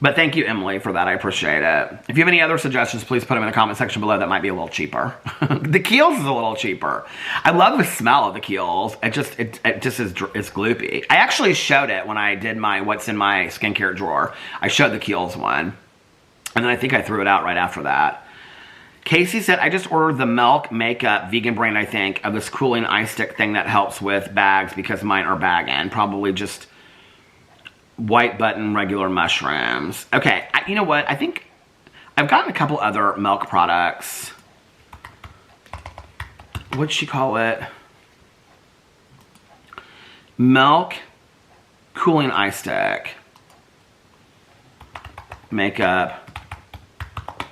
But thank you, Emily, for that. I appreciate it. If you have any other suggestions, please put them in the comment section below. That might be a little cheaper. The Kiehl's is a little cheaper. I love the smell of the Kiehl's. It just is gloopy. I actually showed it when I did my what's in my skincare drawer. I showed the Kiehl's one. And then I think I threw it out right after that. Casey said, I just ordered the Milk Makeup vegan brand, I think, of this cooling eye stick thing that helps with bags because mine are bagging. Probably just white button regular mushrooms. Okay, you know what? I think I've gotten a couple other Milk products. What'd she call it? Milk Cooling Eye Stick. Makeup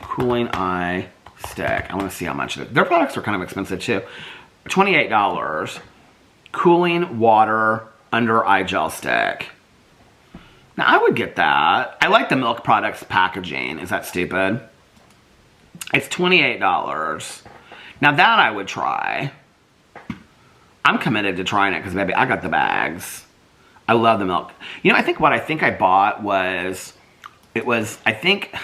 Cooling Eye Stick. I want to see how much it is. Their products are kind of expensive too. $28. Cooling Water Under Eye Gel Stick. Now, I would get that. I like the Milk products packaging. Is that stupid? It's $28. Now, that I would try. I'm committed to trying it because, baby, I got the bags. I love the Milk. You know, I think what I bought was... I think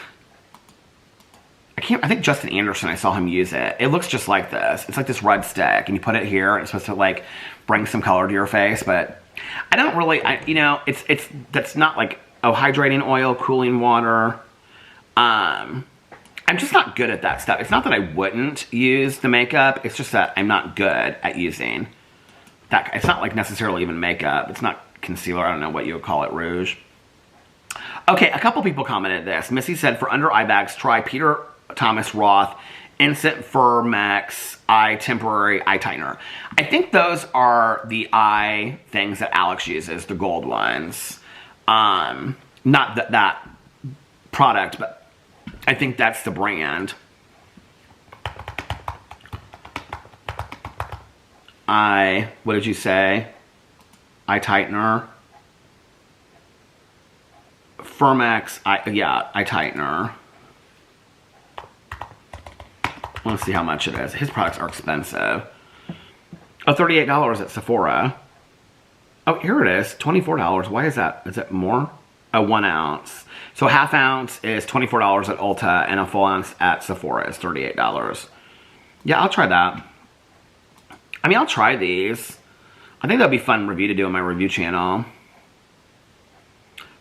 Justin Anderson, I saw him use it. It looks just like this. It's like this red stick, and you put it here, and it's supposed to, like, bring some color to your face, but I don't really, you know, that's not like, oh, hydrating oil, cooling water. I'm just not good at that stuff. It's not that I wouldn't use the makeup. It's just that I'm not good at using that. It's not like necessarily even makeup. It's not concealer. I don't know what you would call it, rouge. Okay, a couple people commented this. Missy said, for under eye bags, try Peter Thomas Roth Instant Firmex Eye Temporary Eye Tightener. I think those are the eye things that Alex uses, the gold ones. Not that product, but I think that's the brand. What did you say? Eye tightener. Firmex, eye tightener. Let's see how much it is. His products are expensive. Oh, $38 at Sephora. Oh, here it is. $24. Why is that? Is it more? A 1 ounce. So a half ounce is $24 at Ulta, and a full ounce at Sephora is $38. Yeah, I'll try that. I mean, I'll try these. I think that'd be a fun review to do on my review channel.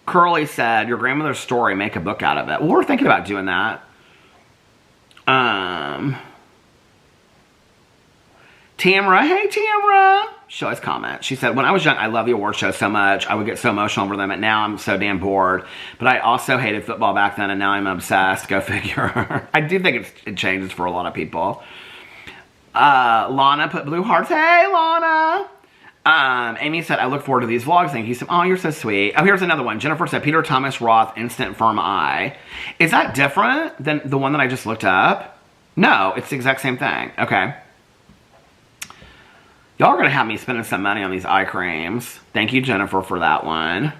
Curly said, your grandmother's story, make a book out of it. Well, we're thinking about doing that. Tamara, hey Tamara. She always comments. She said, when I was young, I loved the award show so much. I would get so emotional over them, and now I'm so damn bored. But I also hated football back then, and now I'm obsessed. Go figure. I do think it changes for a lot of people. Lana put blue hearts. Hey, Lana. Amy said, I look forward to these vlogs. Thank you. Oh, you're so sweet. Oh, here's another one. Jennifer said, Peter Thomas Roth Instant Firm Eye. Is that different than the one that I just looked up? No, it's the exact same thing. Okay. Y'all are going to have me spending some money on these eye creams. Thank you, Jennifer, for that one.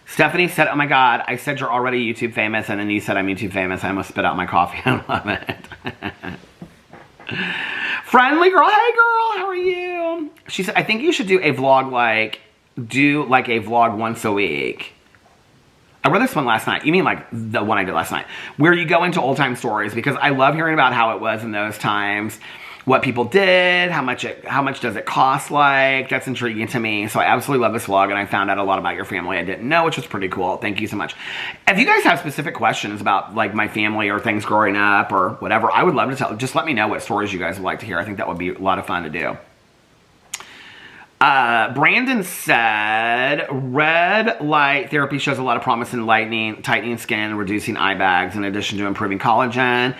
Stephanie said, oh my God, I said you're already YouTube famous, and then you said I'm YouTube famous. I almost spit out my coffee. I love it. Friendly girl, hey girl, how are you? She said, I think you should do a vlog do a vlog once a week. I read this one last night. You mean like the one I did last night, where you go into old time stories, because I love hearing about how it was in those times, what people did, how much does it cost, like, that's intriguing to me. So I absolutely love this vlog, and I found out a lot about your family I didn't know, which was pretty cool. Thank you so much. If you guys have specific questions about like my family or things growing up or whatever, I would love to tell. Just let me know what stories you guys would like to hear. I think that would be a lot of fun to do. Brandon said, red light therapy shows a lot of promise in tightening skin, reducing eye bags, in addition to improving collagen.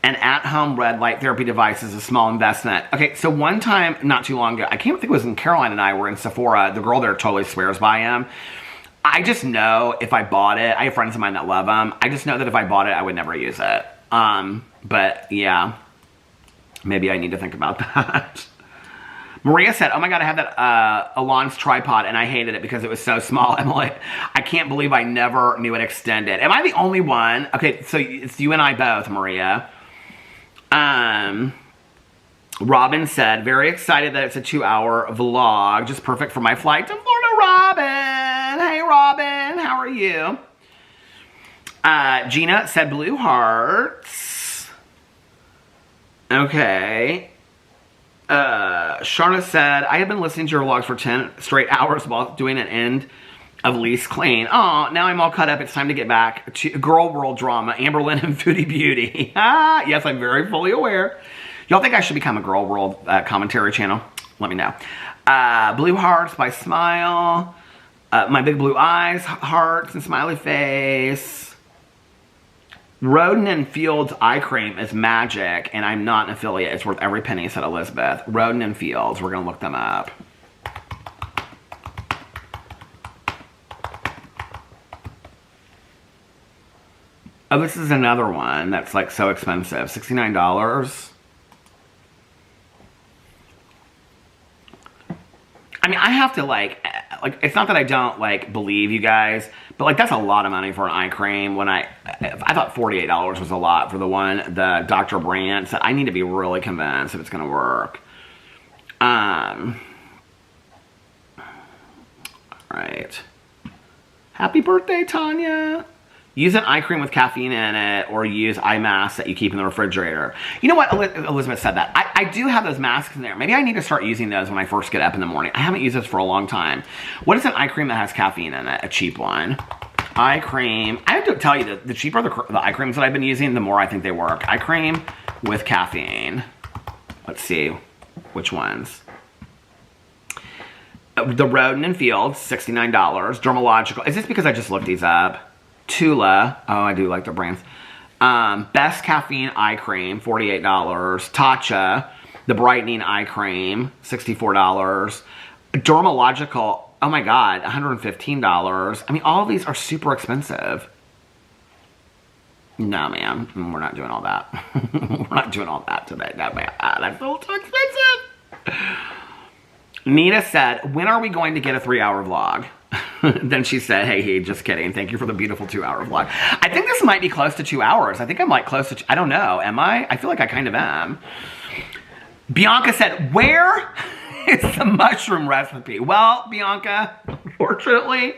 An at-home red light therapy device is a small investment. Okay, so one time, not too long ago, I can't think it was when Caroline and I were in Sephora. The girl there totally swears by him. I just know if I bought it, I have friends of mine that love them. I just know that if I bought it, I would never use it. But yeah, maybe I need to think about that. Maria said, oh my God, I had that Alon's tripod and I hated it because it was so small. Emily, I can't believe I never knew it extended. Am I the only one? Okay, so it's you and I both, Maria. Robin said, very excited that it's a 2-hour vlog. Just perfect for my flight to Florida. Robin! Hey, Robin. How are you? Gina said blue hearts. Okay. Sharna said, I have been listening to your vlogs for 10 straight hours while doing an end of lease clean. Oh, now I'm all cut up. It's time to get back to girl world drama, Amber Lynn and Foodie Beauty. Yes, I'm very fully aware. Y'all think I should become a girl world commentary channel? Let me know. Blue hearts by Smile. My big blue eyes, hearts and smiley face. Roden & Fields eye cream is magic, and I'm not an affiliate. It's worth every penny, said Elizabeth. Roden & Fields. We're going to look them up. Oh, this is another one that's like so expensive. $69. I mean, I have to like, it's not that I don't like believe you guys, but like that's a lot of money for an eye cream. When I thought $48 was a lot for the one, the Dr. Brandt. So I need to be really convinced if it's going to work. All right. Happy birthday, Tanya. Use an eye cream with caffeine in it, or use eye masks that you keep in the refrigerator. You know what? Elizabeth said that. I do have those masks in there. Maybe I need to start using those when I first get up in the morning. I haven't used this for a long time. What is an eye cream that has caffeine in it? A cheap one. Eye cream. I have to tell you that the cheaper the eye creams that I've been using, the more I think they work. Eye cream with caffeine. Let's see which ones. The Roden and Fields, $69. Dermalogical. Is this because I just looked these up? Tula. Oh, I do like their brands. Best Caffeine Eye Cream, $48. Tatcha, the Brightening Eye Cream, $64. Dermalogical, oh my God, $115. I mean, all of these are super expensive. No, man, we're not doing all that. We're not doing all that today. No, man, that's so too expensive. Nita said, when are we going to get a 3-hour vlog? Then she said, hey, just kidding. Thank you for the beautiful 2-hour vlog. I think this might be close to 2 hours. I think I'm like close to, I don't know. Am I? I feel like I kind of am. Bianca said, where is the mushroom recipe? Well, Bianca, unfortunately,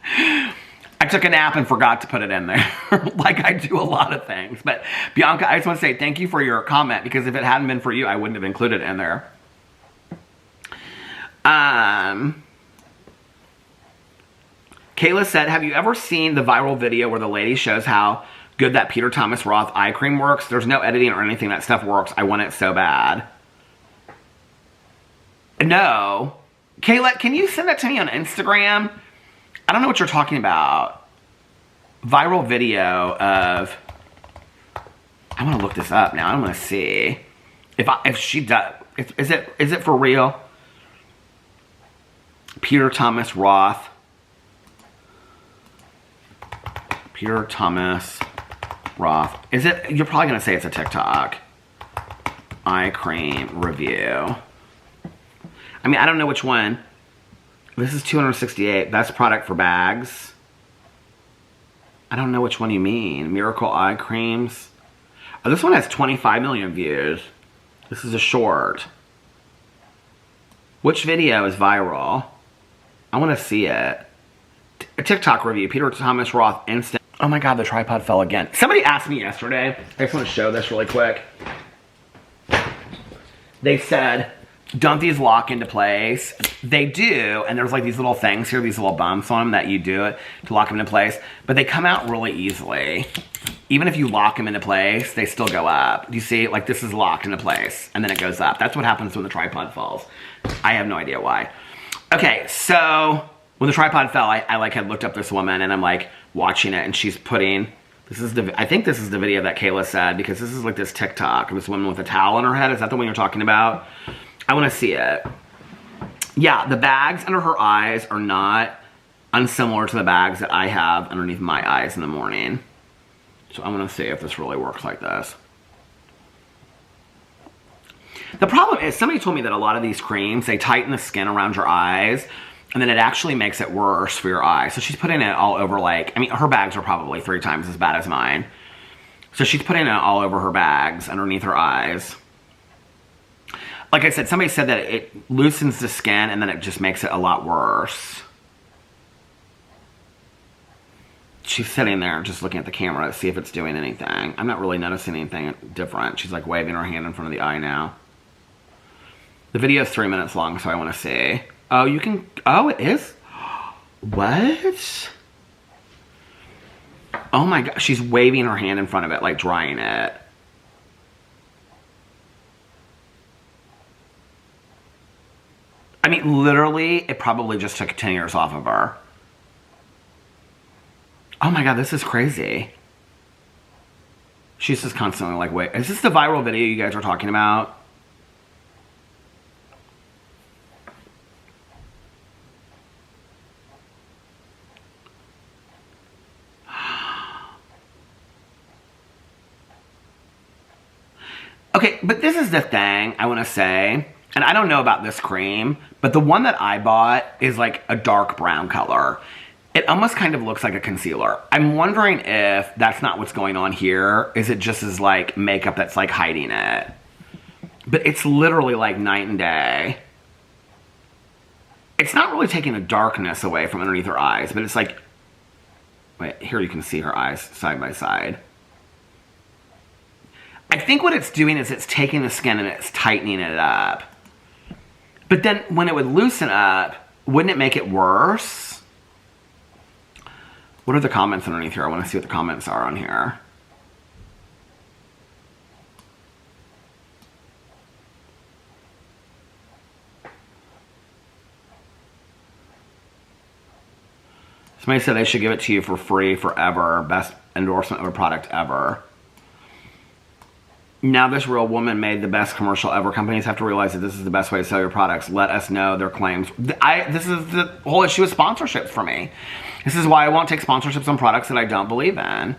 I took a nap and forgot to put it in there. Like I do a lot of things. But Bianca, I just want to say thank you for your comment, because if it hadn't been for you, I wouldn't have included it in there. Kayla said, have you ever seen the viral video where the lady shows how good that Peter Thomas Roth eye cream works? There's no editing or anything. That stuff works. I want it so bad. No. Kayla, can you send that to me on Instagram? I don't know what you're talking about. Viral video of... I want to look this up now. I want to see. If she does... Is it for real? Peter Thomas Roth. Peter Thomas Roth. Is it? You're probably going to say it's a TikTok. Eye cream review. I mean, I don't know which one. This is 268. That's product for bags. I don't know which one you mean. Miracle eye creams. Oh, this one has 25 million views. This is a short. Which video is viral? I want to see it. A TikTok review. Peter Thomas Roth instant. Oh my God, the tripod fell again. Somebody asked me yesterday. I just want to show this really quick. They said, don't these lock into place? They do, and there's like these little things here, these little bumps on them that you do it to lock them into place, but they come out really easily. Even if you lock them into place, they still go up. You see, like this is locked into place, and then it goes up. That's what happens when the tripod falls. I have no idea why. Okay, so when the tripod fell, I like had looked up this woman, and I'm like watching it, and she's putting, I think this is the video that Kayla said, because this is like this TikTok of this woman with a towel on her head. Is that the one you're talking about? I want to see it. Yeah, the bags under her eyes are not unsimilar to the bags that I have underneath my eyes in the morning. So I'm going to see if this really works like this. The problem is, somebody told me that a lot of these creams, they tighten the skin around your eyes, and then it actually makes it worse for your eyes. So she's putting it all over, like, I mean, her bags are probably 3 times as bad as mine. So she's putting it all over her bags, underneath her eyes. Like I said, somebody said that it loosens the skin, and then it just makes it a lot worse. She's sitting there just looking at the camera to see if it's doing anything. I'm not really noticing anything different. She's like waving her hand in front of the eye now. The video is 3 minutes long, so I want to see. Oh, you can... Oh, it is? What? Oh my God. She's waving her hand in front of it, like drying it. I mean, literally, it probably just took 10 years off of her. Oh my God, this is crazy. She's just constantly like, wait, is this the viral video you guys are talking about? Okay, but this is the thing I want to say, and I don't know about this cream, but the one that I bought is like a dark brown color. It almost kind of looks like a concealer. I'm wondering if that's not what's going on here. Is it just as like makeup that's like hiding it? But it's literally like night and day. It's not really taking the darkness away from underneath her eyes, but it's like, wait, here you can see her eyes side by side. I think what it's doing is it's taking the skin and it's tightening it up. But then when it would loosen up, wouldn't it make it worse? What are the comments underneath here? I want to see what the comments are on here. Somebody said they should give it to you for free forever. Best endorsement of a product ever. Now this real woman made the best commercial ever. Companies have to realize that this is the best way to sell your products. Let us know their claims. This is the whole issue with sponsorships for me. This is why I won't take sponsorships on products that I don't believe in.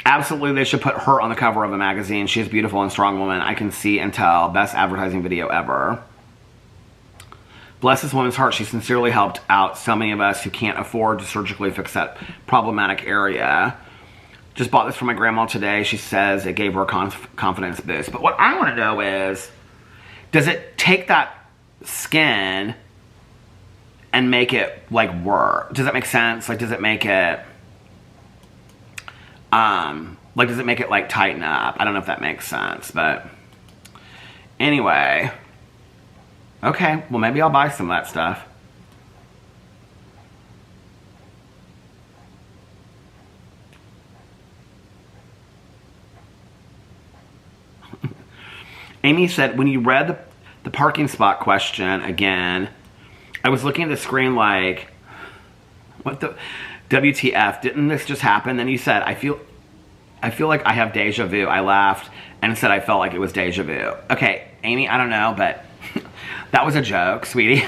Absolutely, they should put her on the cover of a magazine. She is a beautiful and strong woman. I can see and tell. Best advertising video ever. Bless this woman's heart. She sincerely helped out so many of us who can't afford to surgically fix that problematic area. Just bought this for my grandma today. She says it gave her a confidence boost. But what I want to know is, does it take that skin and make it like work? Does that make sense? Like, does it make it, does it make it like tighten up? I don't know if that makes sense, but anyway. Okay, well maybe I'll buy some of that stuff. Amy said, when you read the parking spot question again, I was looking at the screen like, what the WTF? Didn't this just happen? Then you said, I feel like I have deja vu. I laughed and said I felt like it was deja vu. Okay, Amy, I don't know, but that was a joke, sweetie.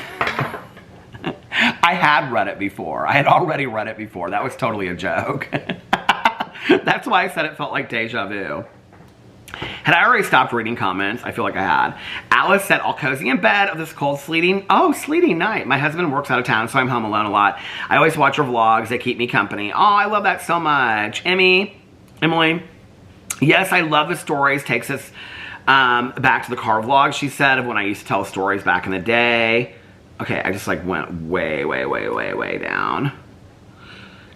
I had read it before. I had already read it before. That was totally a joke. That's why I said it felt like deja vu. Had I already stopped reading comments? I feel like I had. Alice said, all cozy in bed of this cold sleeting. Oh, sleety night. My husband works out of town, so I'm home alone a lot. I always watch her vlogs. They keep me company. Oh, I love that so much. Emily, yes, I love the stories. Takes us back to the car vlog, she said, of when I used to tell stories back in the day. Okay, I just like went way, way, way, way, way down.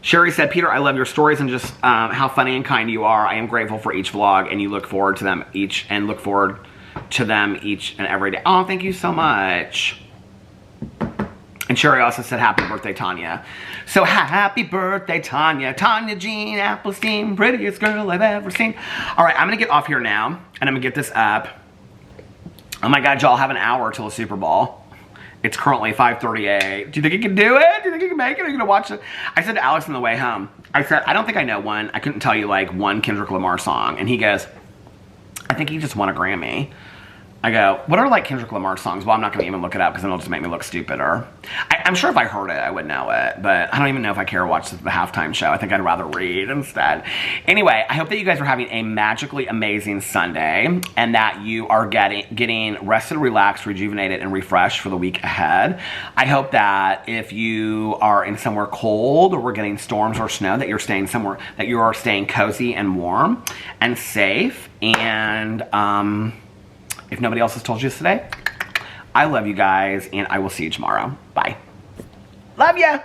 Sherry said, Peter, I love your stories and just how funny and kind you are. I am grateful for each vlog, and you look forward to them each and every day. Oh, thank you so much. And Sherry also said, happy birthday, Tanya. So happy birthday, Tanya. Tanya Jean Applestein, prettiest girl I've ever seen. All right, I'm going to get off here now, and I'm going to get this up. Oh my God, y'all have an hour till the Super Bowl. It's currently 5:38. Do you think you can do it? Do you think you can make it? Are you going to watch it? I said to Alex on the way home, I said, I don't think I know one. I couldn't tell you like one Kendrick Lamar song. And he goes, I think he just won a Grammy. I go, what are like Kendrick Lamar songs? Well, I'm not going to even look it up because then it'll just make me look stupider. I'm sure if I heard it, I would know it. But I don't even know if I care to watch the halftime show. I think I'd rather read instead. Anyway, I hope that you guys are having a magically amazing Sunday and that you are getting rested, relaxed, rejuvenated, and refreshed for the week ahead. I hope that if you are in somewhere cold or we're getting storms or snow, that you're staying somewhere, that you are staying cozy and warm and safe. And, if nobody else has told you this today, I love you guys, and I will see you tomorrow. Bye. Love ya!